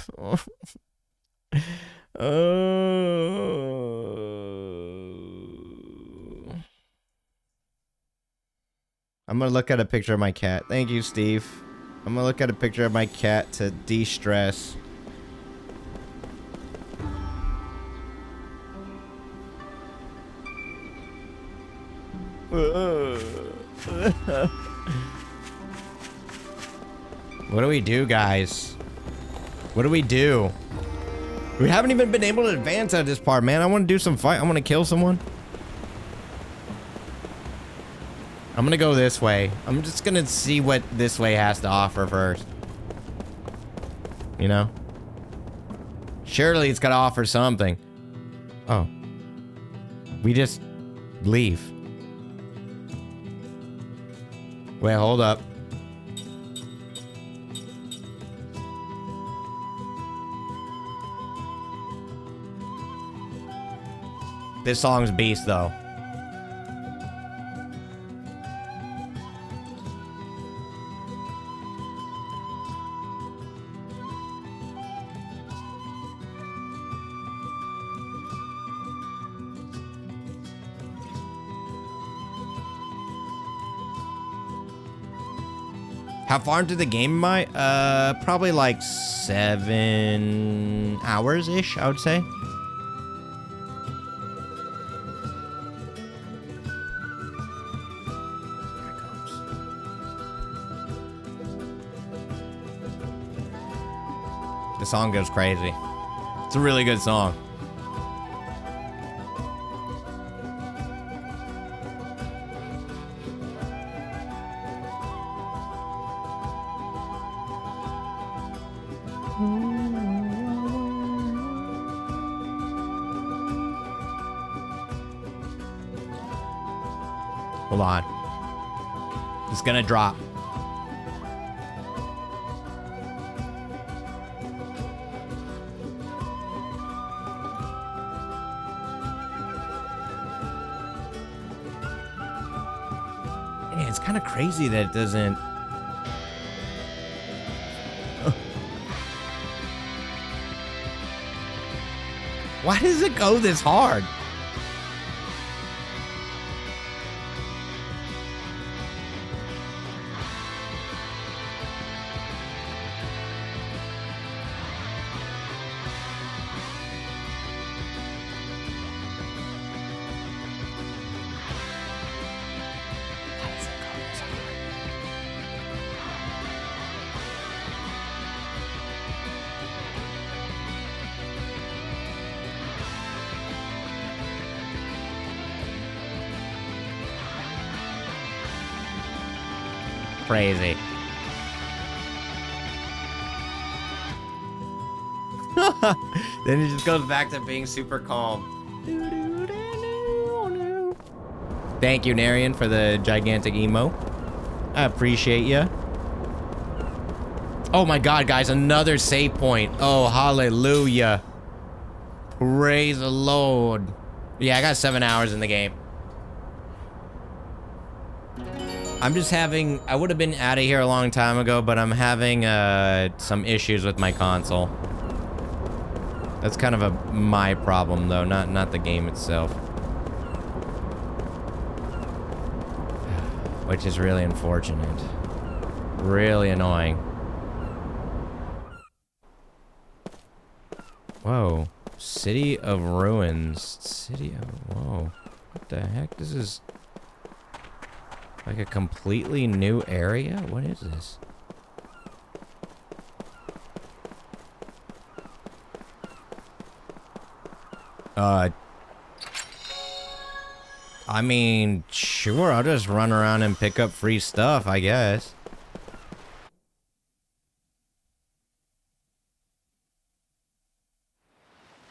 gonna look at a picture of my cat. Thank you, Steve. I'm gonna look at a picture of my cat to de-stress. What do we do, guys? What do we do? We haven't even been able to advance at this part, man. I want to do some fight. I want to kill someone. I'm gonna go this way. I'm just gonna see what this way has to offer first. You know? Surely it's gotta offer something. Oh. We just leave. Wait, hold up. This song's beast, though. How far into the game am I? Probably like 7 hours-ish, I would say. Here it comes. The song goes crazy. It's a really good song. Hold on. It's gonna drop. Yeah, it's kind of crazy that it doesn't. Why does it go this hard? Crazy. Then it just goes back to being super calm. Thank you, Narian, for the gigantic emo. I appreciate you. Oh my god, guys, another save point. Oh, hallelujah. Praise the Lord. Yeah, I got 7 hours in the game. I'm just having, I would have been out of here a long time ago, but I'm having some issues with my console. That's kind of my problem though, not the game itself. Which is really unfortunate. Really annoying. Whoa. City of Ruins. City of, whoa. What the heck? This is like a completely new area? What is this? I mean, sure, I'll just run around and pick up free stuff, I guess.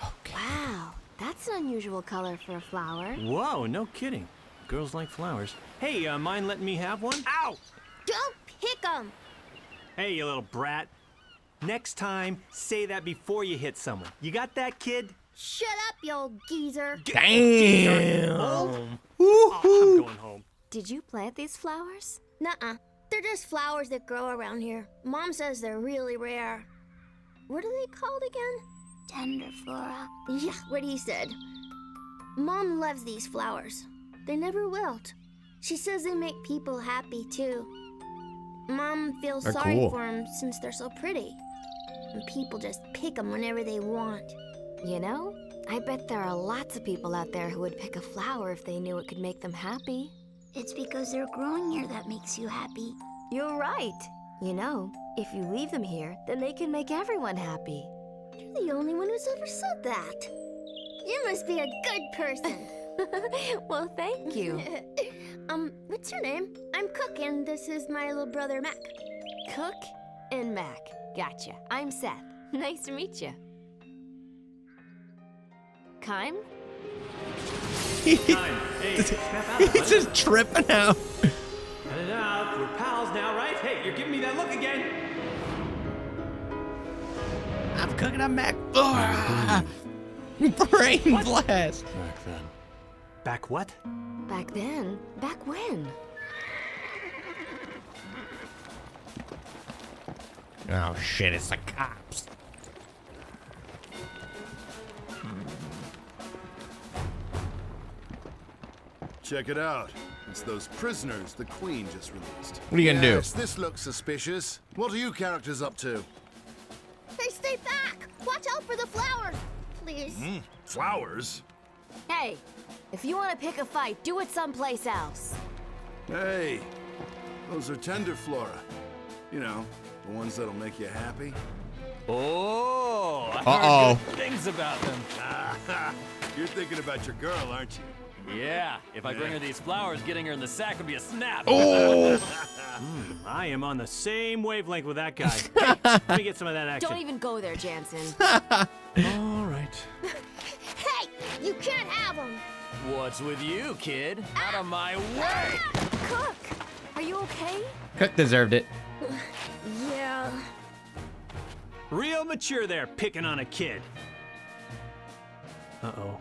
Okay. Wow, that's an unusual color for a flower. Whoa, no kidding. Girls like flowers. Hey, mind letting me have one? Ow! Don't pick 'em! Hey, you little brat. Next time, say that before you hit someone. You got that, kid? Shut up, you old geezer. Damn! Oh, I'm going home. Did you plant these flowers? Nuh-uh. They're just flowers that grow around here. Mom says they're really rare. What are they called again? Tender flora. Yeah, what he said. Mom loves these flowers. They never wilt. She says they make people happy, too. Mom feels They're sorry cool. for them since they're so pretty. And people just pick them whenever they want. You know, I bet there are lots of people out there who would pick a flower if they knew it could make them happy. it's because they're growing here that makes you happy. You're right. You know, if you leave them here, then they can make everyone happy. You're the only one who's ever said that. You must be a good person. Well, thank you. What's your name? I'm Cook, and this is my little brother, Mac. Cook and Mac. Gotcha. I'm Seth. Nice to meet you. Kime? Kime, hey, step out. He's just tripping out. Cut it out. We're pals now, right? Hey, you're giving me that look again. I'm cooking a Mac. Brain blast. Back then. Back what? Back then? Back when? Oh shit, it's the cops. Check it out. It's those prisoners the Queen just released. What are you gonna do? Yes, this looks suspicious. What are you characters up to? Hey, stay back! Watch out for the flowers, please. Flowers? Hey, if you want to pick a fight, do it someplace else. Hey, those are tender flora. You know, the ones that'll make you happy. Oh, I Uh-oh. heard good things about them. You're thinking about your girl, aren't you? Yeah, if I bring her these flowers, getting her in the sack would be a snap. Oh! I am on the same wavelength with that guy. Hey, let me get some of that action. Don't even go there, Jansen. All right. Hey, you can't have them. What's with you, kid? Out of my way! Cook, are you okay? Cook deserved it. Yeah. Real mature there, picking on a kid. Uh-oh.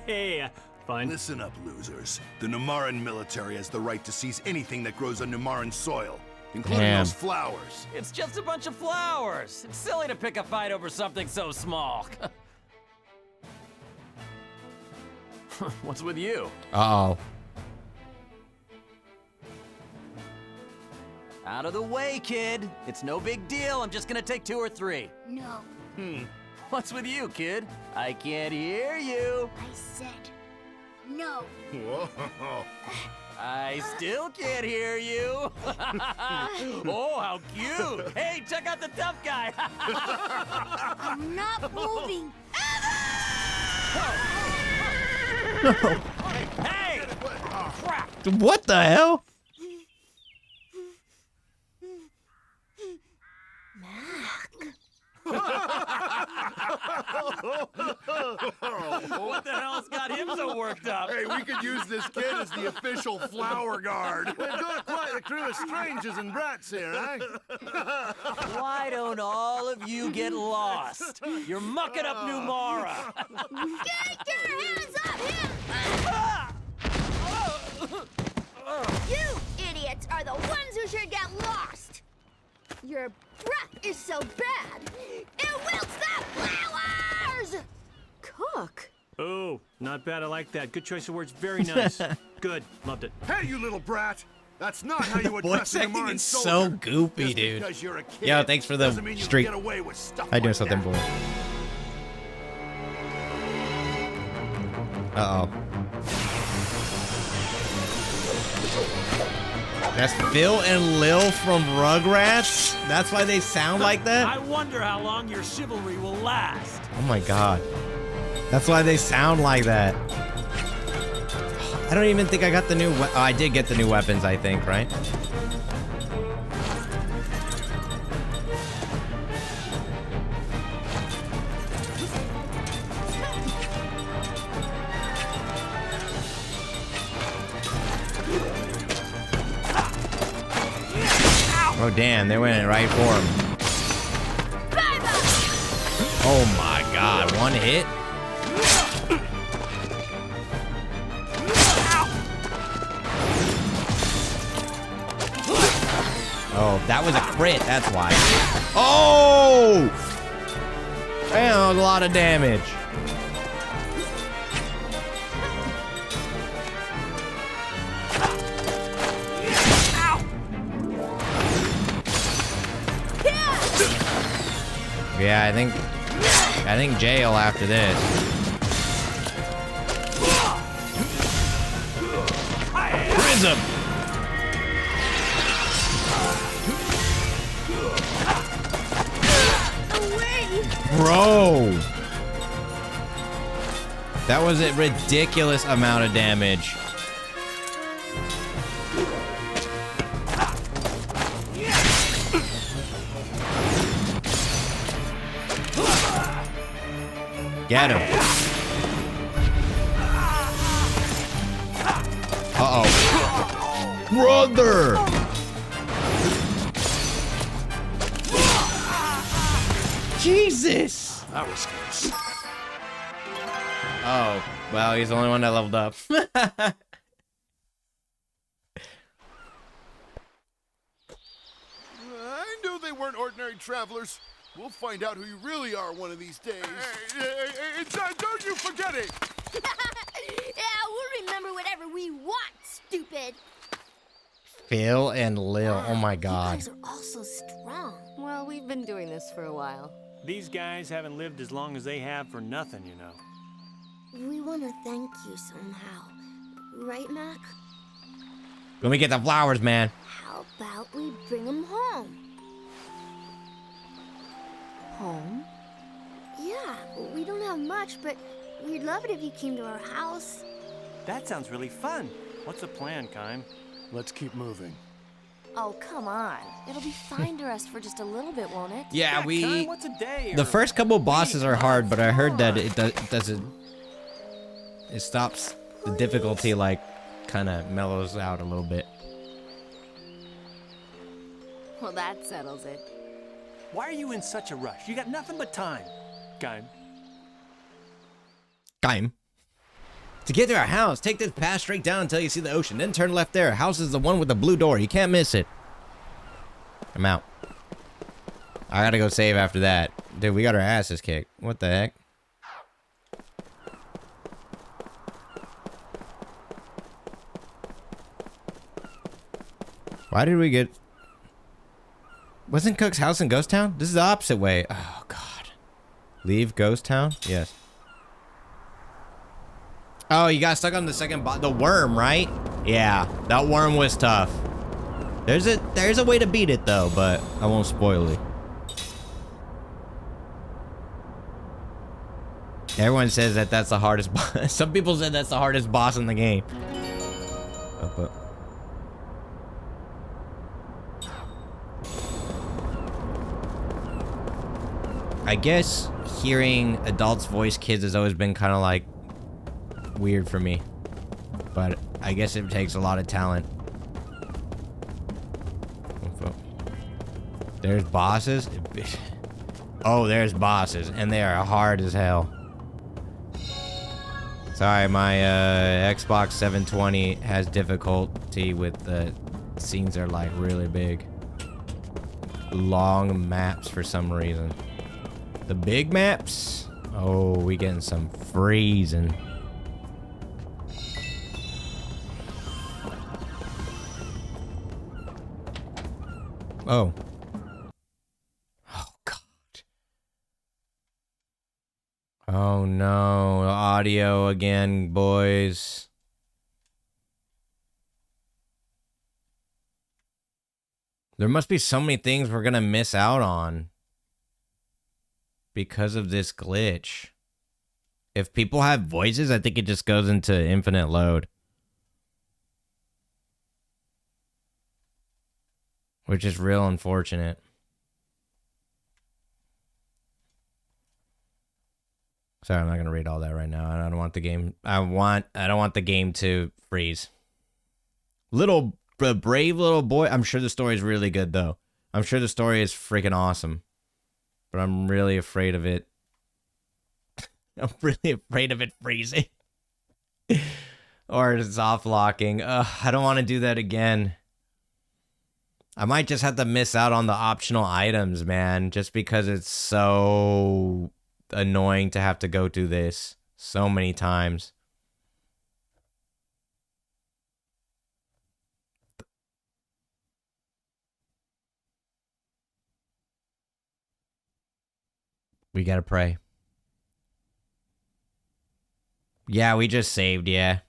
Hey, fun. Listen up, losers. The Numaran military has the right to seize anything that grows on Numaran soil, including Damn. those flowers. It's just a bunch of flowers. It's silly to pick a fight over something so small. What's with you? Uh-oh. Out of the way, kid. It's no big deal. I'm just gonna take 2 or 3. No, What's with you, kid? I can't hear you. I said no. Whoa. I still can't hear you. Oh, how cute. Hey, check out the tough guy. I'm not moving. Hey! Crap! What the hell? What the hell's got him so worked up? Hey, we could use this kid as the official flower guard. We've got quite a crew of strangers and brats here, eh? Why don't all of you get lost? You're mucking up New Mara. Get your hands up here! You idiots are the ones who should get lost. Your breath is so bad, it wilts the flowers! Cook. Oh, not bad. I like that. Good choice of words. Very nice. Good. Loved it. Hey, you little brat! That's not how you Voice address a acting Numaran is so soldier. goofy, Just dude. because you're a kid Yo, thanks for the doesn't mean you streak. can get away with stuff I do like something that. for it. Uh-oh. That's Phil and Lil from Rugrats? That's why they sound like that? I wonder how long your chivalry will last. Oh my god. That's why they sound like that. I don't even think I got the new I did get the new weapons, I think, right? Oh damn, they went right for him. Oh my god, one hit? Oh, that was a crit, that's why. Oh! Damn, that was a lot of damage. Yeah, I think jail after this. has him. Bro. That was a ridiculous amount of damage. Get him. Uh-oh. Brother! Jesus! That was close. Oh, well, he's the only one that leveled up. I knew they weren't ordinary travelers. We'll find out who you really are one of these days. Don't you forget it! Yeah, we'll remember whatever we want, stupid. Phil and Lil, oh my You god. guys are all so strong. Well, we've been doing this for a while. These guys haven't lived as long as they have for nothing, you know. We want to thank you somehow. Right, Mac? Let me get the flowers, man. How about we bring them home? Home? Yeah, we don't have much, but we'd love it if you came to our house. That sounds really fun. What's the plan, Kime? Let's keep moving. Oh, come on. It'll be fine to rest for just a little bit, won't it? Yeah, Kime, what's a day? The or first couple bosses are hard, but I heard that months? it doesn't. It stops the difficulty, like, kind of mellows out a little bit. Well, that settles it. Why are you in such a rush? You got nothing but time. Kime. Time. To get to our house, take this path straight down until you see the ocean. Then turn left there. House is the one with the blue door. You can't miss it. I'm out. I gotta go save after that. Dude, we got our asses kicked. What the heck? Why did we get... Wasn't Cook's house in Ghost Town? This is the opposite way. Oh, God. Leave Ghost Town? Yes. Oh, you got stuck on the second the worm, right? Yeah, that worm was tough. There's a way to beat it, though, but I won't spoil it. Everyone says that that's the hardest boss. Some people said that's the hardest boss in the game. But I guess hearing adults voice kids has always been kind of like weird for me, but I guess it takes a lot of talent. There's bosses. Oh, there's bosses, and they are hard as hell. Sorry, my Xbox 720 has difficulty with the scenes are like really big. Long maps for some reason. The big maps? Oh, we getting some freezing. Oh. Oh, God. Oh, no. Audio again, boys. There must be so many things we're gonna miss out on because of this glitch. If people have voices, I think it just goes into infinite load. Which is real unfortunate. Sorry, I'm not gonna read all that right now. I don't want the game. I don't want the game to freeze. Brave little boy. I'm sure the story is really good though. I'm sure the story is freaking awesome. But I'm really afraid of it. I'm really afraid of it freezing. Or soft locking. I don't want to do that again. I might just have to miss out on the optional items, man. Just because it's so annoying to have to go through this so many times. We gotta pray. Yeah, we just saved, yeah.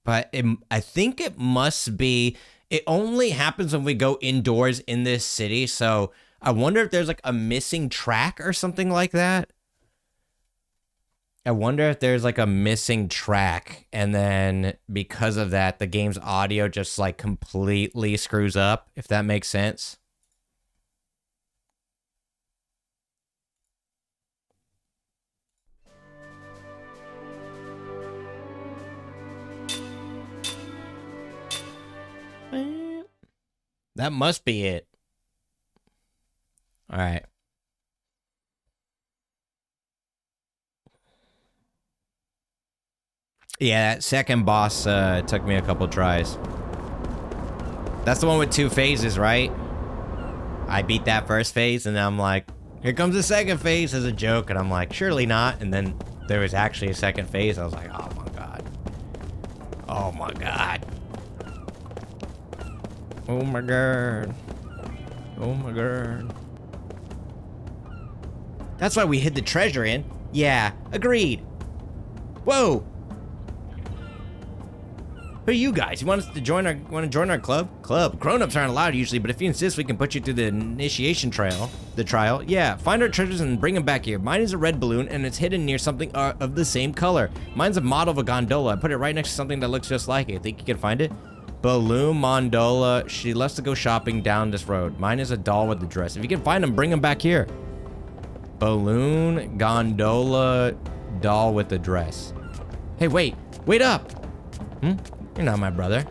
But I think it must be, it only happens when we go indoors in this city. So I wonder if there's like a missing track or something like that. I wonder if there's like a missing track, and then because of that, the game's audio just like completely screws up, if that makes sense. That must be it. All right. Yeah, that second boss took me a couple tries. That's the one with 2 phases, right? I beat that first phase, and then I'm like, here comes the second phase as a joke, and I'm like, surely not. And then there was actually a second phase. I was like, oh my god. Oh my god. Oh my god. Oh my god. That's why we hid the treasure in. Yeah, agreed. Whoa. Who are you guys? You want us to join our club? Grown-ups aren't allowed usually, but if you insist, we can put you through the initiation trial. Yeah, find our treasures and bring them back here. Mine is a red balloon, and it's hidden near something of the same color. Mine's a model of a gondola. I put it right next to something that looks just like it. Think you can find it? Balloon Mondola. She loves to go shopping down this road. Mine is a doll with a dress. If you can find them, bring them back here. Balloon Gondola doll with a dress. Hey, wait up. You're not my brother.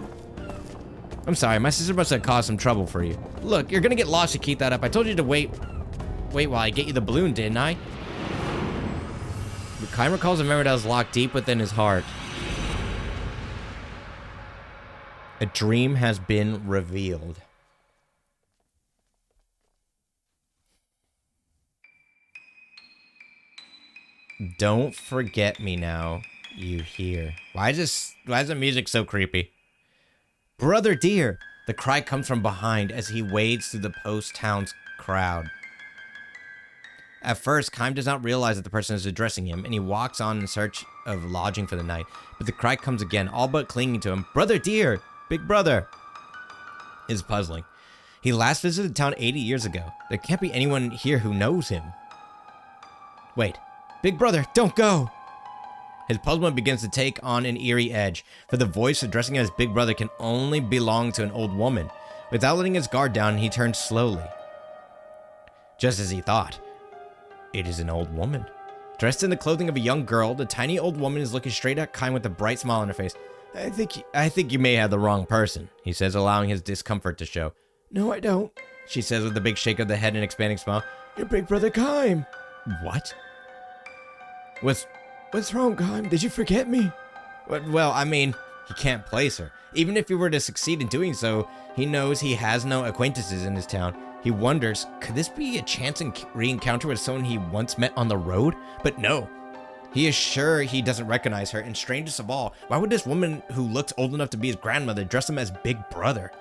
I'm sorry, my sister must have caused some trouble for you. Look, you're gonna get lost if you keep that up. I told you to wait while I get you the balloon, didn't I? Kai recalls a memory that was locked deep within his heart. A dream has been revealed. Don't forget me now, you hear. Why is the music so creepy? Brother dear! The cry comes from behind as he wades through the post-town's crowd. At first, Kaim does not realize that the person is addressing him, and he walks on in search of lodging for the night. But the cry comes again, all but clinging to him. Brother dear! Big brother! It is puzzling. He last visited town 80 years ago. There can't be anyone here who knows him. Wait. Big brother, don't go! His puzzlement begins to take on an eerie edge, for the voice addressing him as Big Brother can only belong to an old woman. Without letting his guard down, he turns slowly. Just as he thought. It is an old woman. Dressed in the clothing of a young girl, the tiny old woman is looking straight at Kaim with a bright smile on her face. I think you may have the wrong person, he says, allowing his discomfort to show. No, I don't, she says with a big shake of the head and expanding smile. Your big brother Kaim. What? What's wrong, Kaim? Did you forget me? Well, I mean, he can't place her. Even if he were to succeed in doing so, he knows he has no acquaintances in his town. He wonders, could this be a chance re-encounter with someone he once met on the road? But no. He is sure he doesn't recognize her, and strangest of all, why would this woman who looks old enough to be his grandmother dress him as Big Brother?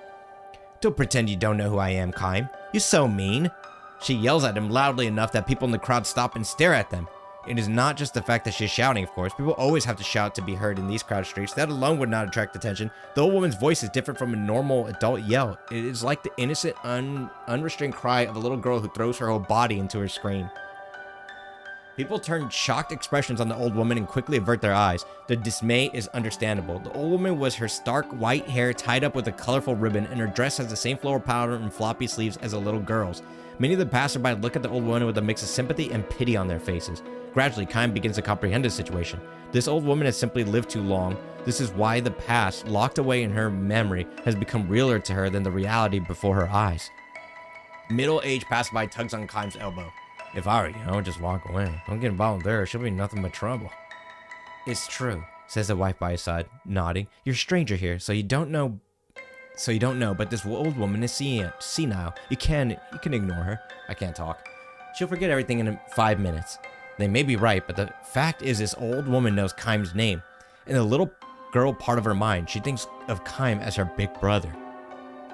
Don't pretend you don't know who I am, Kaim. You're so mean. She yells at him loudly enough that people in the crowd stop and stare at them. It is not just the fact that she's shouting, of course. People always have to shout to be heard in these crowded streets. That alone would not attract attention. The old woman's voice is different from a normal adult yell. It is like the innocent, unrestrained cry of a little girl who throws her whole body into her scream. People turn shocked expressions on the old woman and quickly avert their eyes. The dismay is understandable. The old woman was her stark white hair tied up with a colorful ribbon, and her dress has the same floral pattern and floppy sleeves as a little girl's. Many of the passerby look at the old woman with a mix of sympathy and pity on their faces. Gradually, Kaim begins to comprehend the situation. This old woman has simply lived too long. This is why the past, locked away in her memory, has become realer to her than the reality before her eyes. Middle-aged passerby tugs on Kaim's elbow. If I were you, I would just walk away. Don't get involved there. She'll be nothing but trouble. It's true, says the wife by his side, nodding. You're a stranger here, so you don't know, but this old woman is senile. You can ignore her. I can't talk. She'll forget everything in 5 minutes. They may be right, but the fact is this old woman knows Kaim's name. In the little girl part of her mind, she thinks of Kaim as her big brother.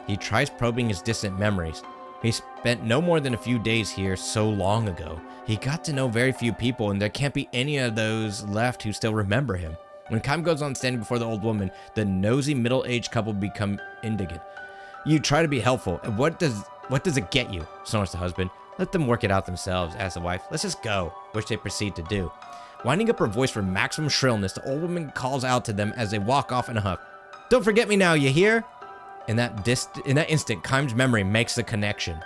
He tries probing his distant memories. He spent no more than a few days here so long ago. He got to know very few people, and there can't be any of those left who still remember him. When Kaim goes on standing before the old woman, the nosy middle-aged couple become indignant. You try to be helpful, and what does it get you? Snorts the husband. Let them work it out themselves, asks the wife. Let's just go, which they proceed to do. Winding up her voice for maximum shrillness, the old woman calls out to them as they walk off in a huff. Don't forget me now, you hear? In that instant, Kaim's memory makes the connection.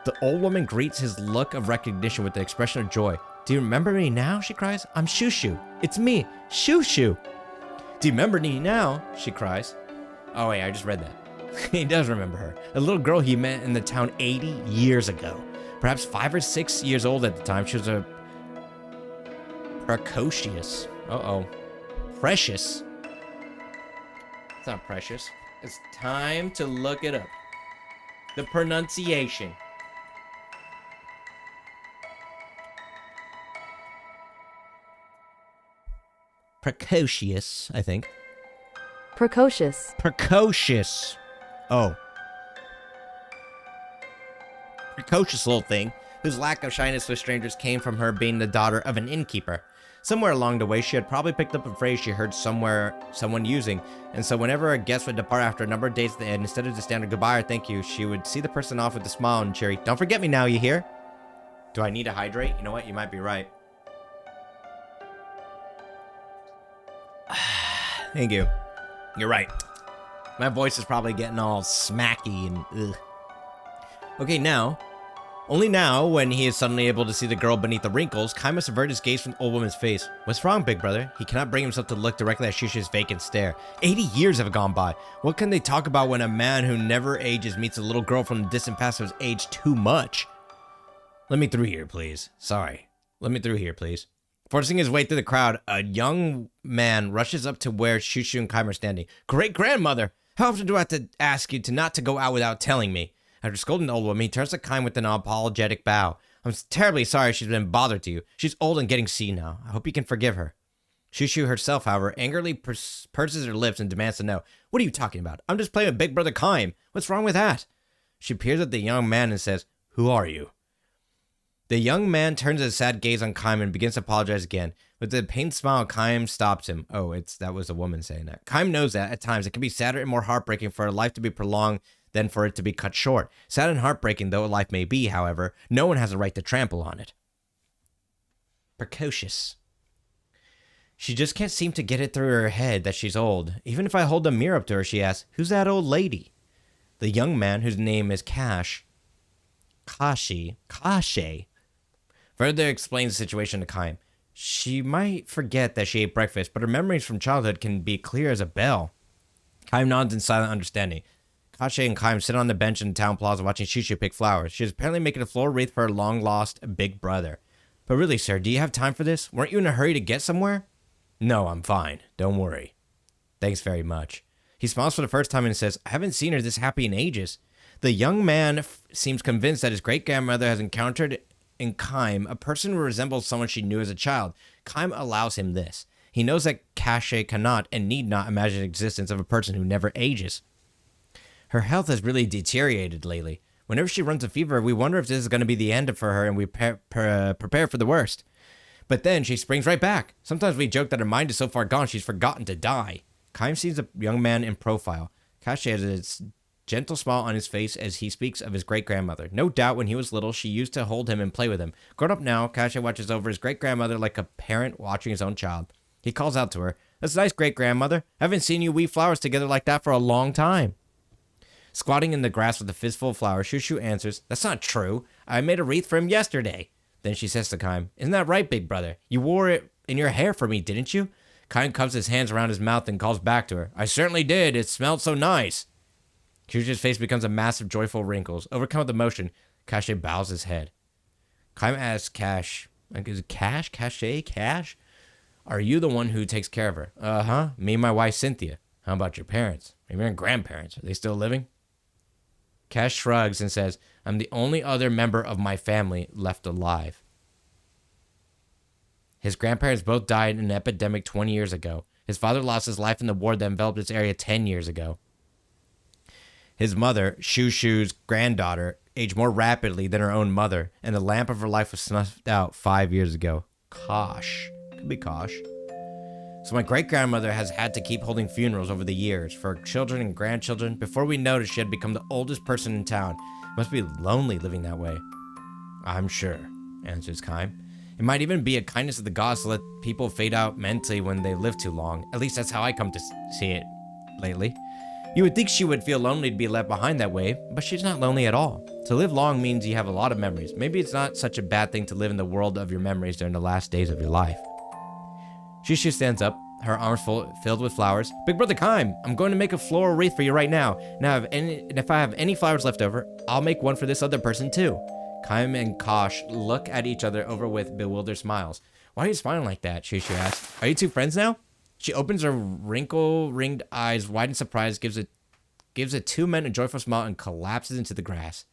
The old woman greets his look of recognition with an expression of joy. Do you remember me now? She cries. I'm Shushu. It's me, Shushu. Do you remember me now? She cries. Oh wait, I just read that. He does remember her. A little girl he met in the town 80 years ago. Perhaps 5 or 6 years old at the time. She was a precocious. Precious. It's not precious. It's time to look it up. The pronunciation. Precocious, I think. Precocious. Precocious. Oh. Precocious little thing, whose lack of shyness with strangers came from her being the daughter of an innkeeper. Somewhere along the way, she had probably picked up a phrase she heard someone using, and so whenever a guest would depart after a number of days at the end, instead of the standard goodbye or thank you, she would see the person off with a smile and cheery, don't forget me now, you hear? Do I need to hydrate? You know what? You might be right. Thank you. You're right. My voice is probably getting all smacky and ugh. Okay, now, only now, when he is suddenly able to see the girl beneath the wrinkles, Kaim must avert his gaze from the old woman's face. What's wrong, big brother? He cannot bring himself to look directly at Shushu's vacant stare. 80 years have gone by. What can they talk about when a man who never ages meets a little girl from the distant past who has aged too much? Let me through here, please. Sorry. Let me through here, please. Forcing his way through the crowd, a young man rushes up to where Shushu and Kaim are standing. Great-grandmother! How often do I have to ask you not to go out without telling me? After scolding the old woman, he turns to Kaim with an apologetic bow. I'm terribly sorry she's been bothered to you. She's old and getting senile. I hope you can forgive her. Shushu herself, however, angrily purses her lips and demands to know. What are you talking about? I'm just playing with Big Brother Kaim. What's wrong with that? She peers at the young man and says, Who are you? The young man turns his sad gaze on Kaim and begins to apologize again. With a pained smile, Kaim stops him. Oh, that was a woman saying that. Kaim knows that, at times, it can be sadder and more heartbreaking for a life to be prolonged than for it to be cut short. Sad and heartbreaking though a life may be, however, no one has a right to trample on it. Precocious. She just can't seem to get it through her head that she's old. Even if I hold a mirror up to her, she asks, Who's that old lady? The young man, whose name is Kashe, further explains the situation to Kaim. She might forget that she ate breakfast, but her memories from childhood can be clear as a bell. Kaim nods in silent understanding. Kashe and Kaim sit on the bench in the town plaza watching Shushu pick flowers. She is apparently making a floral wreath for her long-lost big brother. But really, sir, do you have time for this? Weren't you in a hurry to get somewhere? No, I'm fine. Don't worry. Thanks very much. He smiles for the first time and says, I haven't seen her this happy in ages. The young man seems convinced that his great-grandmother has encountered in Kaim a person who resembles someone she knew as a child. Kaim allows him this. He knows that Kashe cannot and need not imagine the existence of a person who never ages. Her health has really deteriorated lately. Whenever she runs a fever, we wonder if this is going to be the end for her and we prepare for the worst. But then she springs right back. Sometimes we joke that her mind is so far gone she's forgotten to die. Kaim sees the young man in profile. Kashe has a gentle smile on his face as he speaks of his great-grandmother. No doubt when he was little, she used to hold him and play with him. Grown up now, Kashe watches over his great-grandmother like a parent watching his own child. He calls out to her, That's nice, great-grandmother. I haven't seen you weave flowers together like that for a long time. Squatting in the grass with a fistful of flowers, Shushu answers, That's not true. I made a wreath for him yesterday. Then she says to Kaim, Isn't that right, big brother? You wore it in your hair for me, didn't you? Kaim cups his hands around his mouth and calls back to her, I certainly did. It smelled so nice. Shushu's face becomes a mass of joyful wrinkles. Overcome with emotion, Kashe bows his head. Kaim asks Cash, is it Cash? Cash? Are you the one who takes care of her? Uh-huh. Me and my wife, Cynthia. How about your parents? Maybe your grandparents. Are they still living? Cash shrugs and says, I'm the only other member of my family left alive. His grandparents both died in an epidemic 20 years ago. His father lost his life in the war that enveloped this area 10 years ago. His mother, Shushu's granddaughter, aged more rapidly than her own mother, and the lamp of her life was snuffed out 5 years ago. Kosh. Could be Kosh. So my great-grandmother has had to keep holding funerals over the years for children and grandchildren. Before we noticed, she had become the oldest person in town. Must be lonely living that way. I'm sure, answers Kime. It might even be a kindness of the gods to let people fade out mentally when they live too long. At least that's how I come to see it lately. You would think she would feel lonely to be left behind that way, but she's not lonely at all. To live long means you have a lot of memories. Maybe it's not such a bad thing to live in the world of your memories during the last days of your life. Shushu stands up, her arms filled with flowers. Big brother Kime, I'm going to make a floral wreath for you right now. If I have any flowers left over, I'll make one for this other person too. Kime and Kosh look at each other over with bewildered smiles. Why are you smiling like that? Shushu asks. Are you two friends now? She opens her wrinkle-ringed eyes wide in surprise, gives the two men a joyful smile, and collapses into the grass.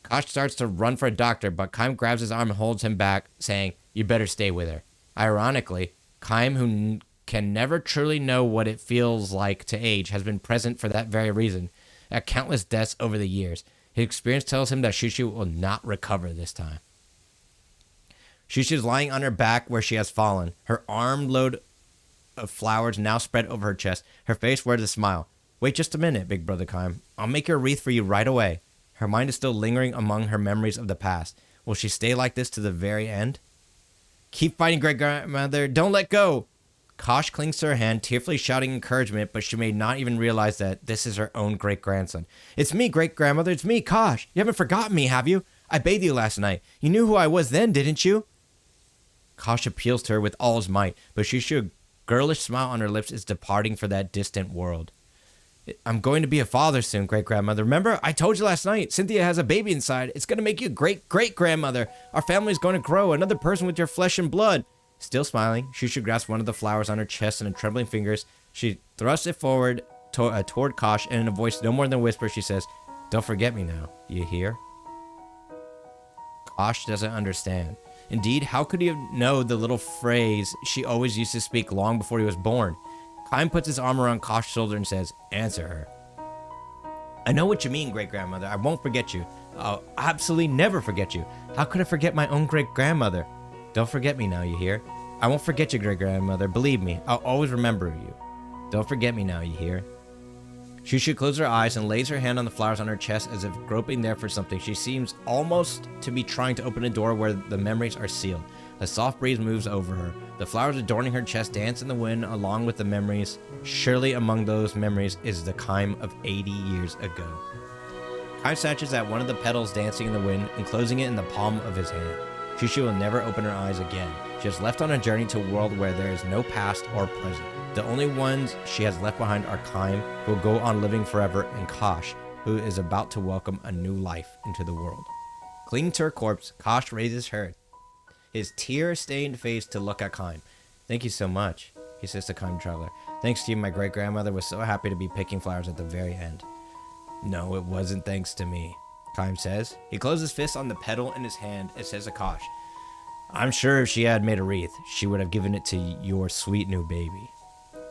Kosh starts to run for a doctor, but Kime grabs his arm and holds him back, saying, you better stay with her. Ironically, Kime, who can never truly know what it feels like to age, has been present for that very reason at countless deaths over the years. His experience tells him that Shushu will not recover this time. Shushu is lying on her back where she has fallen. Her armload of flowers now spread over her chest. Her face wears a smile. Wait just a minute, big brother Kime. I'll make your wreath for you right away. Her mind is still lingering among her memories of the past. Will she stay like this to the very end? Keep fighting, great-grandmother. Don't let go. Kosh clings to her hand, tearfully shouting encouragement, but she may not even realize that this is her own great-grandson. It's me, great-grandmother. It's me, Kosh. You haven't forgotten me, have you? I bathed you last night. You knew who I was then, didn't you? Kosh appeals to her with all his might, but Shushu, a girlish smile on her lips, is departing for that distant world. I'm going to be a father soon, great-grandmother. Remember? I told you last night. Cynthia has a baby inside. It's going to make you great-great-grandmother. Our family's going to grow. Another person with your flesh and blood. Still smiling, Shushu grasps one of the flowers on her chest and in trembling fingers. She thrusts it forward toward Kosh, and in a voice no more than a whisper, she says, don't forget me now. You hear? Kosh doesn't understand. Indeed, how could he know the little phrase she always used to speak long before he was born? Kime puts his arm around Kosh's shoulder and says, answer her. I know what you mean, great-grandmother. I won't forget you. I'll absolutely never forget you. How could I forget my own great-grandmother? Don't forget me now, you hear? I won't forget you, great-grandmother. Believe me, I'll always remember you. Don't forget me now, you hear? Shushu closes her eyes and lays her hand on the flowers on her chest as if groping there for something. She seems almost to be trying to open a door where the memories are sealed. A soft breeze moves over her. The flowers adorning her chest dance in the wind along with the memories. Surely among those memories is the Kime of 80 years ago. Kime snatches at one of the petals dancing in the wind and closing it in the palm of his hand. Shushu will never open her eyes again. She has left on a journey to a world where there is no past or present. The only ones she has left behind are Kime, who will go on living forever, and Kosh, who is about to welcome a new life into the world. Clinging to her corpse, Kosh raises his tear-stained face to look at Kime. Thank you so much, he says to Kime Traveler. Thanks to you, my great-grandmother was so happy to be picking flowers at the very end. No, it wasn't thanks to me, Kime says. He closes his fist on the petal in his hand and says to Kosh, I'm sure if she had made a wreath, she would have given it to your sweet new baby.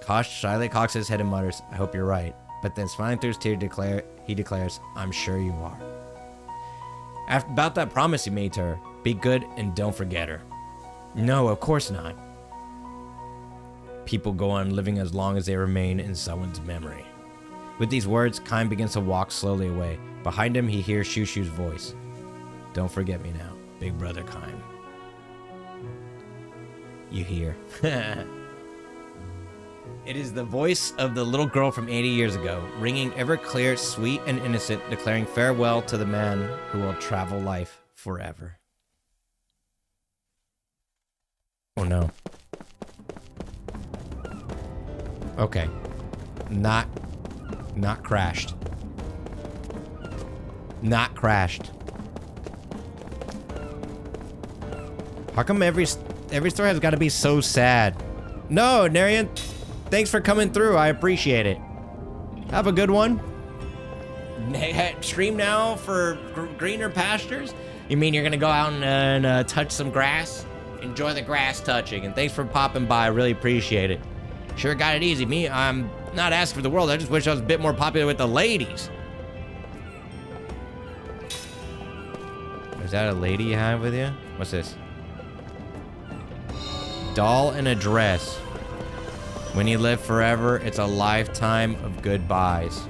Kosh shyly cocks his head and mutters, I hope you're right. But then smiling through his tears, he declares, I'm sure you are. About that promise he made to her, be good and don't forget her. No, of course not. People go on living as long as they remain in someone's memory. With these words, Kime begins to walk slowly away. Behind him, he hears Shushu's voice. Don't forget me now, big brother Kime. You hear? It is the voice of the little girl from 80 years ago, ringing ever clear, sweet, and innocent, declaring farewell to the man who will travel life forever. Oh no. Okay. Not crashed. Not crashed. How come every story has got to be so sad? No, Narian. Thanks for coming through. I appreciate it. Have a good one. Stream now for greener pastures? You mean you're going to go out and touch some grass? Enjoy the grass touching. And thanks for popping by. I really appreciate it. Sure got it easy. Me, I'm not asking for the world. I just wish I was a bit more popular with the ladies. Is that a lady you have with you? What's this? Doll and a dress. When you live forever, it's a lifetime of goodbyes.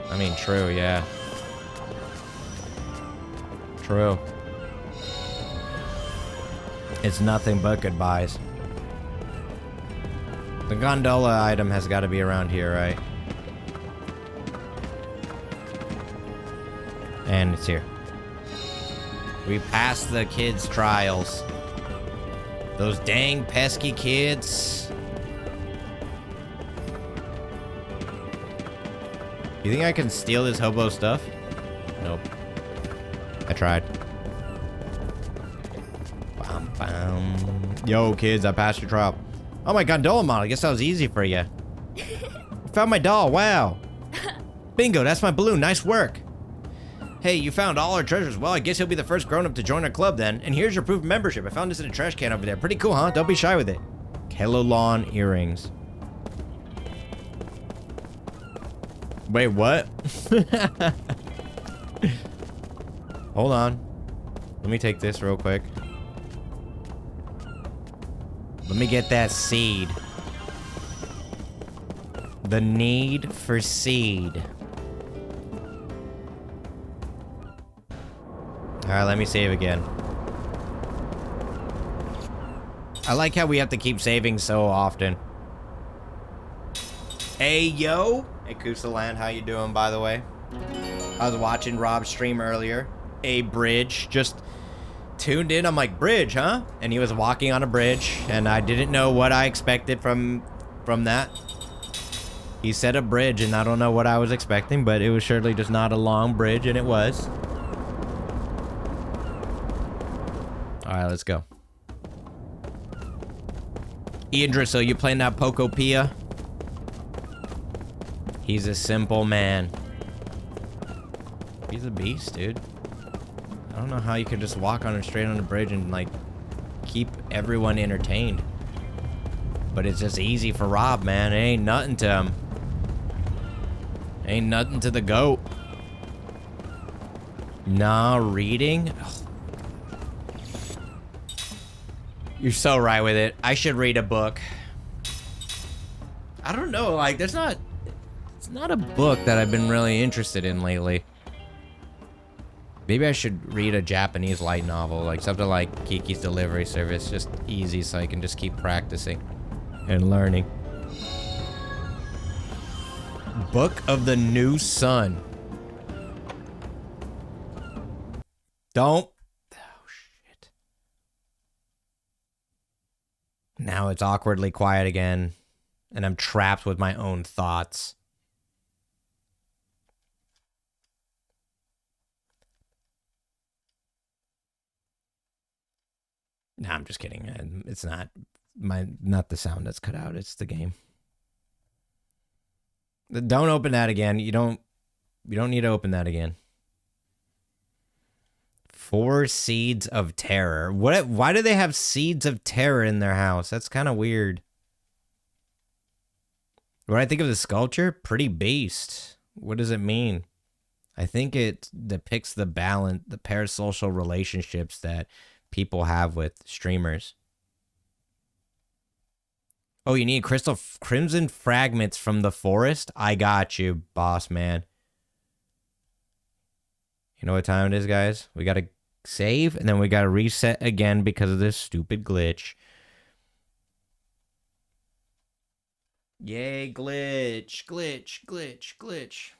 I mean, true, yeah. True. It's nothing but goodbyes. The gondola item has got to be around here, right? And it's here. We passed the kids' trials. Those dang pesky kids. You think I can steal this hobo stuff? Nope. I tried. Bum, bum. Yo, kids, I passed your trial. Oh, my gondola model. I guess that was easy for you. Found my doll. Wow. Bingo, that's my balloon. Nice work. Hey, you found all our treasures. Well, I guess you'll be the first grown-up to join our club then. And here's your proof of membership. I found this in a trash can over there. Pretty cool, huh? Don't be shy with it. Kelolon earrings. Wait, what? Hold on. Let me take this real quick. Let me get that seed. The need for seed. Alright, let me save again. I like how we have to keep saving so often. Hey, yo! Hey, Kusaland, how you doing, by the way? I was watching Rob's stream earlier. A bridge. Just tuned in. I'm like, bridge, huh? And he was walking on a bridge, and I didn't know what I expected from that. He said a bridge, and I don't know what I was expecting, but it was surely just not a long bridge, and it was. Alright, let's go. Idris, so you playing that Pokopia? He's a simple man. He's a beast, dude. I don't know how you can just walk on straight on the bridge and, like, keep everyone entertained. But it's just easy for Rob, man. It ain't nothing to him. Ain't nothing to the goat. Nah, reading? Ugh. You're so right with it. I should read a book. I don't know, like, it's not a book that I've been really interested in lately. Maybe I should read a Japanese light novel, like something like Kiki's Delivery Service, just easy so I can just keep practicing and learning. Book of the New Sun. Don't. Oh, shit. Now it's awkwardly quiet again, and I'm trapped with my own thoughts. Nah, I'm just kidding. It's not the sound that's cut out. It's the game. Don't open that again. You don't need to open that again. 4 seeds of terror. Why do they have seeds of terror in their house? That's kind of weird. What I think of the sculpture, pretty beast. What does it mean? I think it depicts the parasocial relationships that people have with streamers. Oh, you need crimson fragments from the forest? I got you, boss man. You know what time it is, guys? We gotta save, and then we gotta reset again because of this stupid glitch. Yay, glitch, glitch, glitch, glitch.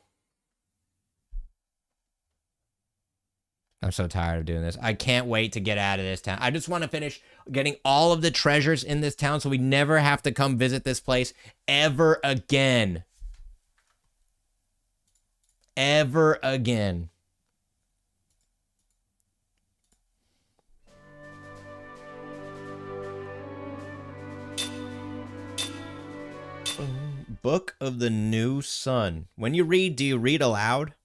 I'm so tired of doing this. I can't wait to get out of this town. I just want to finish getting all of the treasures in this town so we never have to come visit this place ever again. Ever again. Book of the New Sun. When you read, do you read aloud?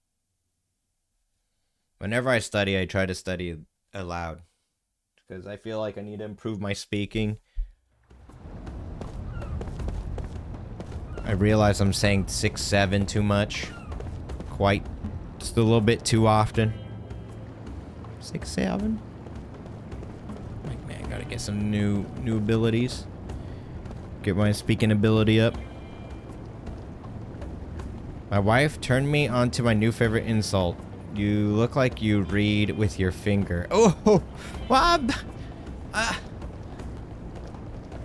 Whenever I study, I try to study aloud. Because I feel like I need to improve my speaking. I realize I'm saying 6-7 too much. Just a little bit too often. 6-7? Like, Gotta get some new abilities. Get my speaking ability up. My wife turned me onto my new favorite insult. You look like you read with your finger. Oh, Bob.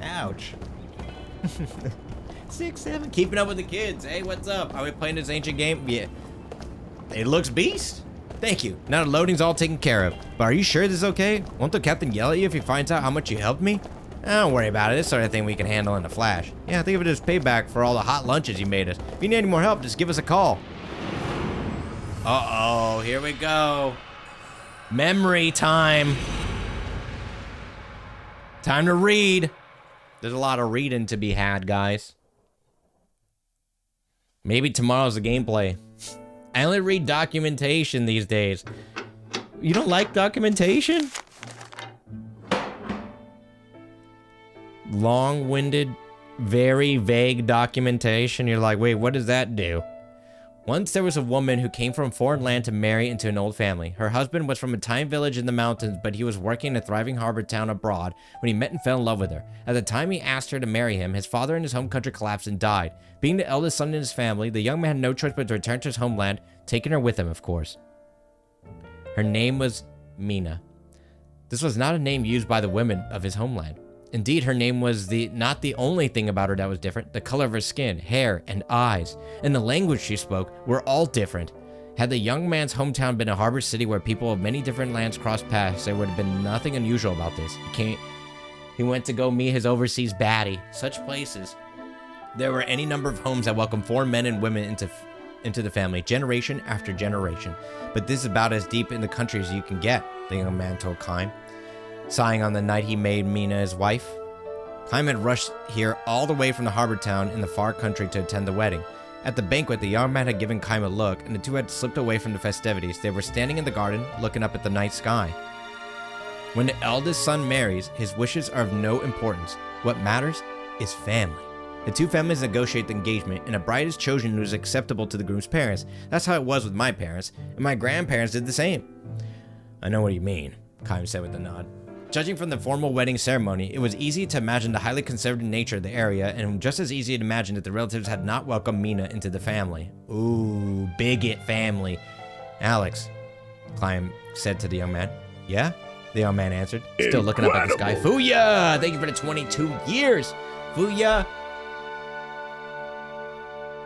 Ouch. 6, 7. Keeping up with the kids. Hey, what's up? Are we playing this ancient game? Yeah. It looks beast. Thank you. Now the loading's all taken care of. But are you sure this is okay? Won't the captain yell at you if he finds out how much you helped me? Don't worry about it. This sort of thing we can handle in a flash. Yeah, think of it as payback for all the hot lunches you made us. If you need any more help, just give us a call. Uh-oh, here we go. Memory time. Time to read. There's a lot of reading to be had, guys. Maybe tomorrow's the gameplay. I only read documentation these days. You don't like documentation? Long-winded, very vague documentation. You're like, wait, what does that do? Once there was a woman who came from a foreign land to marry into an old family. Her husband was from a tiny village in the mountains, but he was working in a thriving harbor town abroad when he met and fell in love with her. At the time he asked her to marry him, his father in his home country collapsed and died. Being the eldest son in his family, the young man had no choice but to return to his homeland, taking her with him, of course. Her name was Mina. This was not a name used by the women of his homeland. Indeed, her name was not the only thing about her that was different. The color of her skin, hair, and eyes, and the language she spoke were all different. Had the young man's hometown been a harbor city where people of many different lands crossed paths, there would have been nothing unusual about this. He went to go meet his overseas baddie. Such places. There were any number of homes that welcomed foreign men and women into the family, generation after generation. But this is about as deep in the country as you can get, the young man told Kime, sighing on the night he made Mina his wife. Kime had rushed here all the way from the harbor town in the far country to attend the wedding. At the banquet, the young man had given Kime a look, and the two had slipped away from the festivities. They were standing in the garden, looking up at the night sky. When the eldest son marries, his wishes are of no importance. What matters is family. The two families negotiate the engagement, and a bride is chosen who is acceptable to the groom's parents. That's how it was with my parents, and my grandparents did the same. I know what you mean, Kime said with a nod. Judging from the formal wedding ceremony, it was easy to imagine the highly conservative nature of the area, and just as easy to imagine that the relatives had not welcomed Mina into the family. Ooh, bigot family. Alex, Kime said to the young man. Yeah? The young man answered, still looking up at the sky. Fuya! Thank you for the 22 years! Fuya!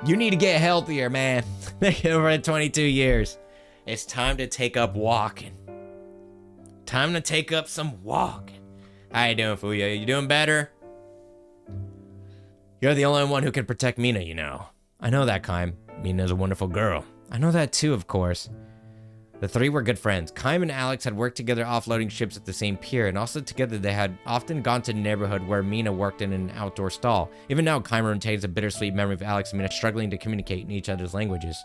You need to get healthier, man. Thank you for the 22 years. It's time to take up walking. Time to take up some walking. How you doing, Fuya? You doing better? You're the only one who can protect Mina, you know. I know that, Kime. Mina's a wonderful girl. I know that too, of course. The three were good friends. Kime and Alex had worked together offloading ships at the same pier, and also together they had often gone to the neighborhood where Mina worked in an outdoor stall. Even now, Kime retains a bittersweet memory of Alex and Mina struggling to communicate in each other's languages.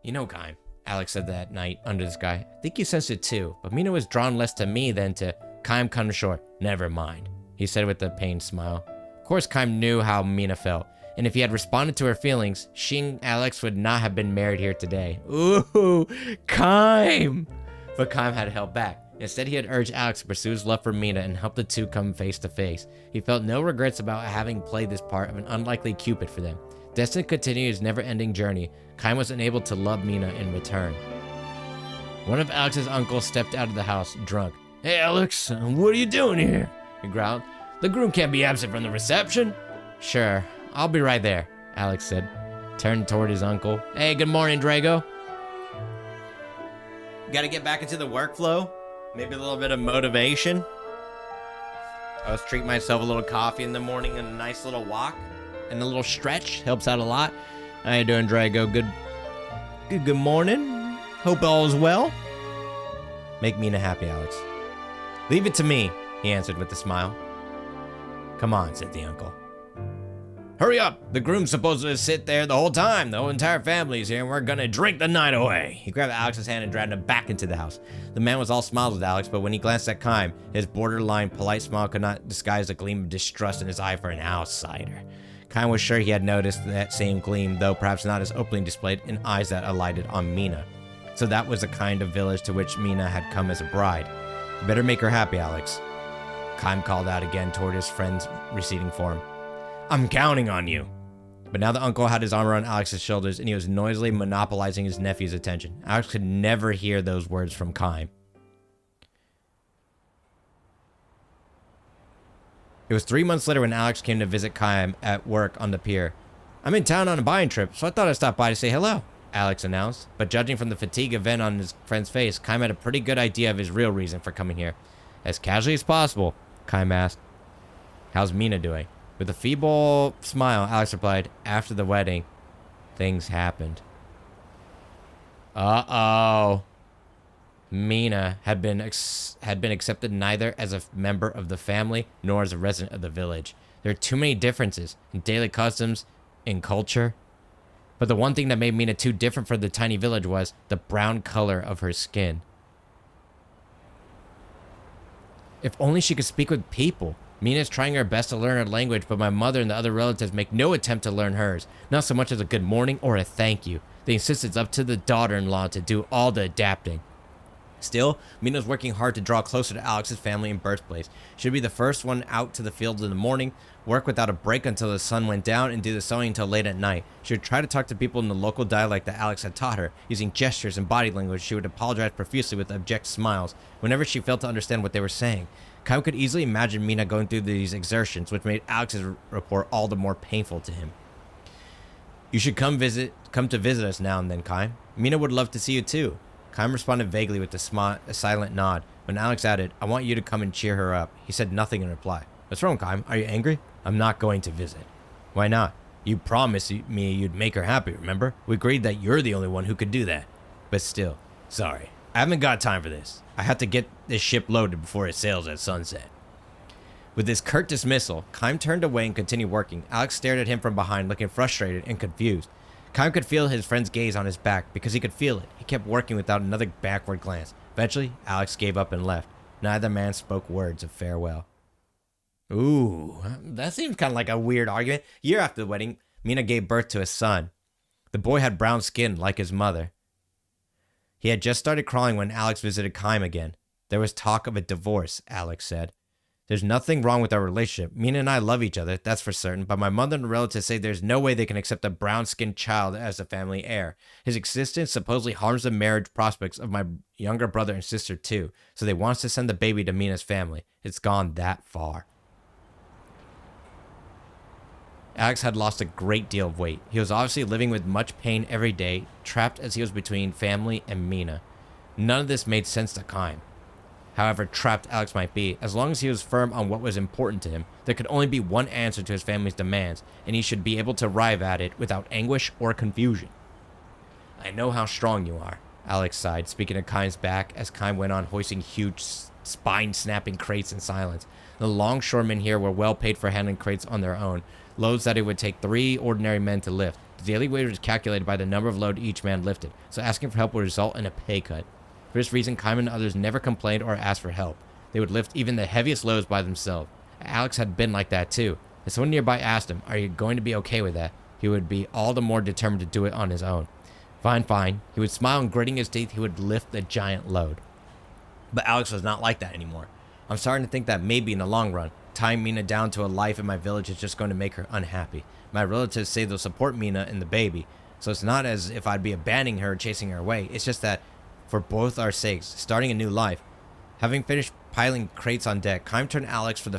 You know, Kime, Alex said that night under the sky. I think you sensed it too, but Mina was drawn less to me than to Kime cut short. Never mind, he said with a pained smile. Of course, Kime knew how Mina felt, and if he had responded to her feelings, she and Alex would not have been married here today. Ooh, Kime! But Kime had held back. Instead, he had urged Alex to pursue his love for Mina and help the two come face to face. He felt no regrets about having played this part of an unlikely Cupid for them. Destined to continue his never-ending journey, Kime was unable to love Mina in return. One of Alex's uncles stepped out of the house, drunk. Hey, Alex, what are you doing here? He growled. The groom can't be absent from the reception. Sure, I'll be right there, Alex said, turned toward his uncle. Hey, good morning, Drago. Gotta get back into the workflow. Maybe a little bit of motivation. I always treat myself a little coffee in the morning and a nice little walk. And a little stretch helps out a lot. How you doing, Drago? Good morning. Hope all is well. Make Mina happy, Alex. Leave it to me, he answered with a smile. Come on, said the uncle. Hurry up! The groom's supposed to sit there the whole time. The whole entire family's here and we're gonna drink the night away. He grabbed Alex's hand and dragged him back into the house. The man was all smiles with Alex, but when he glanced at Kime, his borderline polite smile could not disguise a gleam of distrust in his eye for an outsider. Kime was sure he had noticed that same gleam, though perhaps not as openly displayed, in eyes that alighted on Mina. So that was the kind of village to which Mina had come as a bride. You better make her happy, Alex. Kime called out again toward his friend's receding form. I'm counting on you. But now the uncle had his arm around Alex's shoulders and he was noisily monopolizing his nephew's attention. Alex could never hear those words from Kime. It was 3 months later when Alex came to visit Kime at work on the pier. I'm in town on a buying trip, so I thought I'd stop by to say hello, Alex announced. But judging from the fatigue event on his friend's face, Kime had a pretty good idea of his real reason for coming here. As casually as possible, Kime asked, how's Mina doing? With a feeble smile, Alex replied, after the wedding, things happened. Uh-oh. Mina had been accepted neither as a member of the family nor as a resident of the village. There are too many differences in daily customs, in culture. But the one thing that made Mina too different from the tiny village was the brown color of her skin. If only she could speak with people. Mina's trying her best to learn her language, but my mother and the other relatives make no attempt to learn hers. Not so much as a good morning or a thank you. They insist it's up to the daughter-in-law to do all the adapting. Still, Mina's working hard to draw closer to Alex's family and birthplace. She'd be the first one out to the fields in the morning, work without a break until the sun went down, and do the sewing until late at night. She would try to talk to people in the local dialect that Alex had taught her. Using gestures and body language, she would apologize profusely with abject smiles whenever she failed to understand what they were saying. Kyle could easily imagine Mina going through these exertions, which made Alex's report all the more painful to him. You should come to visit us now and then, Kai. Mina would love to see you too. Kime responded vaguely with a silent nod. When Alex added, I want you to come and cheer her up, he said nothing in reply. What's wrong, Kime? Are you angry? I'm not going to visit. Why not? You promised me you'd make her happy, remember? We agreed that you're the only one who could do that. But still, sorry. I haven't got time for this. I have to get this ship loaded before it sails at sunset. With this curt dismissal, Kime turned away and continued working. Alex stared at him from behind, looking frustrated and confused. Kime could feel his friend's gaze on his back because he could feel it. He kept working without another backward glance. Eventually, Alex gave up and left. Neither man spoke words of farewell. Ooh, that seems kind of like a weird argument. A year after the wedding, Mina gave birth to a son. The boy had brown skin like his mother. He had just started crawling when Alex visited Kime again. There was talk of a divorce, Alex said. There's nothing wrong with our relationship. Mina and I love each other, that's for certain, but my mother and relatives say there's no way they can accept a brown-skinned child as a family heir. His existence supposedly harms the marriage prospects of my younger brother and sister too, so they want us to send the baby to Mina's family. It's gone that far. Alex had lost a great deal of weight. He was obviously living with much pain every day, trapped as he was between family and Mina. None of this made sense to Kime. However trapped Alex might be, as long as he was firm on what was important to him, there could only be one answer to his family's demands, and he should be able to arrive at it without anguish or confusion. I know how strong you are, Alex sighed, speaking to Kime's back as Kime went on hoisting huge, spine-snapping crates in silence. The longshoremen here were well paid for handling crates on their own, loads that it would take 3 ordinary men to lift. The daily wage was calculated by the number of load each man lifted, so asking for help would result in a pay cut. For this reason, Kime and others never complained or asked for help. They would lift even the heaviest loads by themselves. Alex had been like that too. If someone nearby asked him, are you going to be okay with that? He would be all the more determined to do it on his own. Fine, fine. He would smile and gritting his teeth, he would lift the giant load. But Alex was not like that anymore. I'm starting to think that maybe in the long run, tying Mina down to a life in my village is just going to make her unhappy. My relatives say they'll support Mina and the baby, so it's not as if I'd be abandoning her or chasing her away. It's just that for both our sakes, starting a new life. Having finished piling crates on deck, Kime turned toward Alex for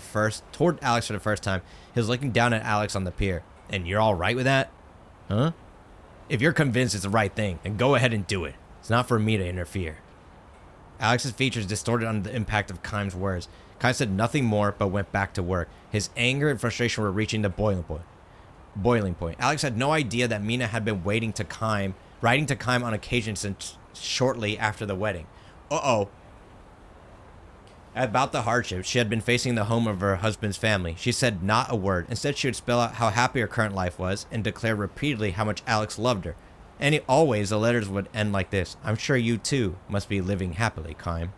the first time. He was looking down at Alex on the pier. And you're all right with that? Huh? If you're convinced it's the right thing, then go ahead and do it. It's not for me to interfere. Alex's features distorted under the impact of Kime's words. Kime said nothing more, but went back to work. His anger and frustration were reaching the boiling point. Alex had no idea that Mina had been writing to Kime on occasion since shortly after the wedding. About the hardships she had been facing in the home of her husband's family, she said not a word. Instead, she would spell out how happy her current life was and declare repeatedly how much Alex loved her. And always the letters would end like this. I'm sure you too must be living happily, Kime.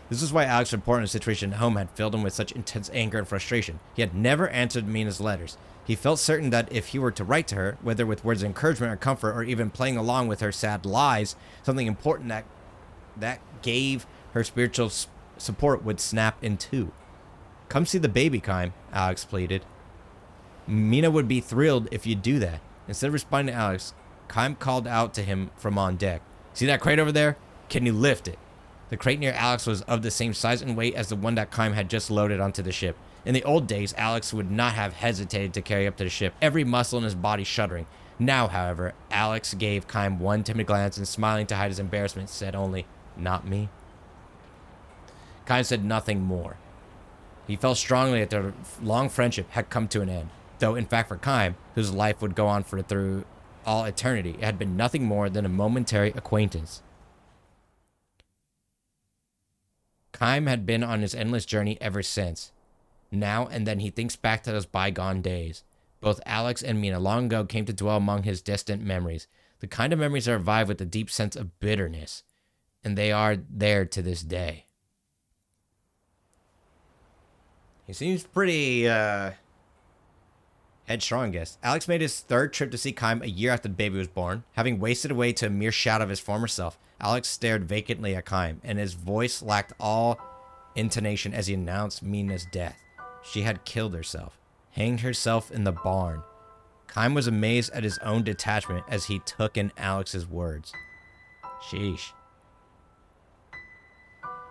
This is why Alex's report on the situation at home had filled him with such intense anger and frustration. He had never answered Mina's letters. He felt certain that if he were to write to her, whether with words of encouragement or comfort, or even playing along with her sad lies, something important that gave her spiritual support would snap in two. Come see the baby, Kime, Alex pleaded. Mina would be thrilled if you'd do that. Instead of responding to Alex, Kime called out to him from on deck. See that crate over there? Can you lift it? The crate near Alex was of the same size and weight as the one that Kime had just loaded onto the ship. In the old days, Alex would not have hesitated to carry up to the ship, every muscle in his body shuddering. Now, however, Alex gave Kime one timid glance and, smiling to hide his embarrassment, said only, "Not me." Kime said nothing more. He felt strongly that their long friendship had come to an end, though in fact for Kime, whose life would go on through all eternity, it had been nothing more than a momentary acquaintance. Kime had been on his endless journey ever since. Now and then he thinks back to those bygone days. Both Alex and Mina long ago came to dwell among his distant memories, the kind of memories that revive with a deep sense of bitterness, and they are there to this day. He seems pretty headstrong, I guess. Alex made his third trip to see Kime a year after the baby was born. Having wasted away to a mere shadow of his former self, Alex stared vacantly at Kime, and his voice lacked all intonation as he announced Mina's death. She had killed herself, hanged herself in the barn. Kime was amazed at his own detachment as he took in Alex's words. Sheesh.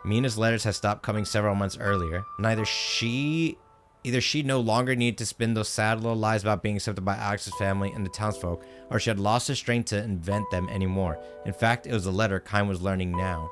Mina's letters had stopped coming several months earlier. Either she no longer needed to spin those sad little lies about being accepted by Alex's family and the townsfolk, or she had lost the strength to invent them anymore. In fact, it was the letter Kime was learning now.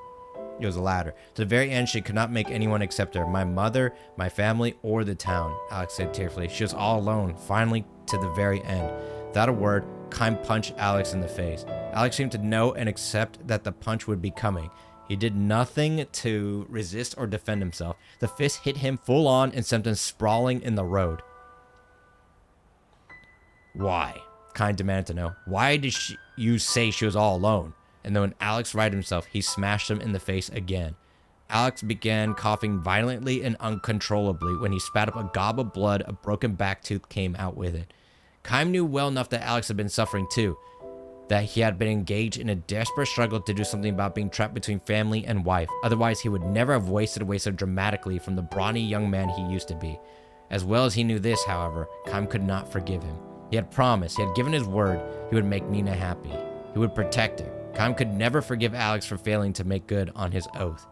It was the latter. To the very end, she could not make anyone accept her. My mother, my family, or the town, Alex said tearfully. She was all alone, finally, to the very end. Without a word, Kime punched Alex in the face. Alex seemed to know and accept that the punch would be coming. He did nothing to resist or defend himself. The fist hit him full on and sent him sprawling in the road. Why? Kime demanded to know. Why did you say she was all alone? And then when Alex righted himself, he smashed him in the face again. Alex began coughing violently and uncontrollably. When he spat up a gob of blood, a broken back tooth came out with it. Kime knew well enough that Alex had been suffering too, that he had been engaged in a desperate struggle to do something about being trapped between family and wife. Otherwise, he would never have wasted away so dramatically from the brawny young man he used to be. As well as he knew this, however, Kime could not forgive him. He had promised, he had given his word, he would make Mina happy. He would protect her. Kime could never forgive Alex for failing to make good on his oath.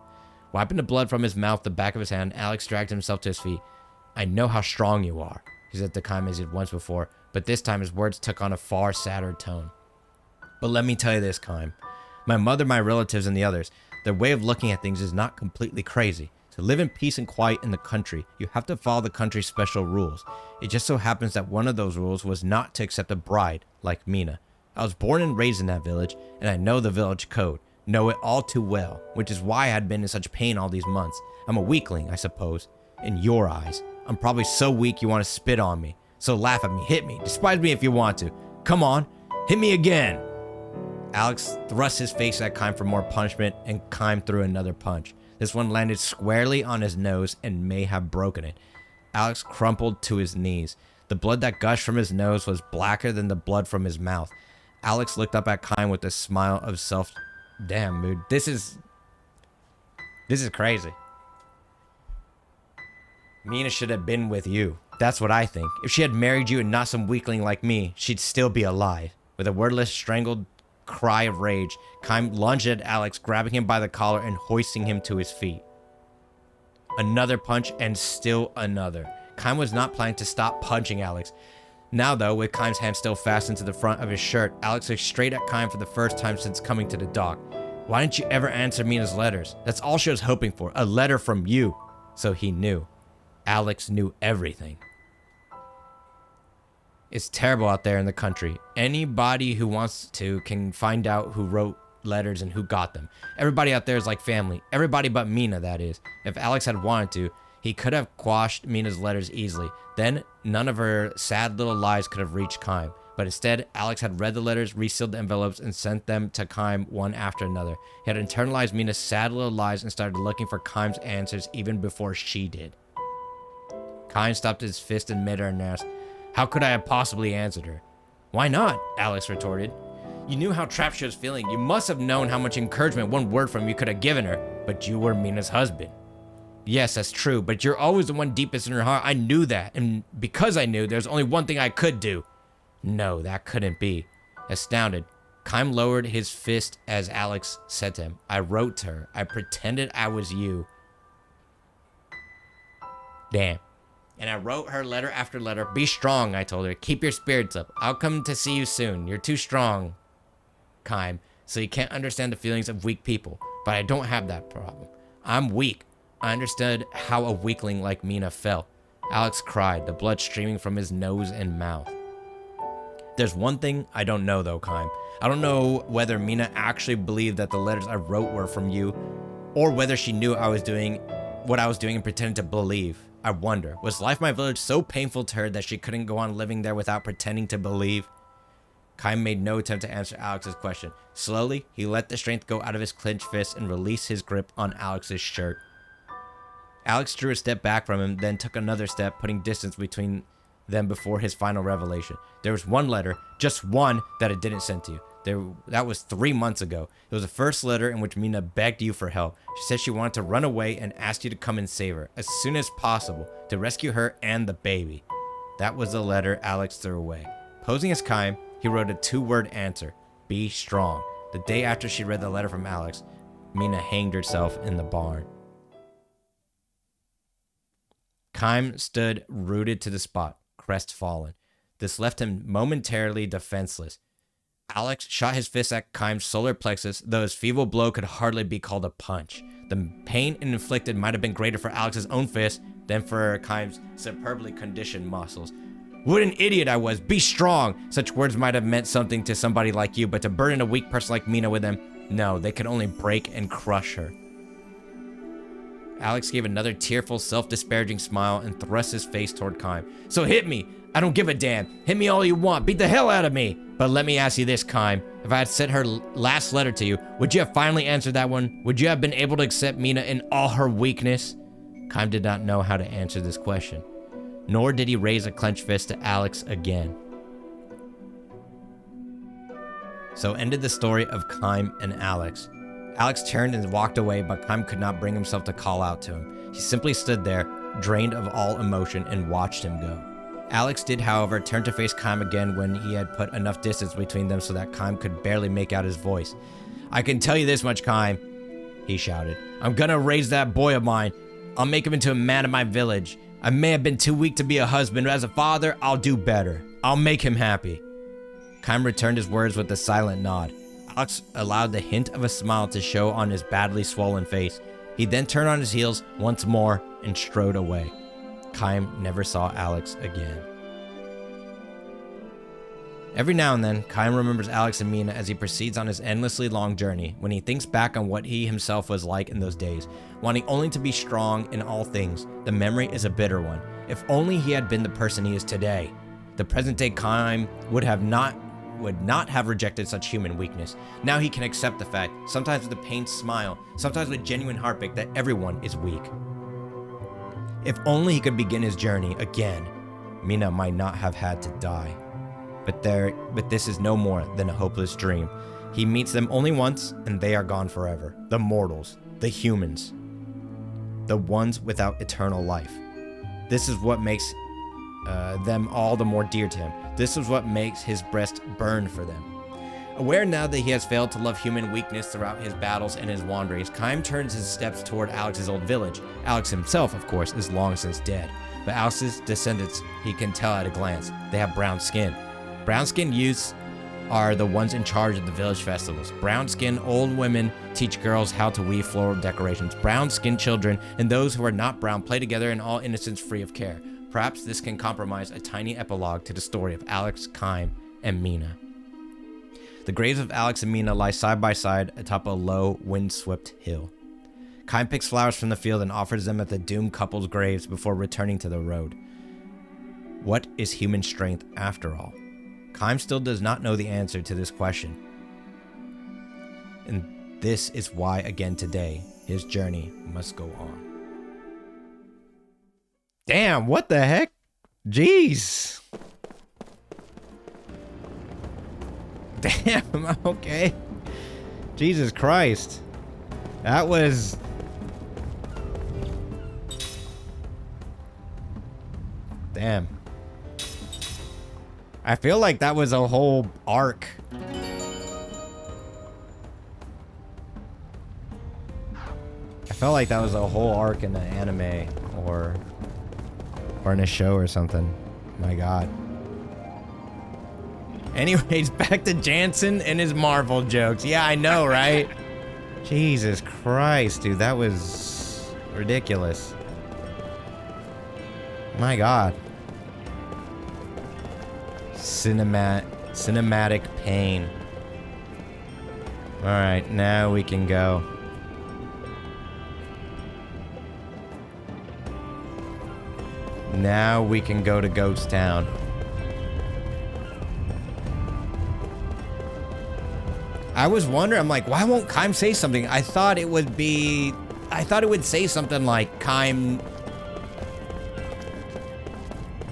Wiping the blood from his mouth, the back of his hand, Alex dragged himself to his feet. I know how strong you are, he said to Kime as he had once before, but this time his words took on a far sadder tone. But let me tell you this, Kime. My mother, my relatives, and the others, their way of looking at things is not completely crazy. To live in peace and quiet in the country, you have to follow the country's special rules. It just so happens that one of those rules was not to accept a bride like Mina. I was born and raised in that village, and I know the village code, know it all too well, which is why I had been in such pain all these months. I'm a weakling, I suppose. In your eyes. I'm probably so weak you want to spit on me. So laugh at me, hit me, despise me if you want to. Come on, hit me again. Alex thrust his face at Kime for more punishment, and Kime threw another punch. This one landed squarely on his nose and may have broken it. Alex crumpled to his knees. The blood that gushed from his nose was blacker than the blood from his mouth. Alex looked up at Kime with a smile of self. Damn, dude. This is crazy. Mina should have been with you. That's what I think. If she had married you and not some weakling like me, she'd still be alive. With a wordless, strangled cry of rage, Kime lunged at Alex, grabbing him by the collar and hoisting him to his feet. Another punch and still another. Kime was not planning to stop punching Alex. Now though, with Kime's hand still fastened to the front of his shirt, Alex looked straight at Kime for the first time since coming to the dock. Why didn't you ever answer Mina's letters? That's all she was hoping for, a letter from you. So he knew. Alex knew everything. It's terrible out there in the country. Anybody who wants to can find out who wrote letters and who got them. Everybody out there is like family. Everybody but Mina, that is. If Alex had wanted to, he could have quashed Mina's letters easily. Then, none of her sad little lies could have reached Kime. But instead, Alex had read the letters, resealed the envelopes, and sent them to Kime one after another. He had internalized Mina's sad little lies and started looking for Kime's answers even before she did. Kime stopped his fist in midair and asked, how could I have possibly answered her? Why not? Alex retorted. You knew how trapped she was feeling. You must have known how much encouragement one word from you could have given her. But you were Mina's husband. Yes, that's true, but you're always the one deepest in her heart. I knew that, and because I knew, there's only one thing I could do. No, that couldn't be. Astounded, Kym lowered his fist as Alex said to him, I wrote to her. I pretended I was you. Damn. And I wrote her letter after letter. Be strong, I told her. Keep your spirits up. I'll come to see you soon. You're too strong, Kym, so you can't understand the feelings of weak people. But I don't have that problem. I'm weak. I understood how a weakling like Mina felt. Alex cried, the blood streaming from his nose and mouth. There's one thing I don't know though, Kym. I don't know whether Mina actually believed that the letters I wrote were from you, or whether she knew I was doing what I was doing and pretended to believe. I wonder, was life in my village so painful to her that she couldn't go on living there without pretending to believe? Kym made no attempt to answer Alex's question. Slowly, he let the strength go out of his clenched fist and released his grip on Alex's shirt. Alex drew a step back from him, then took another step, putting distance between them before his final revelation. There was one letter, just one, that it didn't send to you. That was 3 months ago. It was the first letter in which Mina begged you for help. She said she wanted to run away and asked you to come and save her, as soon as possible, to rescue her and the baby. That was the letter Alex threw away. Posing as Kym, he wrote a 2-word answer, be strong. The day after she read the letter from Alex, Mina hanged herself in the barn. Kym stood rooted to the spot, crestfallen. This left him momentarily defenseless. Alex shot his fist at Kym's solar plexus, though his feeble blow could hardly be called a punch. The pain it inflicted might have been greater for Alex's own fist than for Kym's superbly conditioned muscles. What an idiot I was! Be strong! Such words might have meant something to somebody like you, but to burden a weak person like Mina with them, no, they could only break and crush her. Alex gave another tearful, self-disparaging smile and thrust his face toward Kym. So hit me! I don't give a damn. Hit me all you want. Beat the hell out of me. But let me ask you this, Kym. If I had sent her last letter to you, would you have finally answered that one? Would you have been able to accept Mina in all her weakness? Kym did not know how to answer this question. Nor did he raise a clenched fist to Alex again. So ended the story of Kym and Alex. Alex turned and walked away, but Kym could not bring himself to call out to him. He simply stood there, drained of all emotion, and watched him go. Alex did, however, turn to face Kym again when he had put enough distance between them so that Kym could barely make out his voice. I can tell you this much, Kym, he shouted. I'm gonna raise that boy of mine. I'll make him into a man of my village. I may have been too weak to be a husband, but as a father, I'll do better. I'll make him happy. Kym returned his words with a silent nod. Alex allowed the hint of a smile to show on his badly swollen face. He then turned on his heels once more and strode away. Kym never saw Alex again. Every now and then, Kym remembers Alex and Mina as he proceeds on his endlessly long journey. When he thinks back on what he himself was like in those days, wanting only to be strong in all things, the memory is a bitter one. If only he had been the person he is today. The present-day Kym would not have rejected such human weakness. Now he can accept the fact, sometimes with a pained smile, sometimes with genuine heartbreak, that everyone is weak. If only he could begin his journey again, Mina might not have had to die. But this is no more than a hopeless dream. He meets them only once, and they are gone forever. The mortals, the humans, the ones without eternal life. This is what makes them all the more dear to him. This is what makes his breast burn for them. Aware now that he has failed to love human weakness throughout his battles and his wanderings, Kym turns his steps toward Alex's old village. Alex himself, of course, is long since dead. But Alex's descendants, he can tell at a glance, they have brown skin. Brown-skinned youths are the ones in charge of the village festivals. Brown-skinned old women teach girls how to weave floral decorations. Brown-skinned children and those who are not brown play together in all innocence free of care. Perhaps this can compromise a tiny epilogue to the story of Alex, Kym, and Mina. The graves of Alex and Mina lie side by side atop a low, wind-swept hill. Kym picks flowers from the field and offers them at the doomed couple's graves before returning to the road. What is human strength after all? Kym still does not know the answer to this question. And this is why, again today, his journey must go on. Damn, what the heck? Jeez. Damn, okay. Jesus Christ. That was Damn. I feel like that was a whole arc. I felt like that was a whole arc in the anime or in a show or something. My God. Anyways, back to Jansen and his Marvel jokes. Yeah, I know, right? Jesus Christ, dude, that was ridiculous. My God. Cinematic pain. All right, now we can go. Now we can go to Ghost Town. I was wondering, I'm like, why won't Kime say something? I thought it would say something like Kime,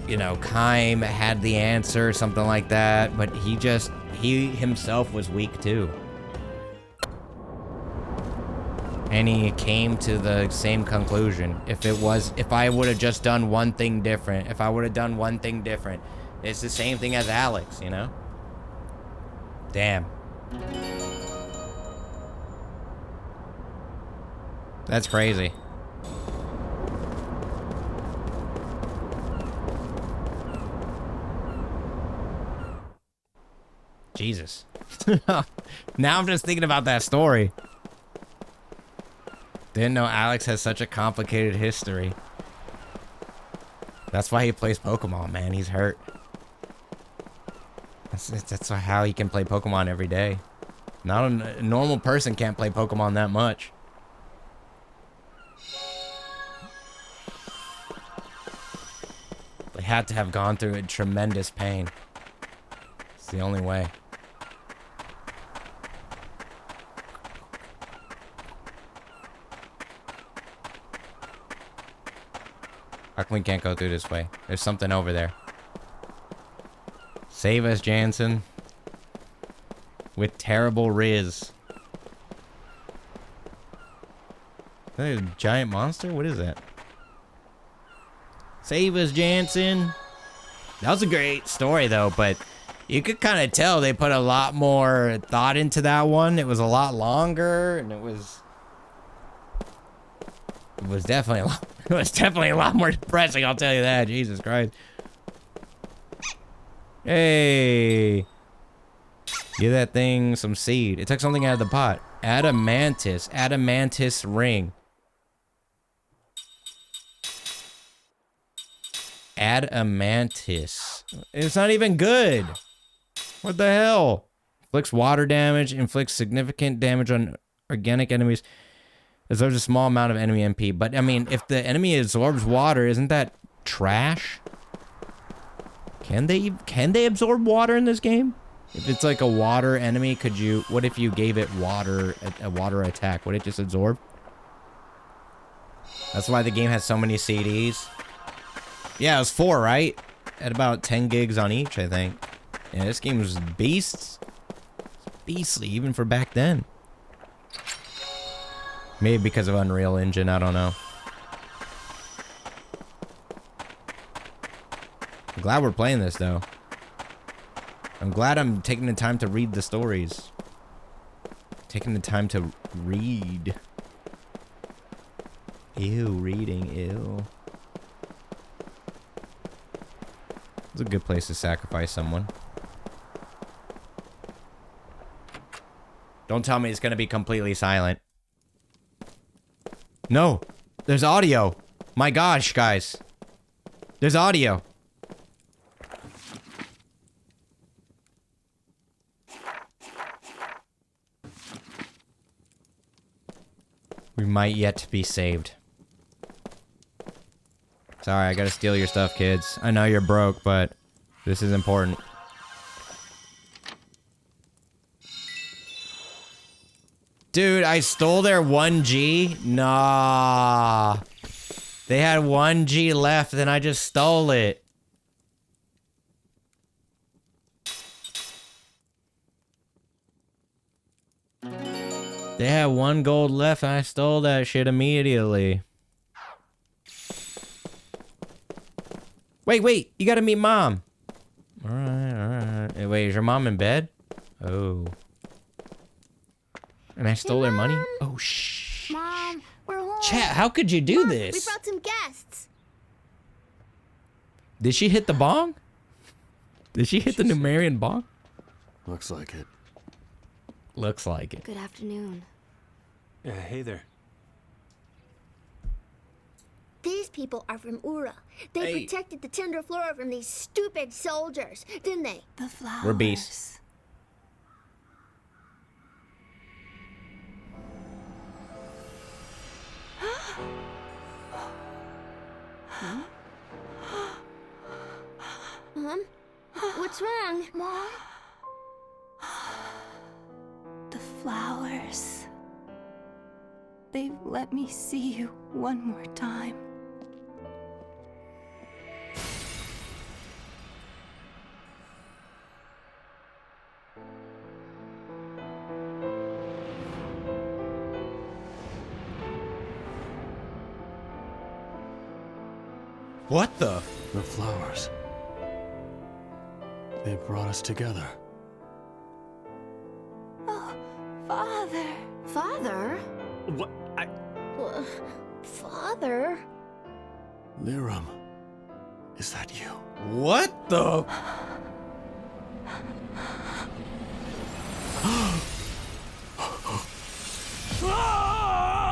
you know, Kime had the answer, something like that, but he himself was weak too. And he came to the same conclusion. If I would have just done one thing different, it's the same thing as Alex, you know? Damn. That's crazy. Jesus. Now I'm just thinking about that story. Didn't know Alex has such a complicated history. That's why he plays Pokemon, man. He's hurt. That's how he can play Pokemon every day. Not a normal person can't play Pokemon that much. They had to have gone through a tremendous pain. It's the only way. How come we can't go through this way? There's something over there. Save us, Jansen. With terrible Riz. Is that a giant monster? What is that? Save us, Jansen. That was a great story, though, but you could kind of tell they put a lot more thought into that one. It was a lot longer, and it was definitely a lot more depressing, I'll tell you that. Jesus Christ. Hey. Give that thing some seed. It took something out of the pot. Adamantis ring. Adamantis. It's not even good. What the hell? Inflicts water damage, inflicts significant damage on organic enemies. Absorbs a small amount of enemy MP. But, I mean, if the enemy absorbs water, isn't that trash? Can they absorb water in this game? If it's like a water enemy, what if you gave it water, a water attack? Would it just absorb? That's why the game has so many CDs. Yeah, it was 4, right? At about 10 gigs on each, I think. Yeah, this game was beasts. Beastly, even for back then. Maybe because of Unreal Engine, I don't know. I'm glad we're playing this, though. I'm glad I'm taking the time to read the stories. Taking the time to read. Ew, reading, ew. It's a good place to sacrifice someone. Don't tell me it's gonna be completely silent. No, there's audio. My gosh, guys. There's audio. We might yet be saved. Sorry, I gotta steal your stuff, kids. I know you're broke, but this is important. Dude, I stole their 1G? Nah. They had 1G left, and I just stole it. They had 1 gold left, and I stole that shit immediately. Wait. You gotta meet mom. All right. Hey, wait, is your mom in bed? Oh. And I stole her money? Oh, shh. Mom, we're home. Chat, how could you do Mom, this? We brought some guests. Did she hit the bong? Did she hit the Numerian bong? Looks like it. Looks like it. Good afternoon. Hey there. These people are from Ura. They protected the Tundra Flora from these stupid soldiers, didn't they? The flowers. We're beasts. Mom? What's wrong? Mom? The flowers. They've let me see you one more time. What the? The flowers. They brought us together. Oh, Father. Father? What? Father? Liram, is that you? What the? Father.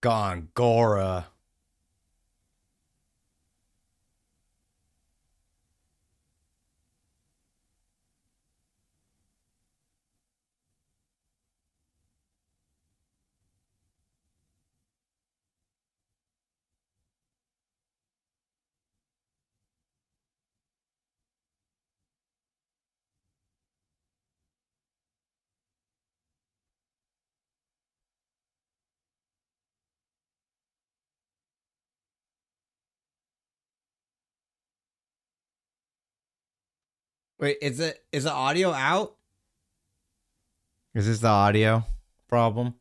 Gongora. Wait, is the audio out? Is this the audio problem?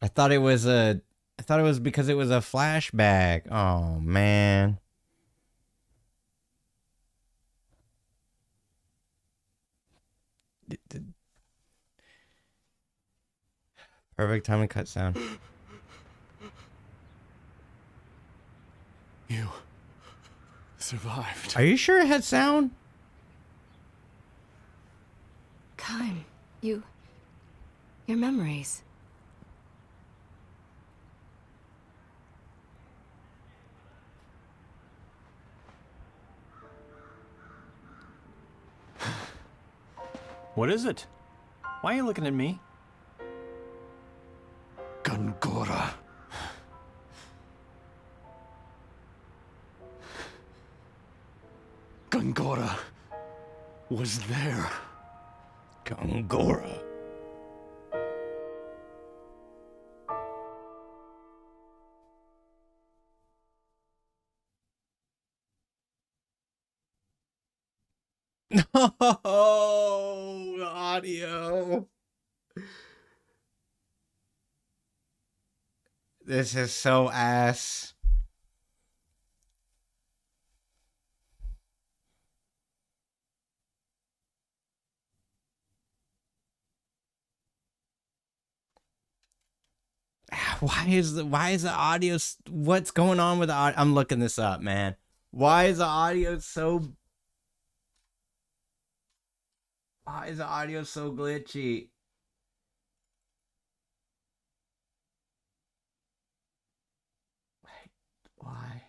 I thought it was because it was a flashback. Oh man. Perfect time to cut sound. You survived. Are you sure it had sound? Kime, your memories. What is it? Why are you looking at me? Gongora. Gongora was there. Gongora. No, the audio. This is so ass. Why is the audio? What's going on with the audio? I'm looking this up, man. Why is the audio so? Why is the audio so glitchy? Wait, why?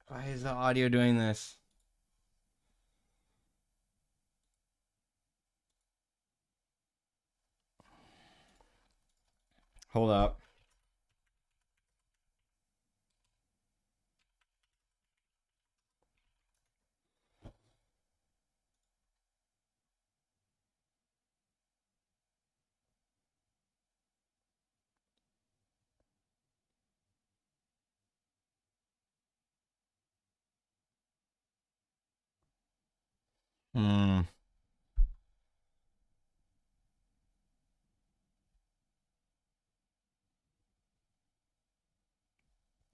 Why is the audio doing this? Hold up. Hmm.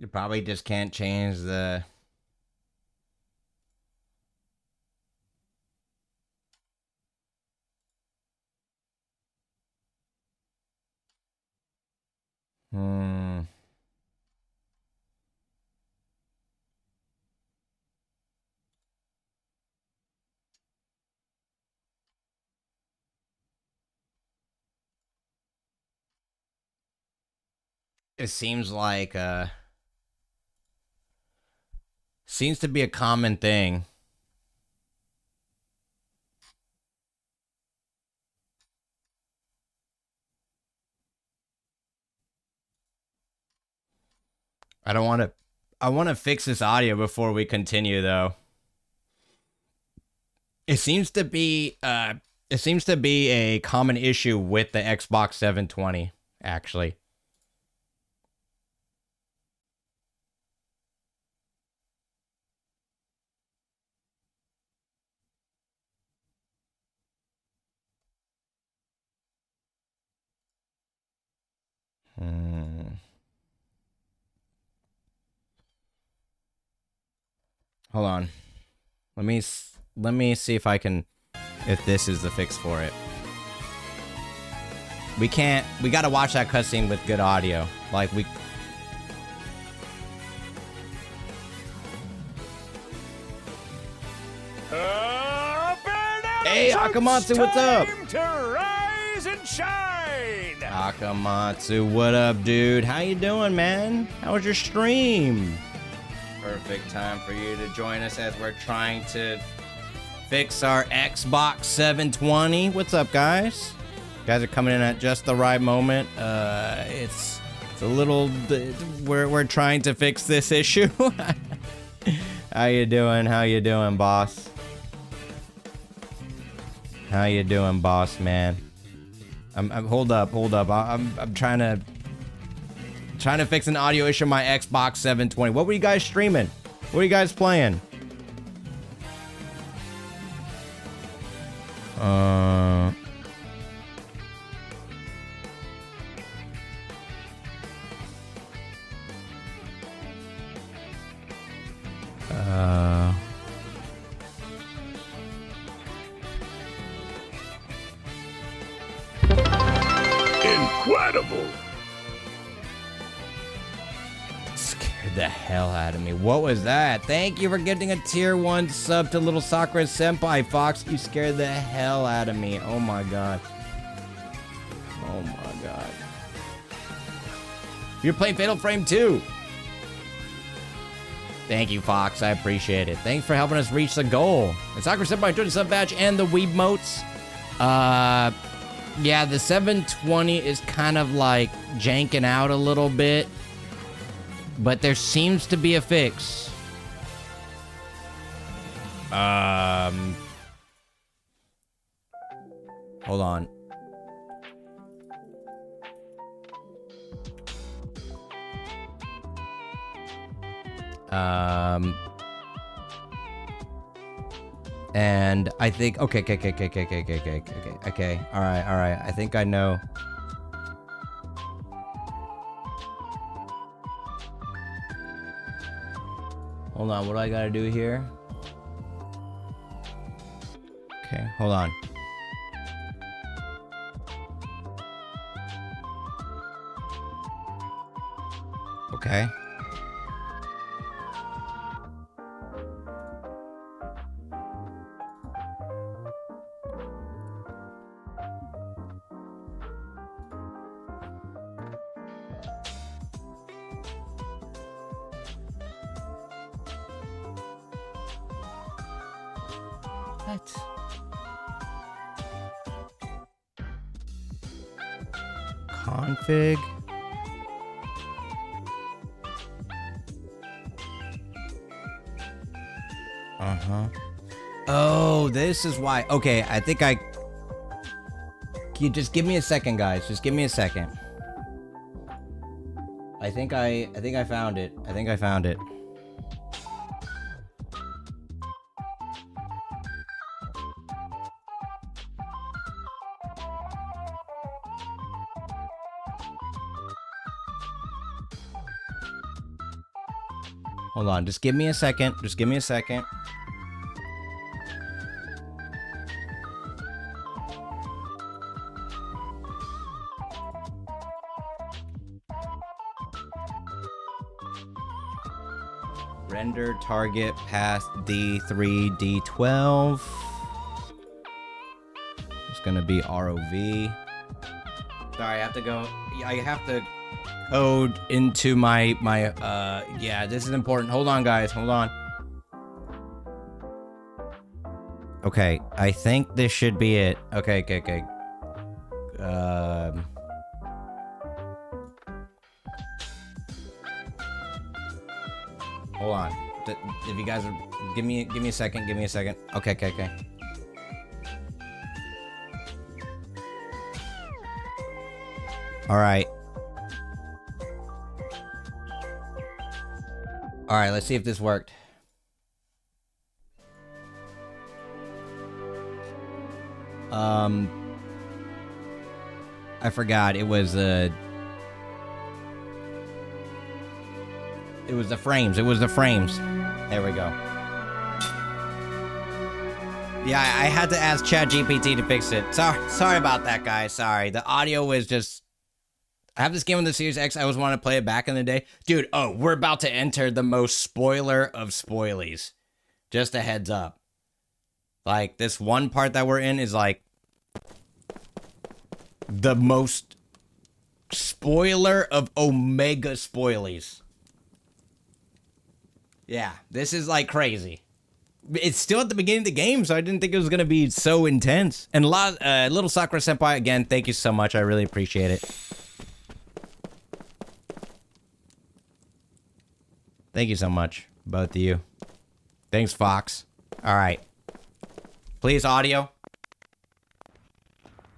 You probably just can't change the... Hmm. It seems to be a common thing. I don't want to... I want to fix this audio before we continue, though. It seems to be a common issue with the Xbox 720, actually. Hold on. Let me see if this is the fix for it. We gotta watch that cutscene with good audio. Like, we... Hey, Akamatsu, what's up? Time to rise and shine! Akamatsu, what up, dude? How you doing, man? How was your stream? Perfect time for you to join us as we're trying to fix our Xbox 720. What's up, guys? You guys are coming in at just the right moment. It's a little... We're trying to fix this issue. How you doing? How you doing, boss? How you doing, boss, man? Hold up. I'm trying to fix an audio issue on my Xbox 720. What were you guys streaming? What were you guys playing? Incredible! Scared the hell out of me. What was that? Thank you for getting a tier 1 sub to Little Sakura Senpai, Fox. You scared the hell out of me. Oh my god. Oh my god. You're playing Fatal Frame 2. Thank you, Fox. I appreciate it. Thanks for helping us reach the goal. And Sakura Senpai enjoyed the sub badge and the weeb motes. Yeah, the 720 is kind of like janking out a little bit, but there seems to be a fix. Hold on. And I think, okay. All right. I think I know. Hold on, what do I gotta do here? Okay, hold on. Okay. What? Config. Oh, this is why. Okay, I think Can you just give me a second, guys? Just give me a second. I think I found it. I think I found it. Hold on, just give me a second. Just give me a second. Render target path D3, D12. It's gonna be ROV. Sorry, I have to go. I have to code into my yeah, this is important. Hold on, guys. Hold on. Okay, I think this should be it. Okay. Hold on. If you guys are, give me a second. Give me a second. Okay. All right. All right, let's see if this worked. I forgot. It was the frames. It was the frames. There we go. Yeah, I had to ask ChatGPT to fix it. Sorry about that, guys. Sorry. The audio was just... I have this game on the Series X. I always wanted to play it back in the day. Dude, oh, we're about to enter the most spoiler of spoilies. Just a heads up. Like, this one part that we're in is like... the most spoiler of Omega spoilies. Yeah, this is like crazy. It's still at the beginning of the game, so I didn't think it was going to be so intense. And Little Sakura Senpai, again, thank you so much. I really appreciate it. Thank you so much, both of you. Thanks, Fox. All right. Please, audio.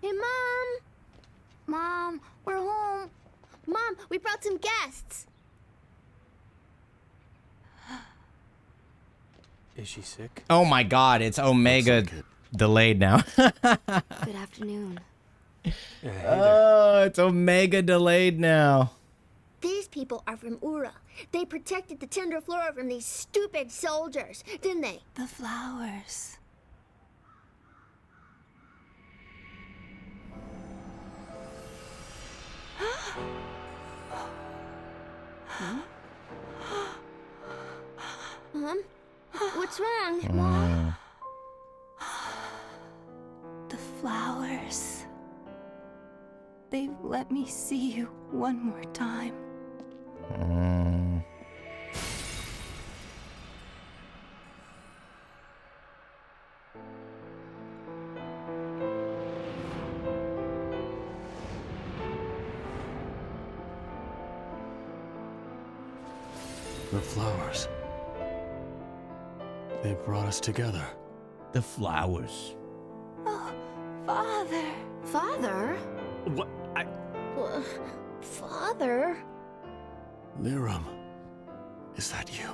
Hey, Mom! Mom, we're home. Mom, we brought some guests. Is she sick? Oh my god, it's Omega delayed now. Good afternoon. Oh, it's Omega delayed now. These people are from Ura. They protected the Tundra Flora from these stupid soldiers, didn't they? The flowers. Mom? What's wrong? Mom? The flowers. They've let me see you one more time. The flowers. They brought us together. The flowers. Oh, Father. Father? What? Father? Liram, is that you?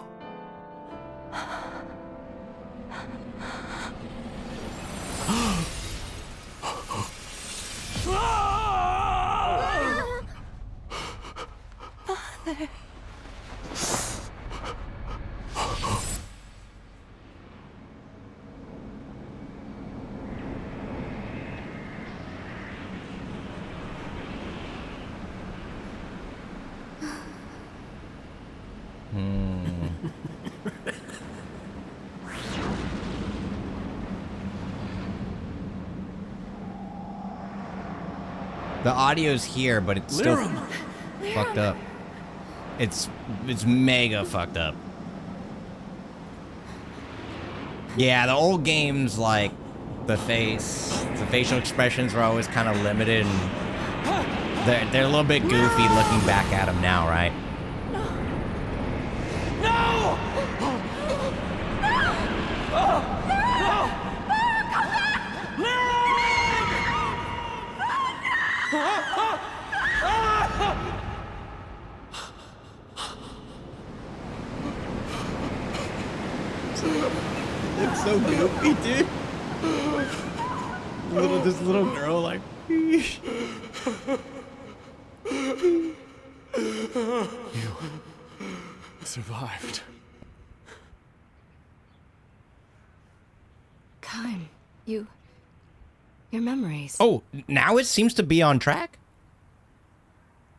Father. The audio's here, but it's still fucked up. It's mega fucked up. Yeah, the old games, like the facial expressions were always kind of limited, and they're a little bit goofy looking back at them now, right? It's so goofy, dude. This little girl, like. You survived. Time. Your memories. Oh, now it seems to be on track?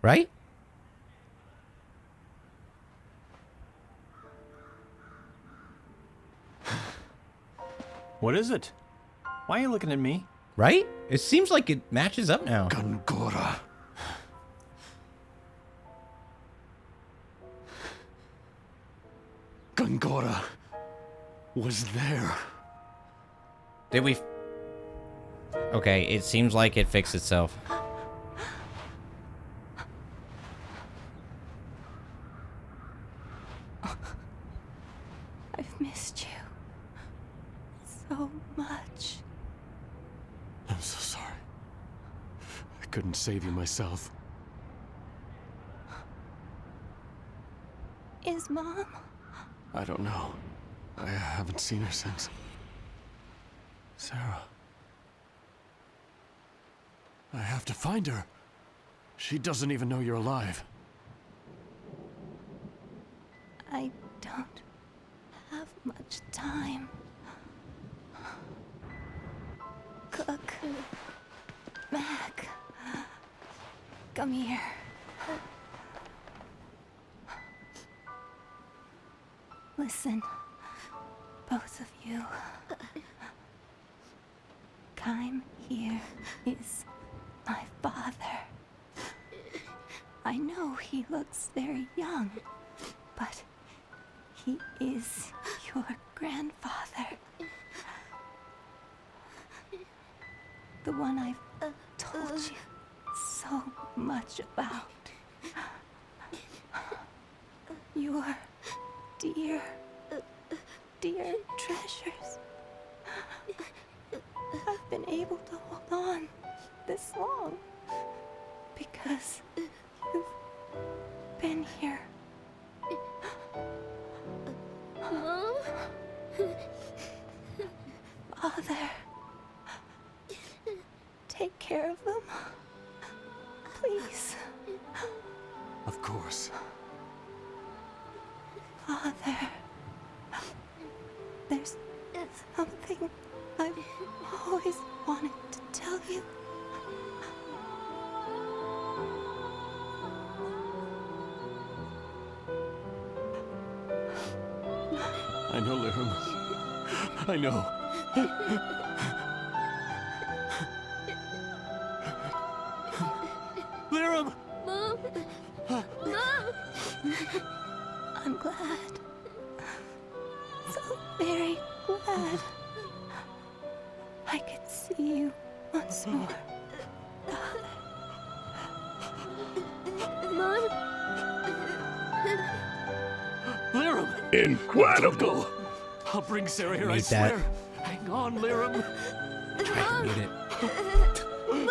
Right? What is it? Why are you looking at me? Right? It seems like it matches up now. Gongora. Gongora was there. Did we... Okay, it seems like it fixed itself. I've missed you so much. I'm so sorry. I couldn't save you myself. Is Mom? I don't know. I haven't seen her since. Sarah. I have to find her. She doesn't even know you're alive. I don't have much time. Cook. Mac. Come here. Listen, both of you. Kime here is my father. I know he looks very young, but he is your grandfather. The one I've told you so much about. Your dear, dear treasures. I've been able to hold on this long because you've been here. Mom? Father, take care of them, please. Of course. Father, there's something I've always wanted to tell you. I know, Lirum. I know. Lirum! Mom? Mom? I'm glad. So very glad. I could see you once more. Mom? Lirum! Incredible! I'll bring Sarah here, I Need that. swear. Hang on, Lirum. I need it. Mom!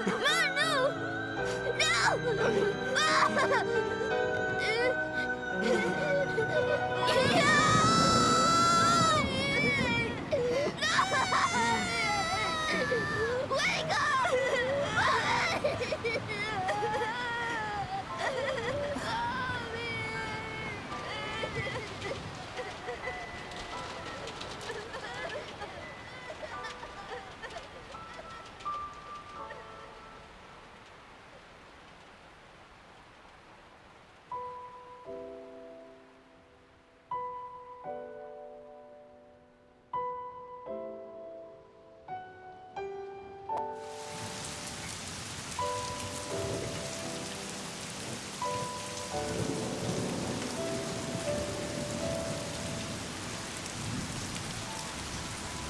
Mom, no! No! Wake up!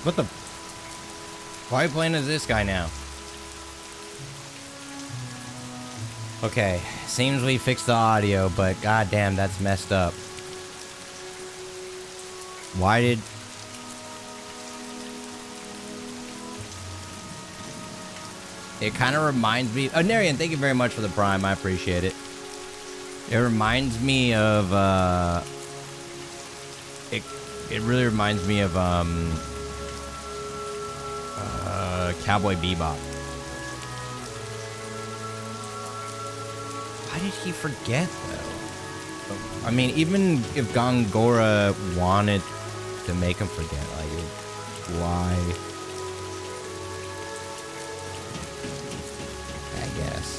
What the? Why are you playing as this guy now? Okay, seems we fixed the audio, but goddamn, that's messed up. Why did... It kind of reminds me... Oh, Narian, thank you very much for the Prime. I appreciate it. It reminds me of, It really reminds me of, Cowboy Bebop. Why did he forget, though? I mean, even if Gongora wanted to make him forget, like, Why? I guess.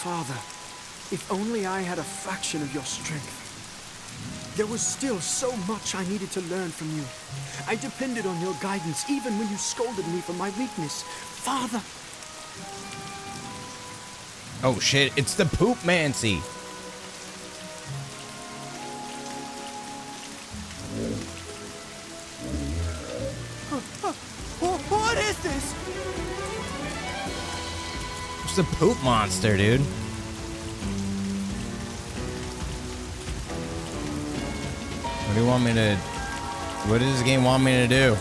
Father, if only I had a fraction of your strength. There was still so much I needed to learn from you. I depended on your guidance even when you scolded me for my weakness. Father! Oh shit, it's the Poop Mancy. What is this? It's the poop monster, dude. What do you want me to... What does this game want me to do?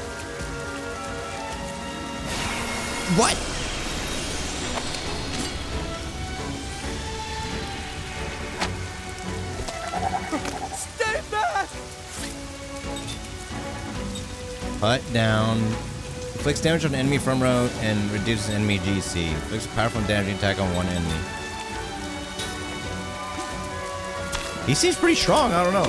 What? Stay back! Put down. Inflicts damage on enemy front row and reduces enemy GC. Inflicts a powerful damaging attack on one enemy. He seems pretty strong, I don't know.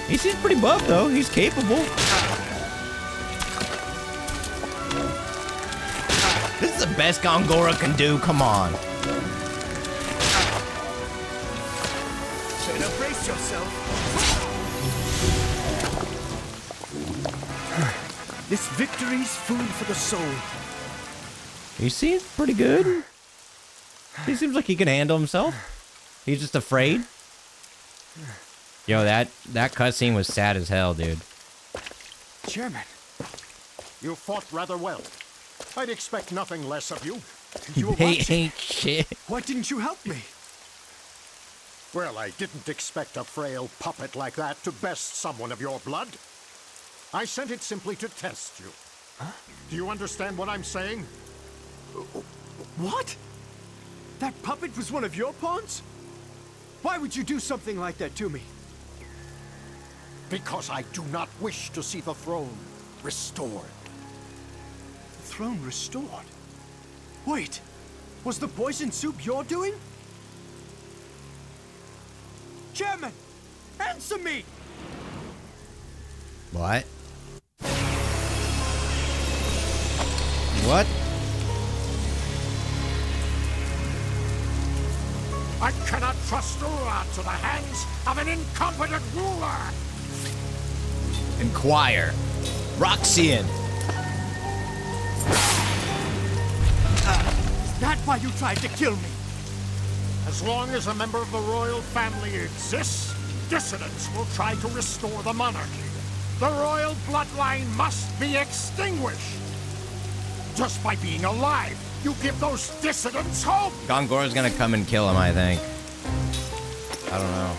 He seems pretty buff though, he's capable. This is the best Gongora can do, come on. Now brace yourself. This victory's food for the soul. He seems pretty good. He seems like he can handle himself. He's just afraid. Yo, that cutscene was sad as hell, dude. Chairman. You fought rather well. I'd expect nothing less of you. You were They watching. ain't shit. Why didn't you help me? Well, I didn't expect a frail puppet like that to best someone of your blood. I sent it simply to test you. Huh? Do you understand what I'm saying? What? That puppet was one of your pawns? Why would you do something like that to me? Because I do not wish to see the throne restored. The throne restored? Wait, was the poison soup your doing? Chairman, answer me! What? What? I cannot trust Ura to the hands of an incompetent ruler! Inquire. Roxian. Is that why you tried to kill me? As long as a member of the royal family exists, dissidents will try to restore the monarchy. The royal bloodline must be extinguished. Just by being alive, you give those dissidents hope. Gongora's gonna come and kill him, I think. I don't know.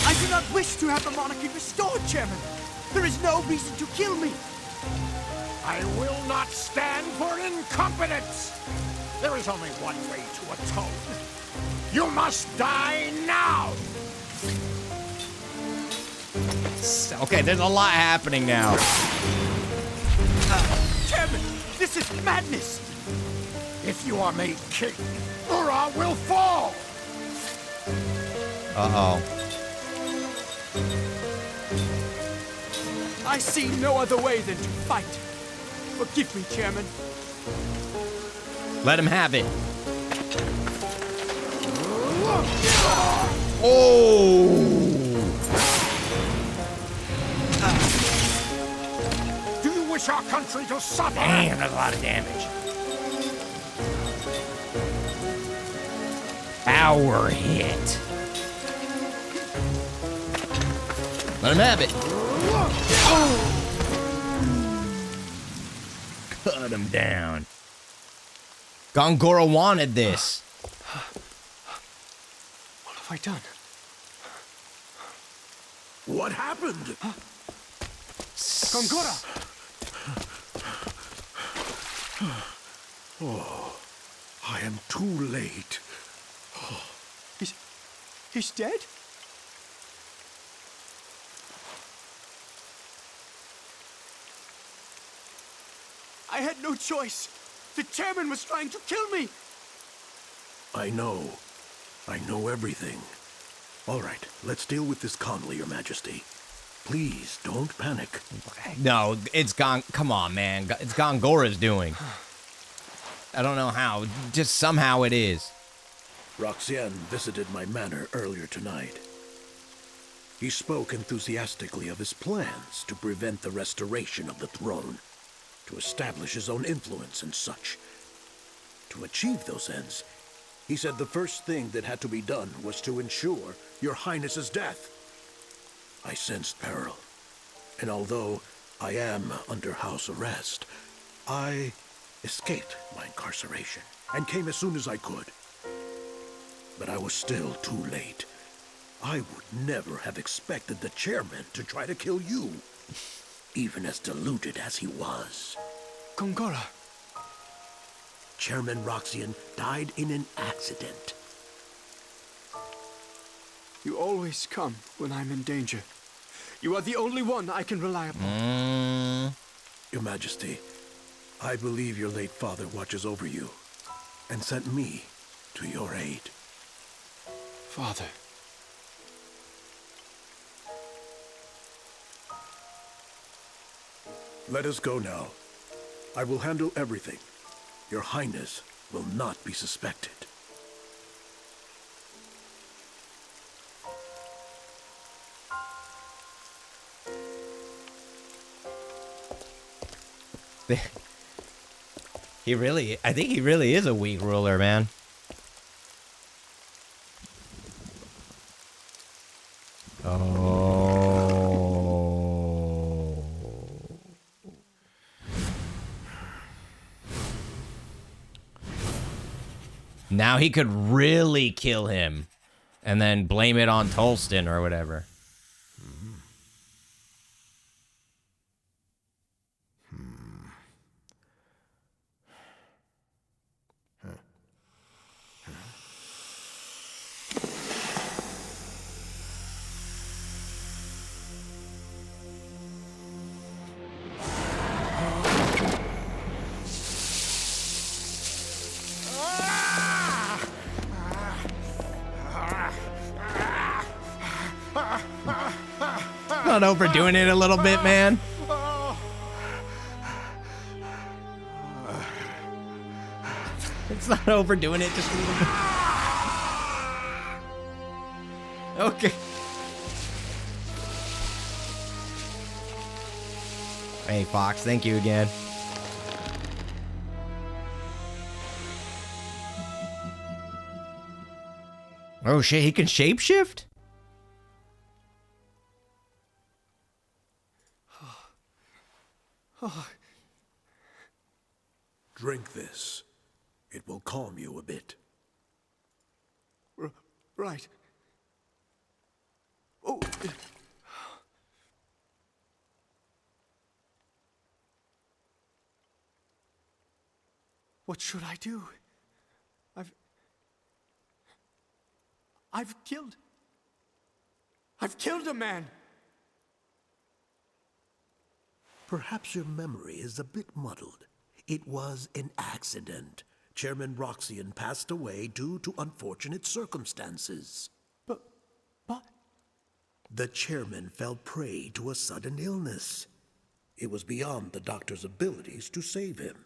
I do not wish to have the monarchy restored, Chairman. There is no reason to kill me. I will not stand for incompetence. There is only one way to atone. You must die now. Okay, there's a lot happening now. Chairman, this is madness. If you are made king, Ura will fall. Uh-oh. I see no other way than to fight. Forgive me, Chairman. Let him have it. Oh! Do you wish our country to suffer? Damn, that's a lot of damage. Power hit. Let him have it. Cut him down. Gongora wanted this. What have I done? What happened? Gongora! Oh, I am too late. He's dead? I had no choice. The chairman was trying to kill me. I know. I know everything. All right, let's deal with this calmly, Your Majesty. Please, don't panic. No, it's come on, man. It's Gongora's doing. I don't know how. Just somehow it is. Roxanne visited my manor earlier tonight. He spoke enthusiastically of his plans to prevent the restoration of the throne, to establish his own influence and such. To achieve those ends, he said the first thing that had to be done was to ensure Your Highness's death. I sensed peril, and although I am under house arrest, I escaped my incarceration and came as soon as I could. But I was still too late. I would never have expected the chairman to try to kill you, even as deluded as he was. Gongora. Chairman Roxian died in an accident. You always come when I'm in danger. You are the only one I can rely upon. Your Majesty, I believe your late father watches over you and sent me to your aid. Father. Let us go now. I will handle everything. Your Highness will not be suspected. I think he really is a weak ruler, man. Oh. Now he could really kill him and then blame it on Tolston or whatever. Not overdoing it a little bit, man. It's not overdoing it just a little bit. Okay. Hey, Fox, thank you again. Oh shit, he can shapeshift? Drink this. It will calm you a bit. Right. Oh. What should I do? I've killed a man. Perhaps your memory is a bit muddled. It was an accident. Chairman Roxian passed away due to unfortunate circumstances. But... The chairman fell prey to a sudden illness. It was beyond the doctor's abilities to save him.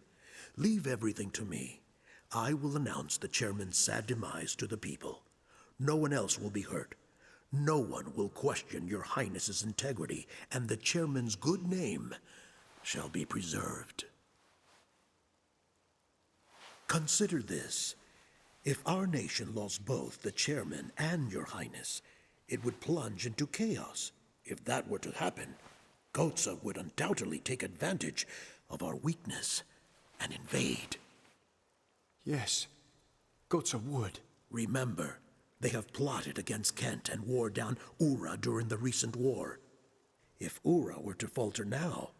Leave everything to me. I will announce the chairman's sad demise to the people. No one else will be hurt. No one will question your Highness's integrity, and the chairman's good name shall be preserved. Consider this. If our nation lost both the chairman and your Highness, it would plunge into chaos. If that were to happen, Gotza would undoubtedly take advantage of our weakness and invade. Yes, Gotza would. Remember, they have plotted against Kent and wore down Ura during the recent war. If Ura were to falter now,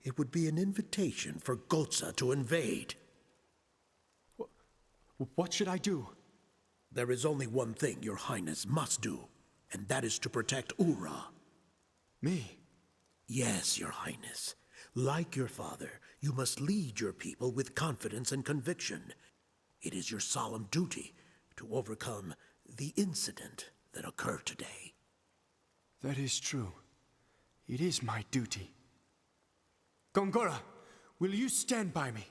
it would be an invitation for Gotza to invade. What should I do? There is only one thing your Highness must do, and that is to protect Ura. Me? Yes, your Highness. Like your father, you must lead your people with confidence and conviction. It is your solemn duty to overcome the incident that occurred today. That is true. It is my duty. Gongora, will you stand by me?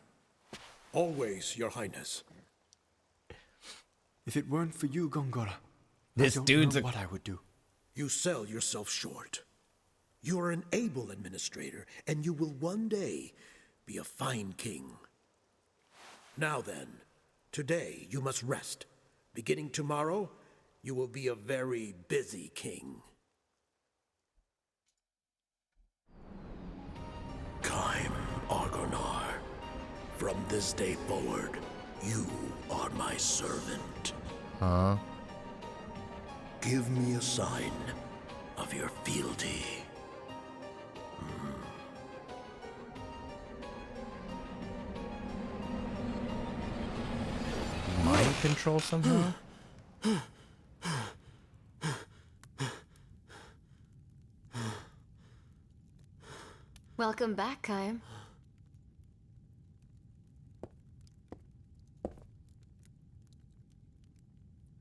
Always, Your Highness. If it weren't for you, Gongora, This I don't dude's know a... what I would do. You sell yourself short. You are an able administrator, and you will one day be a fine king. Now then, today you must rest. Beginning tomorrow, you will be a very busy king. Kaim Argonar, from this day forward, you are my servant. Huh? Give me a sign of your fealty. Mind control somehow? Welcome back, Kaim.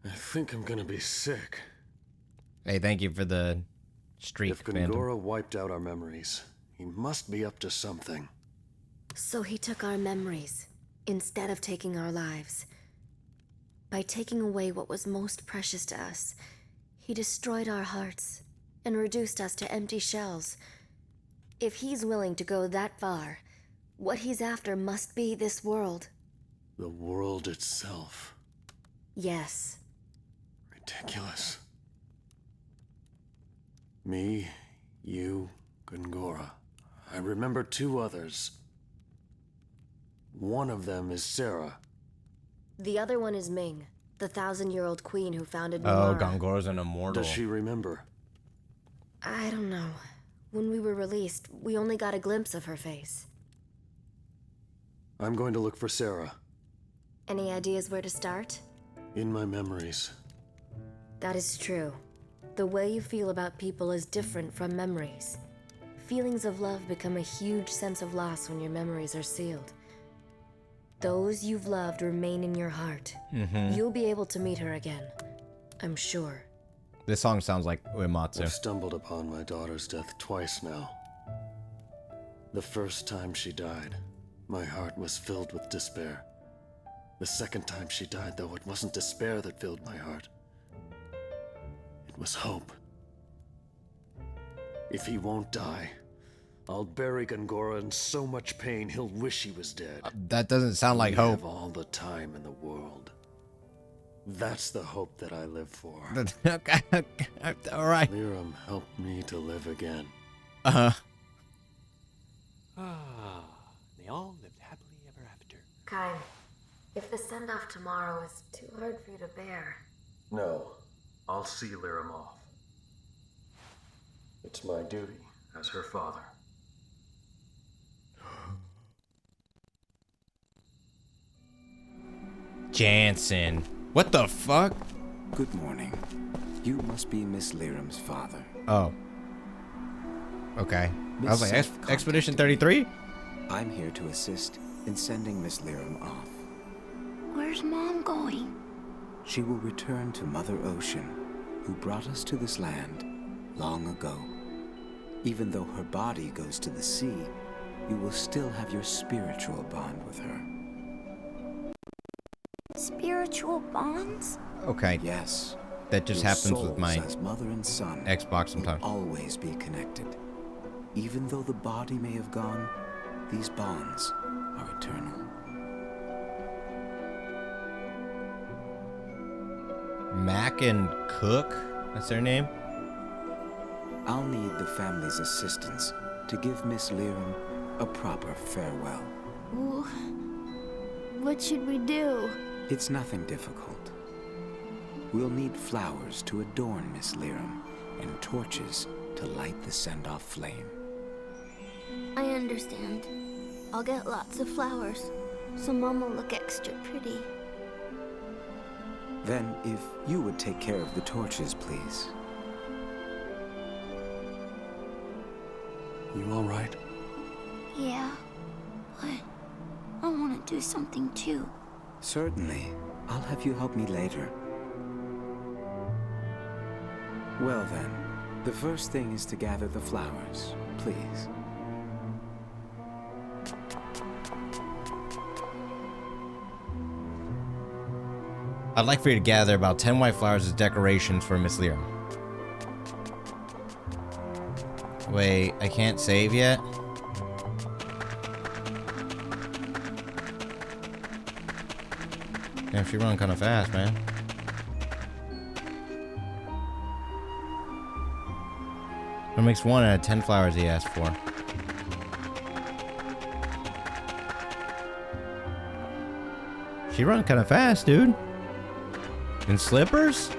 I think I'm gonna be sick. Hey, thank you for the streak, If Gongora wiped out our memories, he must be up to something. So he took our memories, instead of taking our lives. By taking away what was most precious to us, he destroyed our hearts and reduced us to empty shells. If he's willing to go that far, what he's after must be this world. The world itself. Yes. Ridiculous. Me, you, Gongora. I remember two others. One of them is Sarah. The other one is Ming, the 1,000-year-old queen who founded Oh, Numara. Gongora's an immortal. Does she remember? I don't know. When we were released, we only got a glimpse of her face. I'm going to look for Sarah. Any ideas where to start? In my memories. That is true. The way you feel about people is different from memories. Feelings of love become a huge sense of loss when your memories are sealed. Those you've loved remain in your heart. You'll be able to meet her again, I'm sure. This song sounds like Uematsu. I've stumbled upon my daughter's death twice now. The first time she died, my heart was filled with despair. The second time she died, though, it wasn't despair that filled my heart. It was hope. If he won't die, I'll bury Gongora in so much pain he'll wish he was dead. That doesn't sound like We hope. have all the time in the world. That's the hope that I live for. Okay, all right. Liram helped me to live again. They all lived happily ever after. Kai, if the send-off tomorrow is too hard for you to bear... No, I'll see Liram off. It's my duty as her father. Jansen. What the fuck? Good morning. You must be Miss Liram's father. Oh. Okay. I was like, Miss Seth Expedition contacted 33? me. I'm here to assist in sending Miss Liram off. Where's Mom going? She will return to Mother Ocean, who brought us to this land long ago. Even though her body goes to the sea, you will still have your spiritual bond with her. Spiritual bonds? Okay. Yes. That just Your happens with my souls as mother and son Xbox sometimes. will always be connected. Even though the body may have gone, these bonds are eternal. Mac and Cook? That's their name? I'll need the family's assistance to give Miss Liram a proper farewell. Ooh. What should we do? It's nothing difficult. We'll need flowers to adorn Miss Liram and torches to light the send-off flame. I understand. I'll get lots of flowers, so Mom will look extra pretty. Then, if you would take care of the torches, please. You all right? Yeah, but I want to do something too. Certainly. I'll have you help me later. Well then, the first thing is to gather the flowers, please. I'd like for you to gather about 10 white flowers as decorations for Miss Lyra. Wait, I can't save yet? Damn, she run kind of fast, man. What makes 1 out of 10 flowers he asked for? She run kind of fast, dude. In slippers?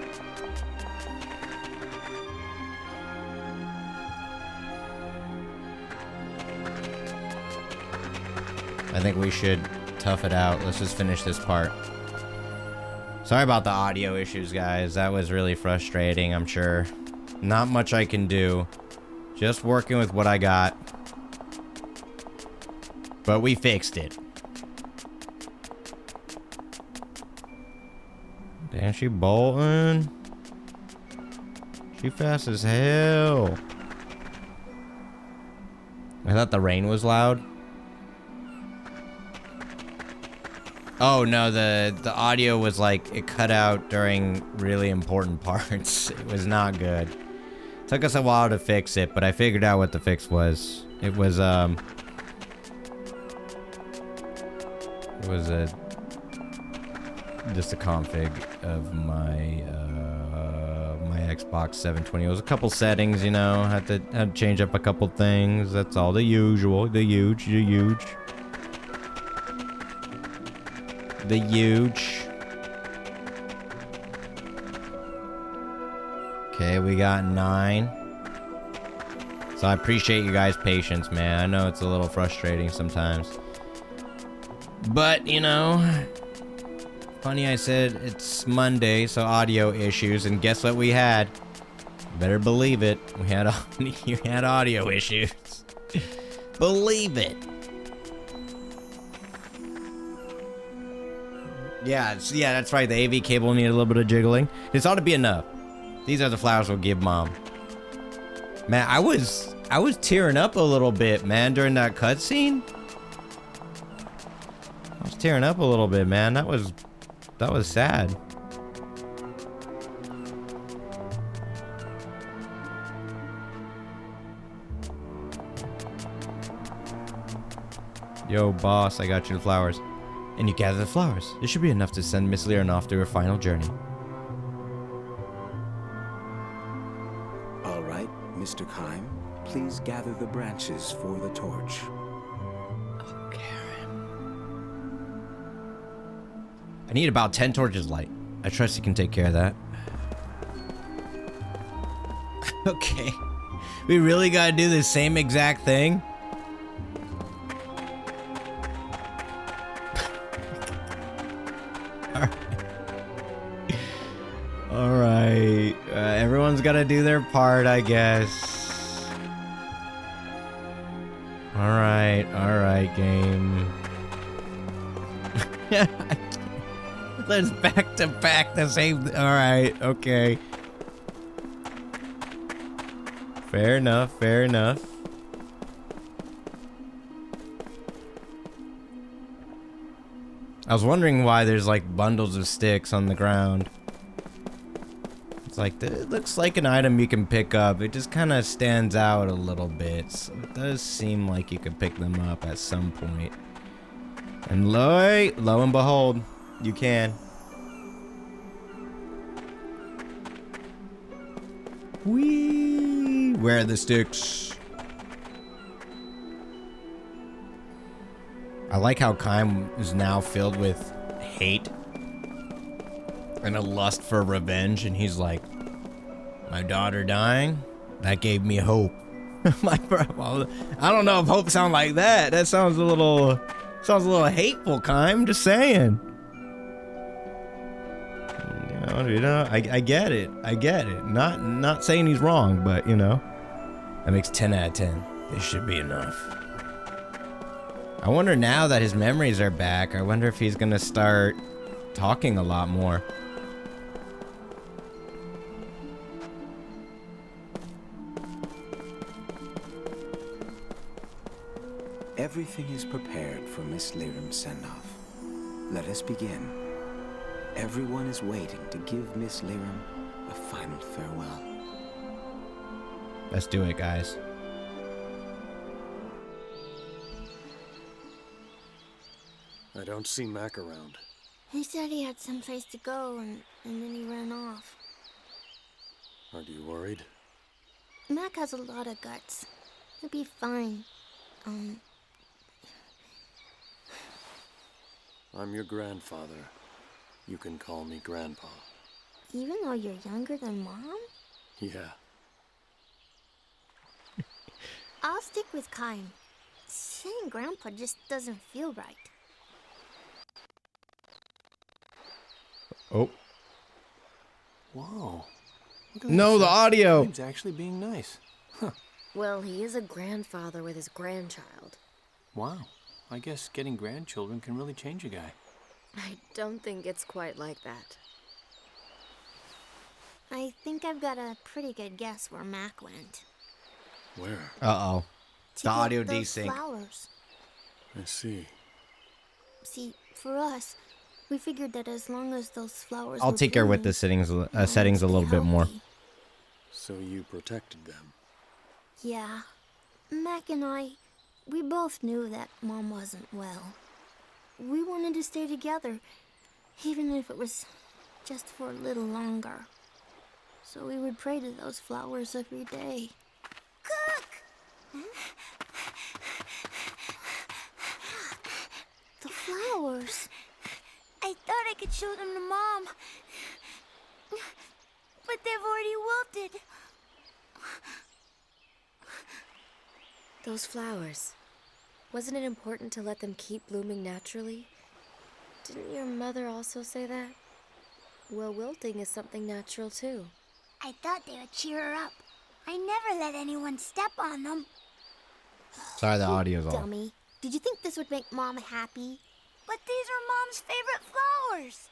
I think we should tough it out. Let's just finish this part. Sorry about the audio issues, guys. That was really frustrating, I'm sure. Not much I can do. Just working with what I got. But we fixed it. Damn, she bolting. She fast as hell. I thought the rain was loud. Oh no, the audio was like, it cut out during really important parts. It was not good. Took us a while to fix it, but I figured out what the fix was. It was just a config of my my Xbox 720. It was a couple settings, you know, had to change up a couple things. That's all, the usual, the huge. Okay, we got 9. So I appreciate you guys' patience, man. I know it's a little frustrating sometimes. But, you know, funny I said it's Monday, so audio issues, and guess what we had? Better believe it. We had audio issues. Believe it. Yeah, that's right. The AV cable needed a little bit of jiggling. This ought to be enough. These are the flowers we'll give Mom. Man, I was tearing up a little bit, man, during that cutscene. I was tearing up a little bit, man. That was sad. Yo, boss, I got you the flowers. And you gather the flowers. It should be enough to send Miss Lyra off to her final journey. All right, Mr. Kime, please gather the branches for the torch. I need about 10 torches light. I trust you can take care of that. Okay. We really gotta do the same exact thing? Alright. Everyone's gotta do their part, I guess. Alright, game. Let's back to back the same. Alright, okay. Fair enough. I was wondering why there's like bundles of sticks on the ground. It's like, it looks like an item you can pick up. It just kind of stands out a little bit. So it does seem like you could pick them up at some point. And lo and behold, you can. Whee! Where are the sticks? I like how Kime is now filled with hate and a lust for revenge, and he's like, my daughter dying? That gave me hope. Like, bro, I don't know if hope sounds like that. That sounds a little hateful, Kime. Just saying. You know, I get it. Not saying he's wrong, but you know, that makes 10 out of 10. This should be enough. I wonder now that his memories are back, I wonder if he's gonna start talking a lot more. Everything is prepared for Miss Lyram's send-off. Let us begin. Everyone is waiting to give Miss Lyram a final farewell. Let's do it, guys. I don't see Mac around. He said he had someplace to go, and then he ran off. Are you worried? Mac has a lot of guts. He'll be fine. I'm your grandfather. You can call me Grandpa. Even though you're younger than Mom? Yeah. I'll stick with Kaim. Saying Grandpa just doesn't feel right. Oh. Whoa. No, the audio. Kaim's actually being nice. Huh. Well, he is a grandfather with his grandchild. Wow. I guess getting grandchildren can really change a guy. I don't think it's quite like that. I think I've got a pretty good guess where Mac went. Where? Uh-oh. The audio those desync. Flowers. I see. See, for us, we figured that as long as those flowers I'll were take care with blooming, the settings a little bit more. So you protected them? Yeah. Mac and I, we both knew that Mom wasn't well. We wanted to stay together, even if it was just for a little longer. So we would pray to those flowers every day. Cook! The flowers. I thought I could show them to Mom. But they've already wilted. Those flowers. Wasn't it important to let them keep blooming naturally? Didn't your mother also say that? Well, wilting is something natural too. I thought they would cheer her up. I never let anyone step on them. Sorry, the audio's off. Dummy. Did you think this would make Mom happy? But these are Mom's favorite flowers.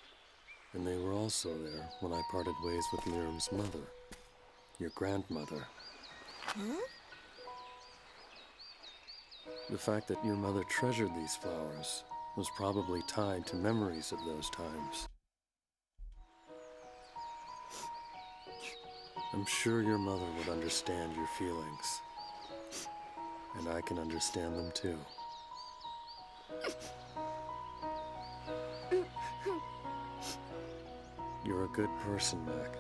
And they were also there when I parted ways with Lyram's mother, your grandmother. Huh? The fact that your mother treasured these flowers was probably tied to memories of those times. I'm sure your mother would understand your feelings. And I can understand them too. You're a good person, Mac.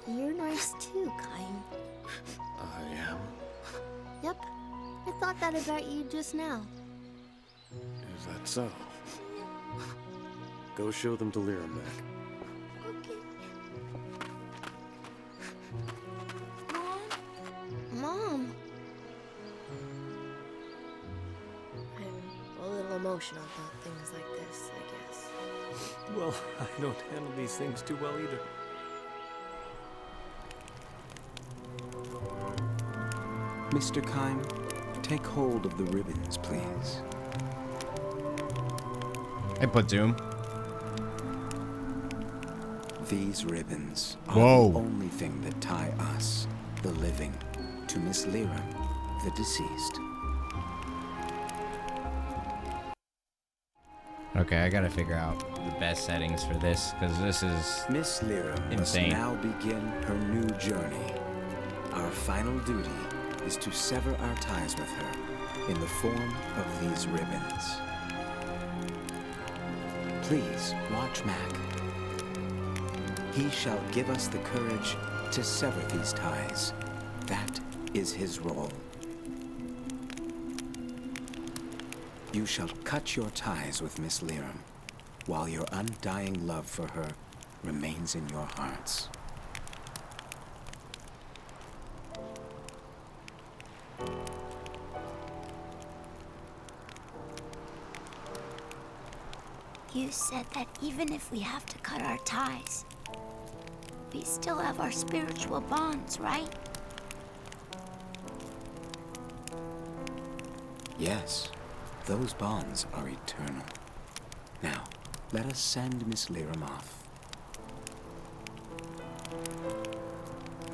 You're nice too, Kaim. I am? Yep. I thought that about you just now. Is that so? Go show them to Lyram, Mac. Mom? I'm a little emotional about things like this, I guess. Well, I don't handle these things too well either. Mr. Kaim, take hold of the ribbons, please. Hey, Platoon. These ribbons are Whoa. the only thing that tie us, the living, to Miss Lyram, the deceased. Okay, I gotta figure out the best settings for this, because this is Miss Lyram insane. must now begin her new journey. Our final duty is to sever our ties with her in the form of these ribbons. Please watch Mac. He shall give us the courage to sever these ties. That is his role. You shall cut your ties with Miss Lyram, while your undying love for her remains in your hearts. You said that even if we have to cut our ties, we still have our spiritual bonds, right? Yes, those bonds are eternal. Now, let us send Miss Lyram off.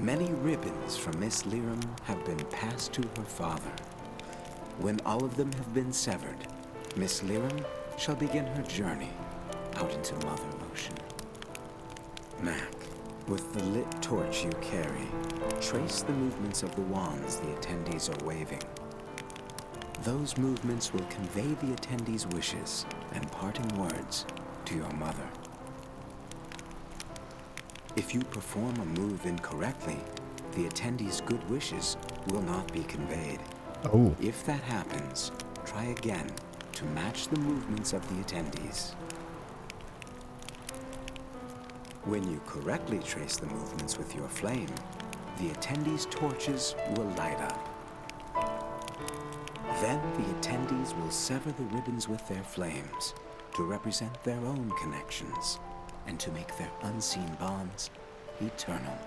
Many ribbons from Miss Lyram have been passed to her father. When all of them have been severed, Miss Lyram shall begin her journey out into Mother Ocean. Mac, with the lit torch you carry, trace the movements of the wands the attendees are waving. Those movements will convey the attendees' wishes and parting words to your mother. If you perform a move incorrectly, the attendees' good wishes will not be conveyed. Oh. If that happens, try again to match the movements of the attendees. When you correctly trace the movements with your flame, the attendees' torches will light up. Then the attendees will sever the ribbons with their flames to represent their own connections and to make their unseen bonds eternal.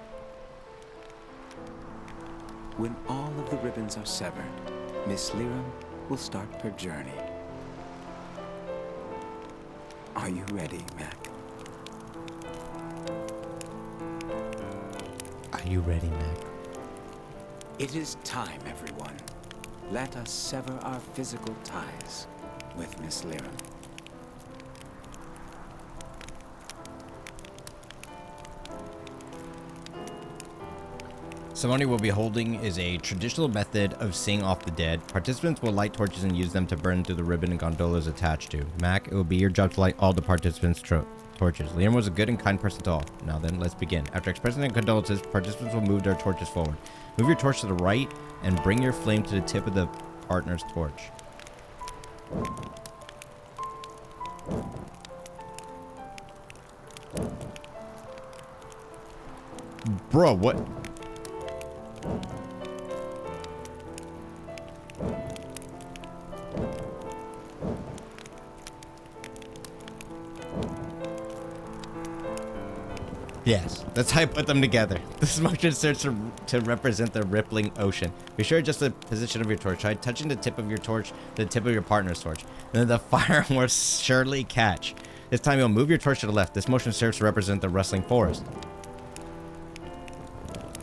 When all of the ribbons are severed, Miss Lyram will start her journey. Are you ready, Mac? Are you ready, Mac? It is time, everyone. Let us sever our physical ties with Miss Lyram. Ceremony we'll be holding is a traditional method of seeing off the dead. Participants will light torches and use them to burn through the ribbon and gondolas attached to. Mac, it will be your job to light all the participants' torches. Liam was a good and kind person to all. Now then, let's begin. After expressing their condolences, participants will move their torches forward. Move your torch to the right and bring your flame to the tip of the partner's torch. Bro, what? Yes, that's how I put them together. This motion serves to represent the rippling ocean. Be sure to adjust the position of your torch. Try touching the tip of your torch to the tip of your partner's torch. Then the fire will surely catch. This time you'll move your torch to the left. This motion serves to represent the rustling forest.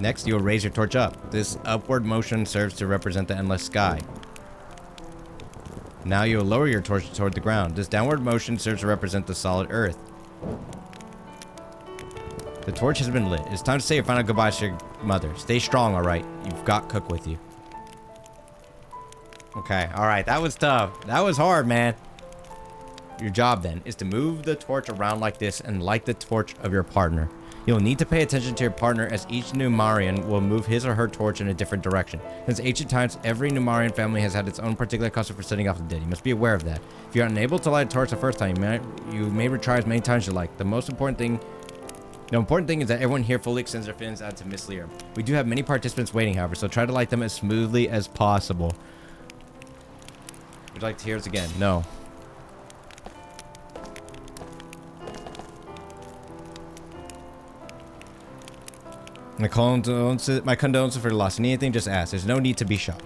Next, you will raise your torch up. This upward motion serves to represent the endless sky. Now you will lower your torch toward the ground. This downward motion serves to represent the solid earth. The torch has been lit. It's time to say your final goodbyes to your mother. Stay strong, alright? You've got Cook with you. Okay, alright. That was tough. That was hard, man. Your job, then, is to move the torch around like this and light the torch of your partner. You'll need to pay attention to your partner as each Numarian will move his or her torch in a different direction. Since ancient times, every Numarian family has had its own particular custom for setting off the dead. You must be aware of that. If you're unable to light a torch the first time, you may retry as many times as you like. The important thing is that everyone here fully extends their feelings out to Miss Lyram. We do have many participants waiting, however, so try to light them as smoothly as possible. Would you like to hear us again? No. My condolences for the loss. Need anything, just ask. There's no need to be shocked.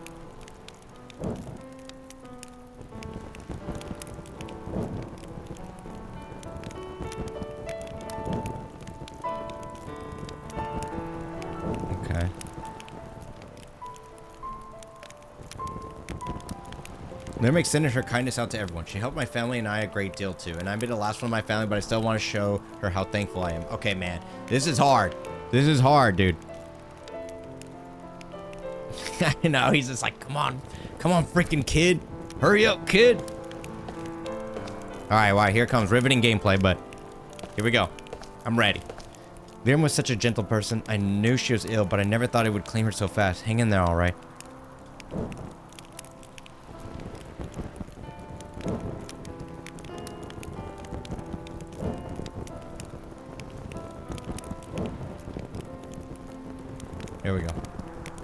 Okay. Lyram extended her kindness out to everyone. She helped my family and I a great deal too. And I've been the last one of my family, but I still want to show her how thankful I am. Okay, man. This is hard. This is hard, dude. I know, he's just like, come on, freaking kid. Hurry up, kid. All right, here comes riveting gameplay, but here we go. I'm ready. Lyram was such a gentle person. I knew she was ill, but I never thought it would claim her so fast. Hang in there, all right. Here we go.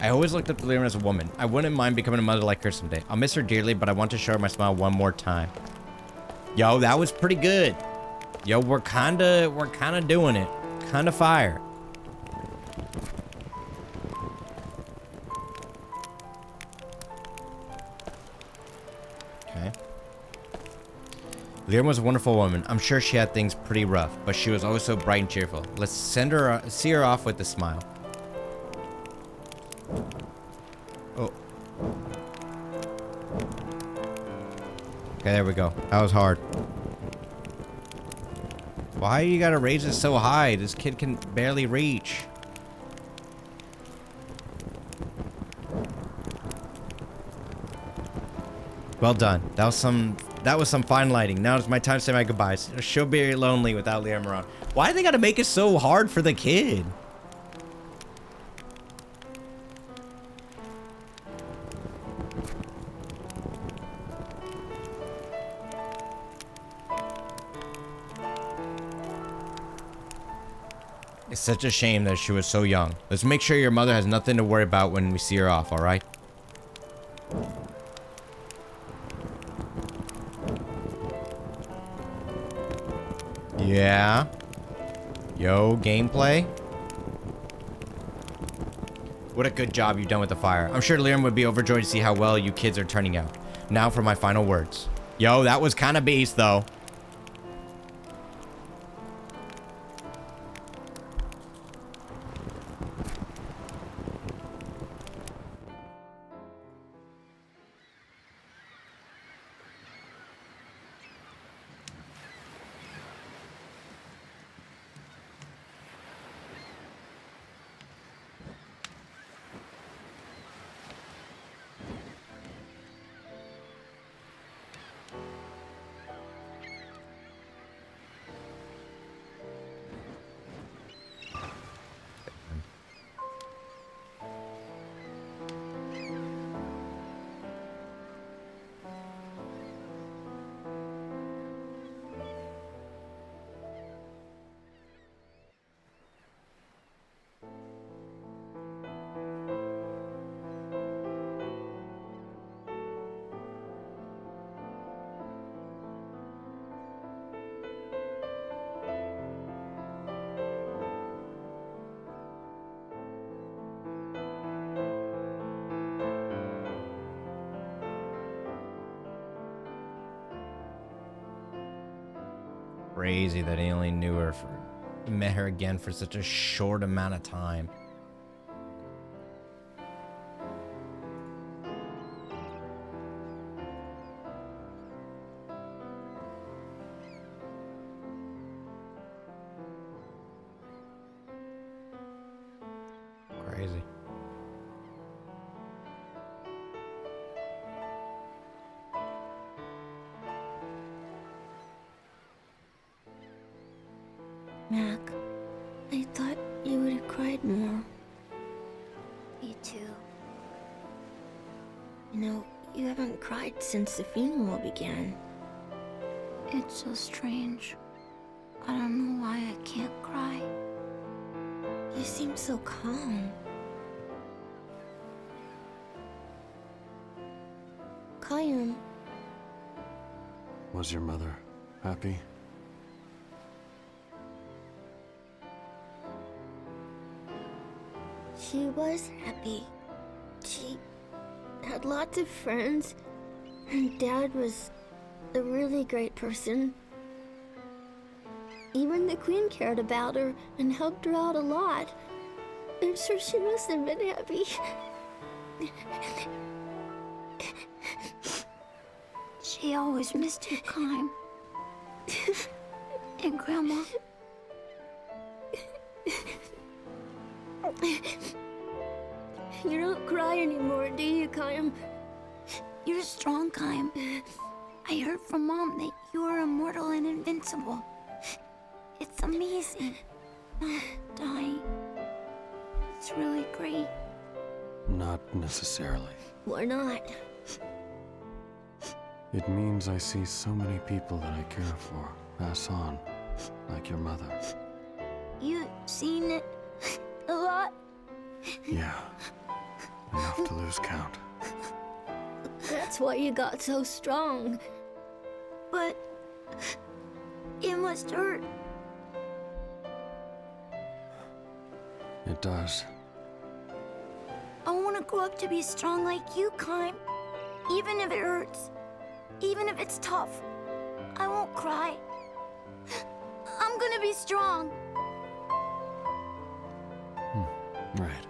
I always looked up to Lyram as a woman. I wouldn't mind becoming a mother like her someday. I'll miss her dearly, but I want to show her my smile one more time. Yo, that was pretty good. Yo, we're kinda doing it. Kinda fire. Okay. Liam was a wonderful woman. I'm sure she had things pretty rough, but she was always so bright and cheerful. Let's see her off with a smile. Oh. Okay, there we go. That was hard. Why you gotta raise it so high? This kid can barely reach. Well done. That was some fine lighting. Now it's my time to say my goodbyes. She'll be lonely without Liam around. Why do they gotta make it so hard for the kid? It's such a shame that she was so young. Let's make sure your mother has nothing to worry about when we see her off, alright? Yeah. Yo, gameplay. What a good job you've done with the fire. I'm sure Liam would be overjoyed to see how well you kids are turning out. Now for my final words. Yo, that was kind of beast, though. Crazy that he only met her again for such a short amount of time. Crazy. Mac, I thought you would have cried more. Me too. You know, you haven't cried since the funeral began. It's so strange. I don't know why I can't cry. You seem so calm. Kayum. Was your mother happy? She was happy. She had lots of friends, and Dad was a really great person. Even the Queen cared about her and helped her out a lot. I'm sure she must have been happy. She always missed you, Kime. And Grandma. You don't cry anymore, do you, Kime? You're strong, Kime. I heard from Mom that you are immortal and invincible. It's amazing. Not dying. It's really great. Not necessarily. Why not? It means I see so many people that I care for pass on, like your mother. You seen it a lot? Yeah. Enough to lose count. That's why you got so strong. But it must hurt. It does. I want to grow up to be strong like you, Kime. Even if it hurts. Even if it's tough. I won't cry. I'm gonna be strong. Right.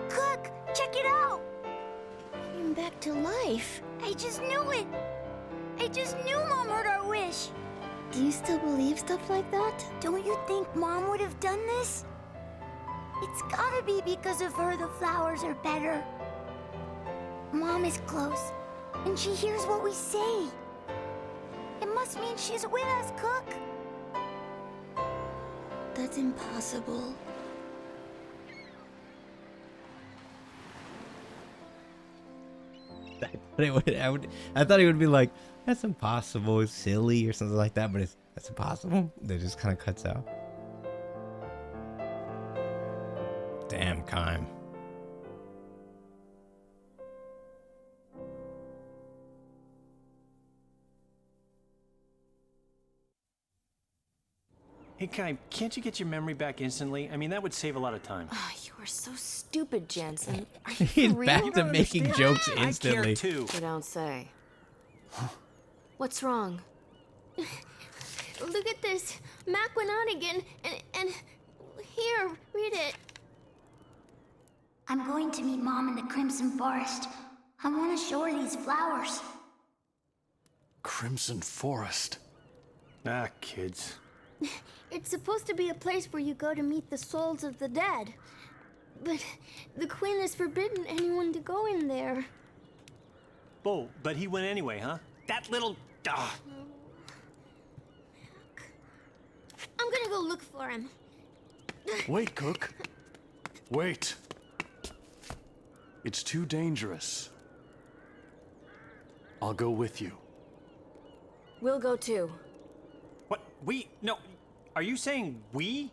Look, check it out. Came back to life. I just knew it. I just knew Mom heard our wish. Do you still believe stuff like that? Don't you think Mom would have done this? It's gotta be because of her the flowers are better. Mom is close, and she hears what we say. It must mean she's with us, Cook. That's impossible. I thought it would be like, that's impossible, it's silly or something like that, but that's impossible. It just kind of cuts out. Damn, Kime. Hey, Kai, can't you get your memory back instantly? I mean, that would save a lot of time. Oh, you are so stupid, Jensen. Are you He's for real? back to making jokes I instantly. care too. You don't say. What's wrong? Look at this. Mac went out again, and here, read it. I'm going to meet Mom in the Crimson Forest. I want to show her these flowers. Crimson Forest. Ah, kids. It's supposed to be a place where you go to meet the souls of the dead. But the Queen has forbidden anyone to go in there. Oh, but he went anyway, huh? That little... I'm gonna go look for him. Wait, Cook. Wait. It's too dangerous. I'll go with you. We'll go too. What? We? No. Are you saying we?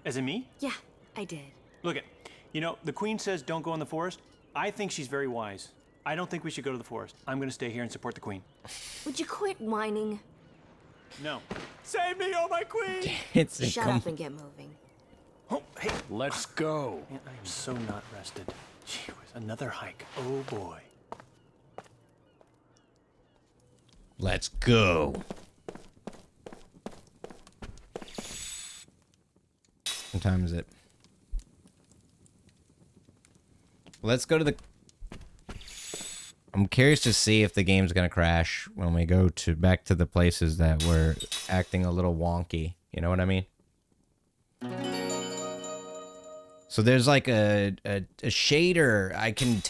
As in me? Yeah, I did. Look it. You know, the Queen says don't go in the forest. I think she's very wise. I don't think we should go to the forest. I'm gonna stay here and support the Queen. Would you quit whining? No. Save me, oh my Queen! Shut up and get moving. Oh, hey. Let's go. Man, I am so not rested. Gee whiz, another hike. Oh boy. Let's go. What time is it? Let's go to the... I'm curious to see if the game's gonna crash when we go back to the places that were acting a little wonky. You know what I mean? So there's like a shader. I can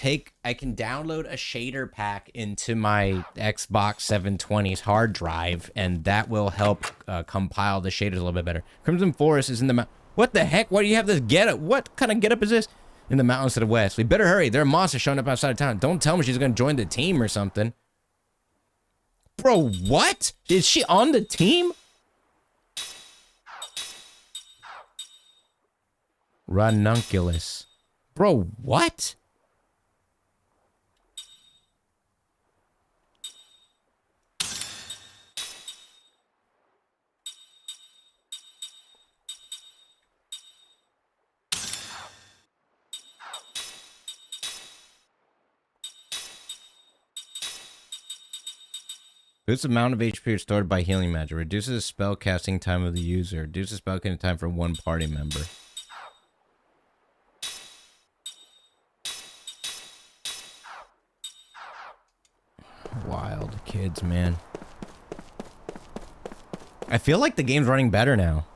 download a shader pack into my Xbox 720's hard drive, and that will help compile the shaders a little bit better. Crimson Forest is in the what the heck? Why do you have this getup? What kind of getup is this? In the mountains to the west. We better hurry. There are monsters showing up outside of town. Don't tell me she's gonna join the team or something. Bro, what? Is she on the team? Ranunculus. Bro, what? Boosts the amount of HP restored by healing magic. Reduces the spell casting time of the user. Reduces spell casting time for one party member. Wild kids, man. I feel like the game's running better now.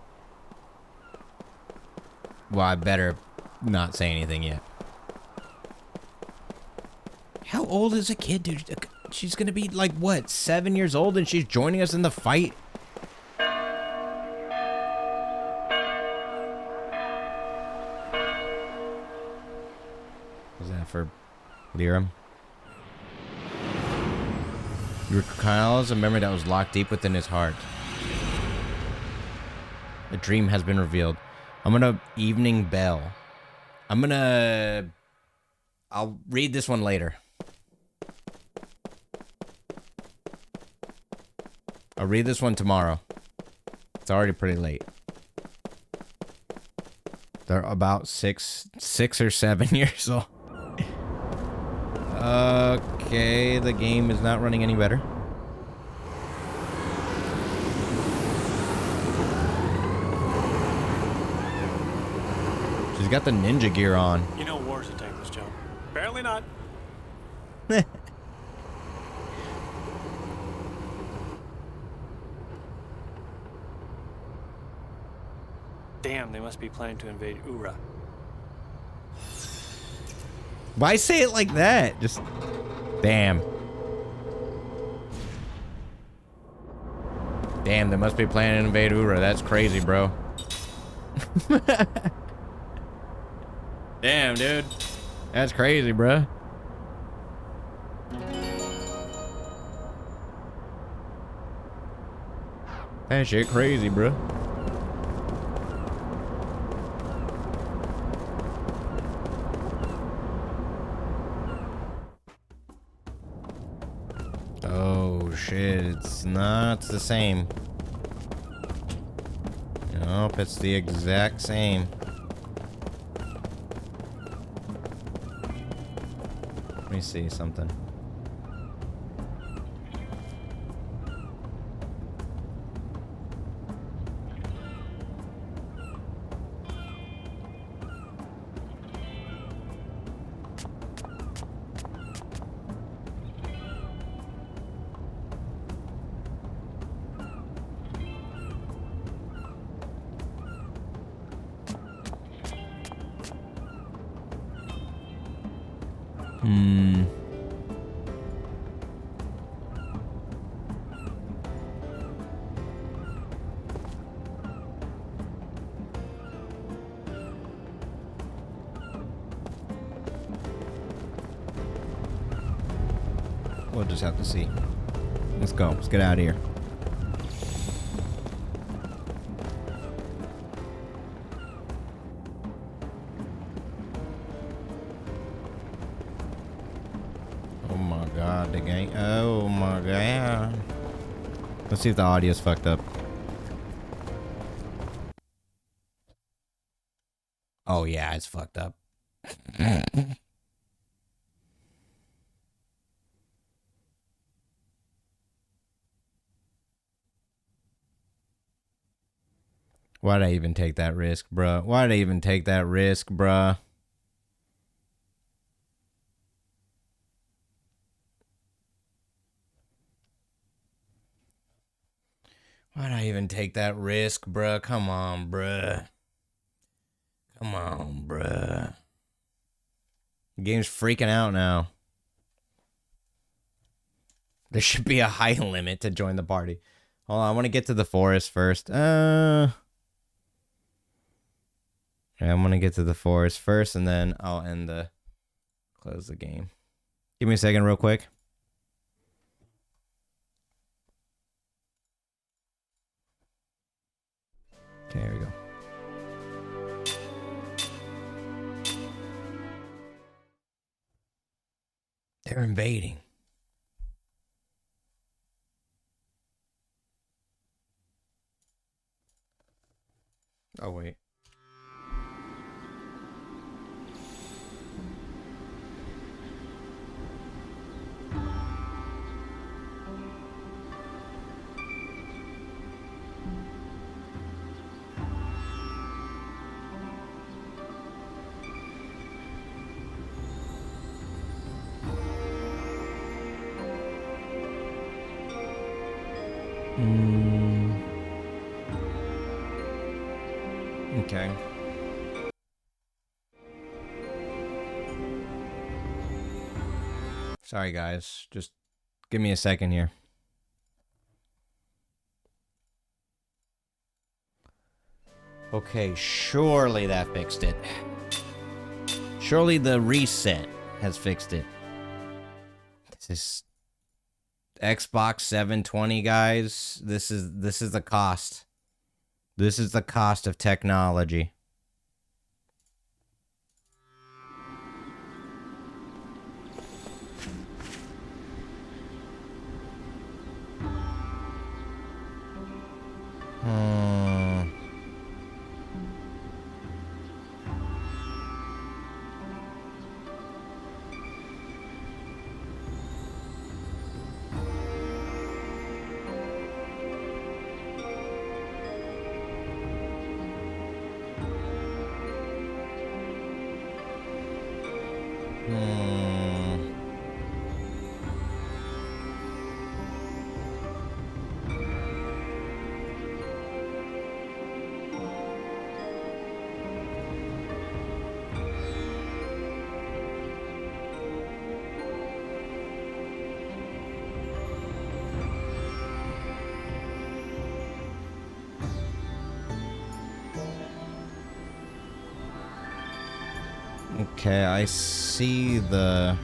Well, I better not say anything yet. How old is a kid, dude? She's gonna be like, what, 7 years old, and she's joining us in the fight? Was that for Liram? You recalls a memory that was locked deep within his heart. A dream has been revealed. I'm gonna Evening Bell. I'll read this one later. I'll read this one tomorrow. It's already pretty late. They're about six or 7 years old. Okay, the game is not running any better. She's got the ninja gear on. You know war's a thankless job. Apparently not. Damn, they must be planning to invade Ura. Why say it like that? Just damn. Damn, they must be planning to invade Ura. That's crazy, bro. Damn, dude. That's crazy, bro. That shit crazy, bro. Oh shit, it's not the same. Nope, it's the exact same. Let me see something. We'll just have to see. Let's go. Let's get out of here. Oh my god, the game. Oh my god. Let's see if the audio's fucked up. Oh yeah, it's fucked up. Why'd I even take that risk, bruh? Why'd I even take that risk, bruh? Why'd I even take that risk, bruh? Come on, bruh. Come on, bruh. The game's freaking out now. There should be a height limit to join the party. Hold on, I want to get to the forest first. Yeah, I'm gonna get to the forest first, and then I'll close the game. Give me a second real quick. Okay, here we go. They're invading. Oh, wait. Okay. Sorry, guys. Just give me a second here. Okay, surely that fixed it. Surely the reset has fixed it. This is Xbox 720, guys. This is the cost. This is the cost of technology. Okay, I see the...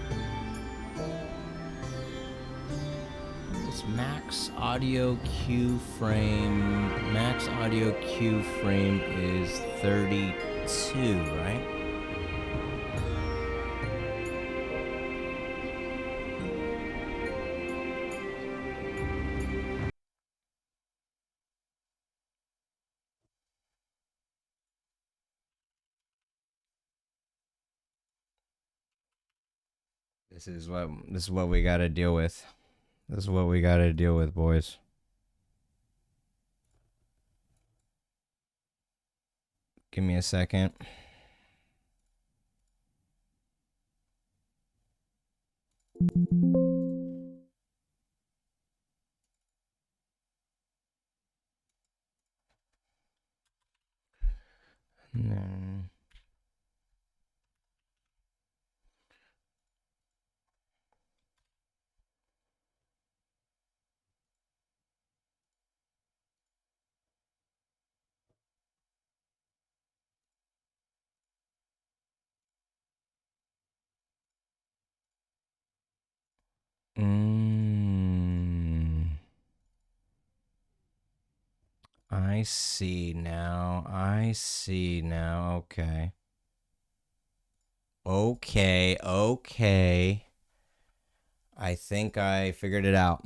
It's max audio cue frame. Max audio cue frame is 32, right? This is what we gotta deal with. This is what we gotta deal with, boys. Give me a second. No. I see now. I see now. Okay. Okay. Okay. I think I figured it out.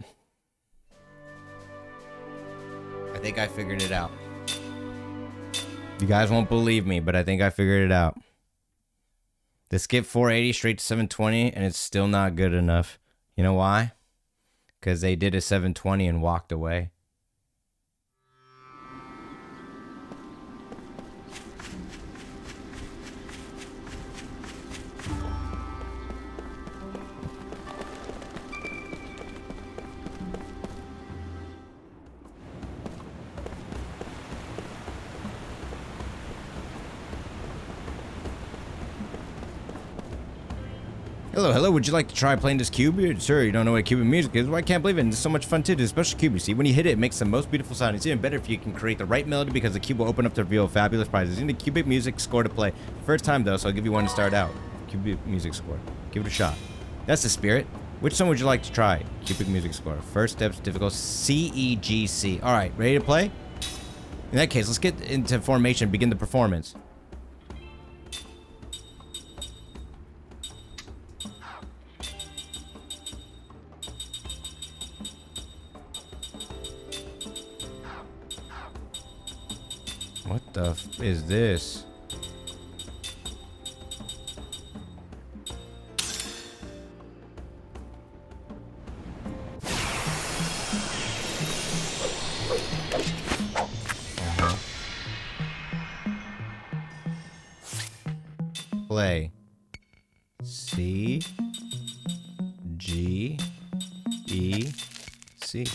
I think I figured it out. You guys won't believe me, but I think I figured it out. They skipped 480 straight to 720, and it's still not good enough. You know why? Because they did a 720 and walked away. Hello, hello, would you like to try playing this cube? Sure, you don't know what Cuban music is. Well, I can't believe it. It's so much fun too. It's a special cube, you see. When you hit it, it makes the most beautiful sound. It's even better if you can create the right melody because the cube will open up to reveal fabulous prizes. You need a cubic music score to play. First time though, so I'll give you one to start out. Cubic music score. Give it a shot. That's the spirit. Which song would you like to try? Cubic music score. First steps difficult. C, E, G, C. All right, ready to play? In that case, let's get into formation. Begin the performance. What the f is this? Play. C, G, E, C.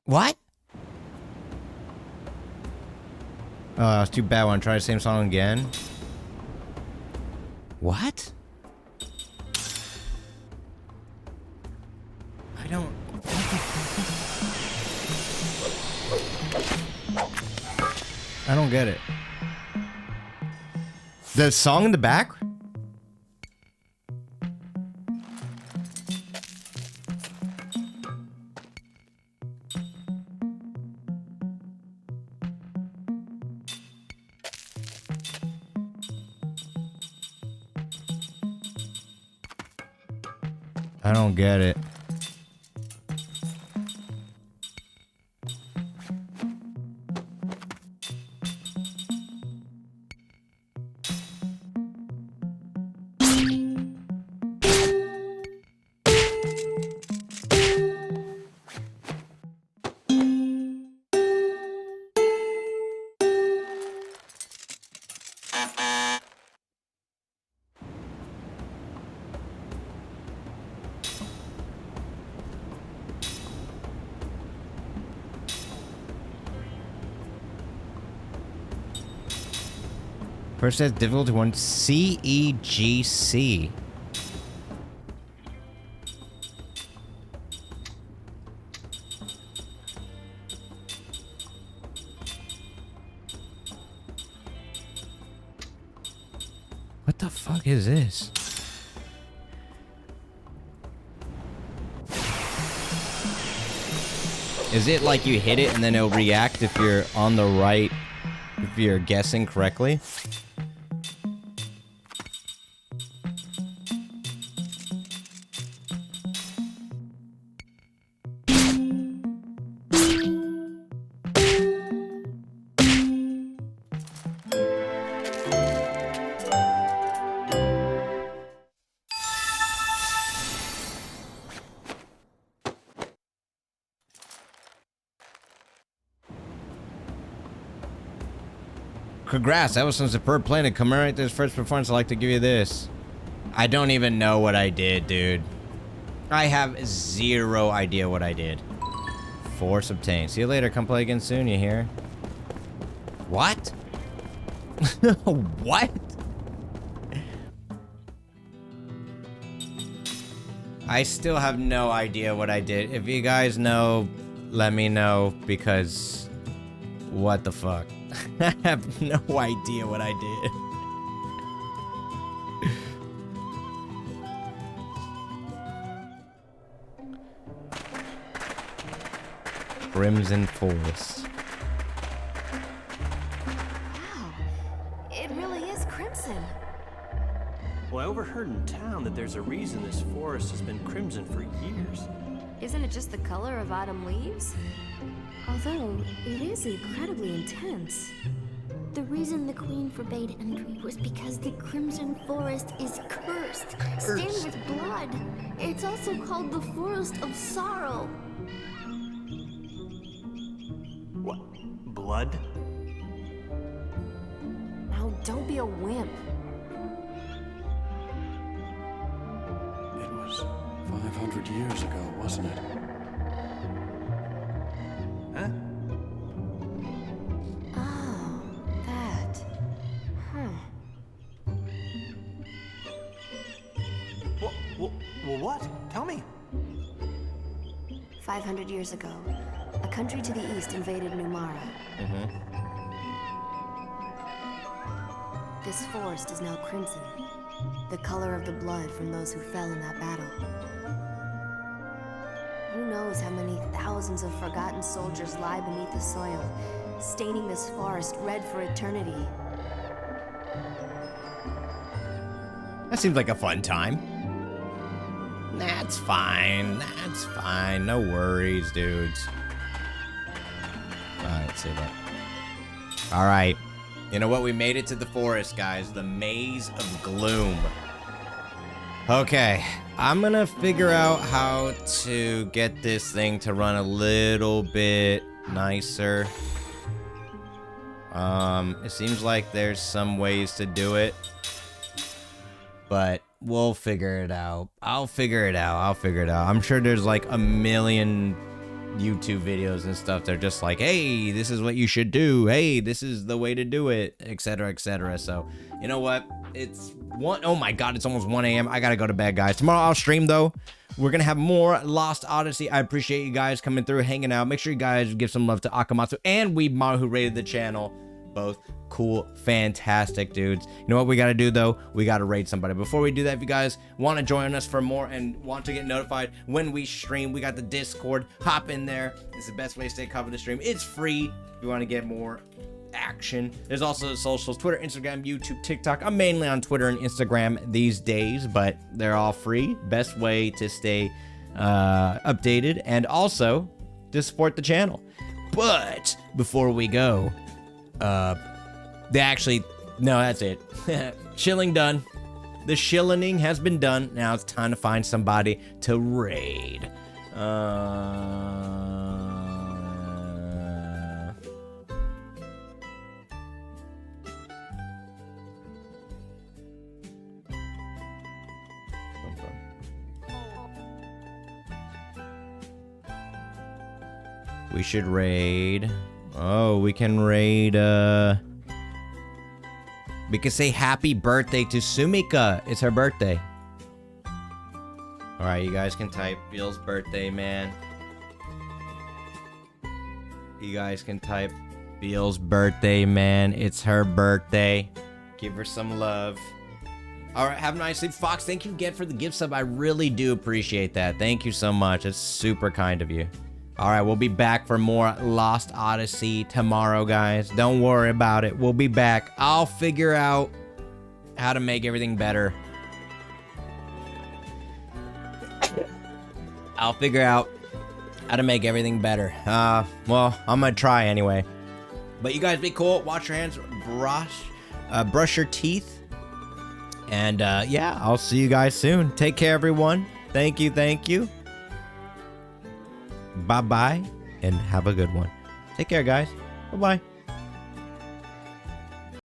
What? Oh, it's too bad. Want to try the same song again? What? I don't... I don't get it. The song in the back? I don't get it. Person has difficulty one CEGC. What the fuck is this? Is it like you hit it and then it'll react if you're on the right, if you're guessing correctly? Congrats, that was some superb playing. To commemorate this first performance, I'd like to give you this. I don't even know what I did, dude. I have zero idea what I did. Force obtained. See you later. Come play again soon, you hear? What? What? I still have no idea what I did. If you guys know, let me know, because what the fuck? I have no idea what I did. Crimson Forest. Wow, it really is crimson. Well, I overheard in town that there's a reason this forest has been crimson for years. Isn't it just the color of autumn leaves? Although, it is incredibly intense. The reason the Queen forbade entry was because the Crimson Forest is cursed, stained with blood. It's also called the Forest of Sorrow. What? Blood? Now, don't be a wimp. It was 500 years ago, wasn't it? Huh? Oh, that. Huh. Well, what? Tell me. 500 years ago, a country to the east invaded Numara. This forest is now crimson, the color of the blood from those who fell in that battle. Who knows how many thousands of forgotten soldiers lie beneath the soil, staining this forest red for eternity. That seems like a fun time. That's fine. That's fine. No worries, dudes. Alright, say that. Alright. You know what? We made it to the forest, guys. The Maze of Gloom. Okay. I'm gonna figure out how to get this thing to run a little bit nicer. It seems like there's some ways to do it. But we'll figure it out. I'll figure it out. I'm sure there's like a million YouTube videos and stuff. They're just like, hey, this is what you should do. Hey, this is the way to do it, etc., etc. So, you know what? It's oh my god, it's almost 1 a.m. I gotta go to bed, guys. Tomorrow I'll stream, though. We're gonna have more Lost Odyssey. I appreciate you guys coming through, hanging out. Make sure you guys give some love to Akamatsu and Weebmar, who rated the channel. Both cool, fantastic dudes. You know what we gotta do, though? We gotta raid somebody. Before we do that, if you guys want to join us for more and want to get notified when we stream, we got the Discord. Hop in there. It's the best way to stay covered the stream. It's free if you want to get more action. There's also the socials: Twitter, Instagram, YouTube, TikTok. I'm mainly on Twitter and Instagram these days, but they're all free. Best way to stay updated and also to support the channel. But before we go, that's it. Shilling done. The shilling has been done. Now it's time to find somebody to raid. We should raid. Oh, we can raid, We can say happy birthday to Sumika. It's her birthday. All right, you guys can type Beal's birthday, man. You guys can type Beal's birthday, man. It's her birthday. Give her some love. All right, have a nice sleep. Fox, thank you again for the gift sub. I really do appreciate that. Thank you so much. It's super kind of you. All right, we'll be back for more Lost Odyssey tomorrow, guys. Don't worry about it. We'll be back. I'll figure out how to make everything better. I'll figure out how to make everything better. Well, I'm gonna try anyway. But you guys be cool. Wash your hands. Brush your teeth. And yeah, I'll see you guys soon. Take care, everyone. Thank you, thank you. Bye-bye, and have a good one. Take care, guys. Bye-bye.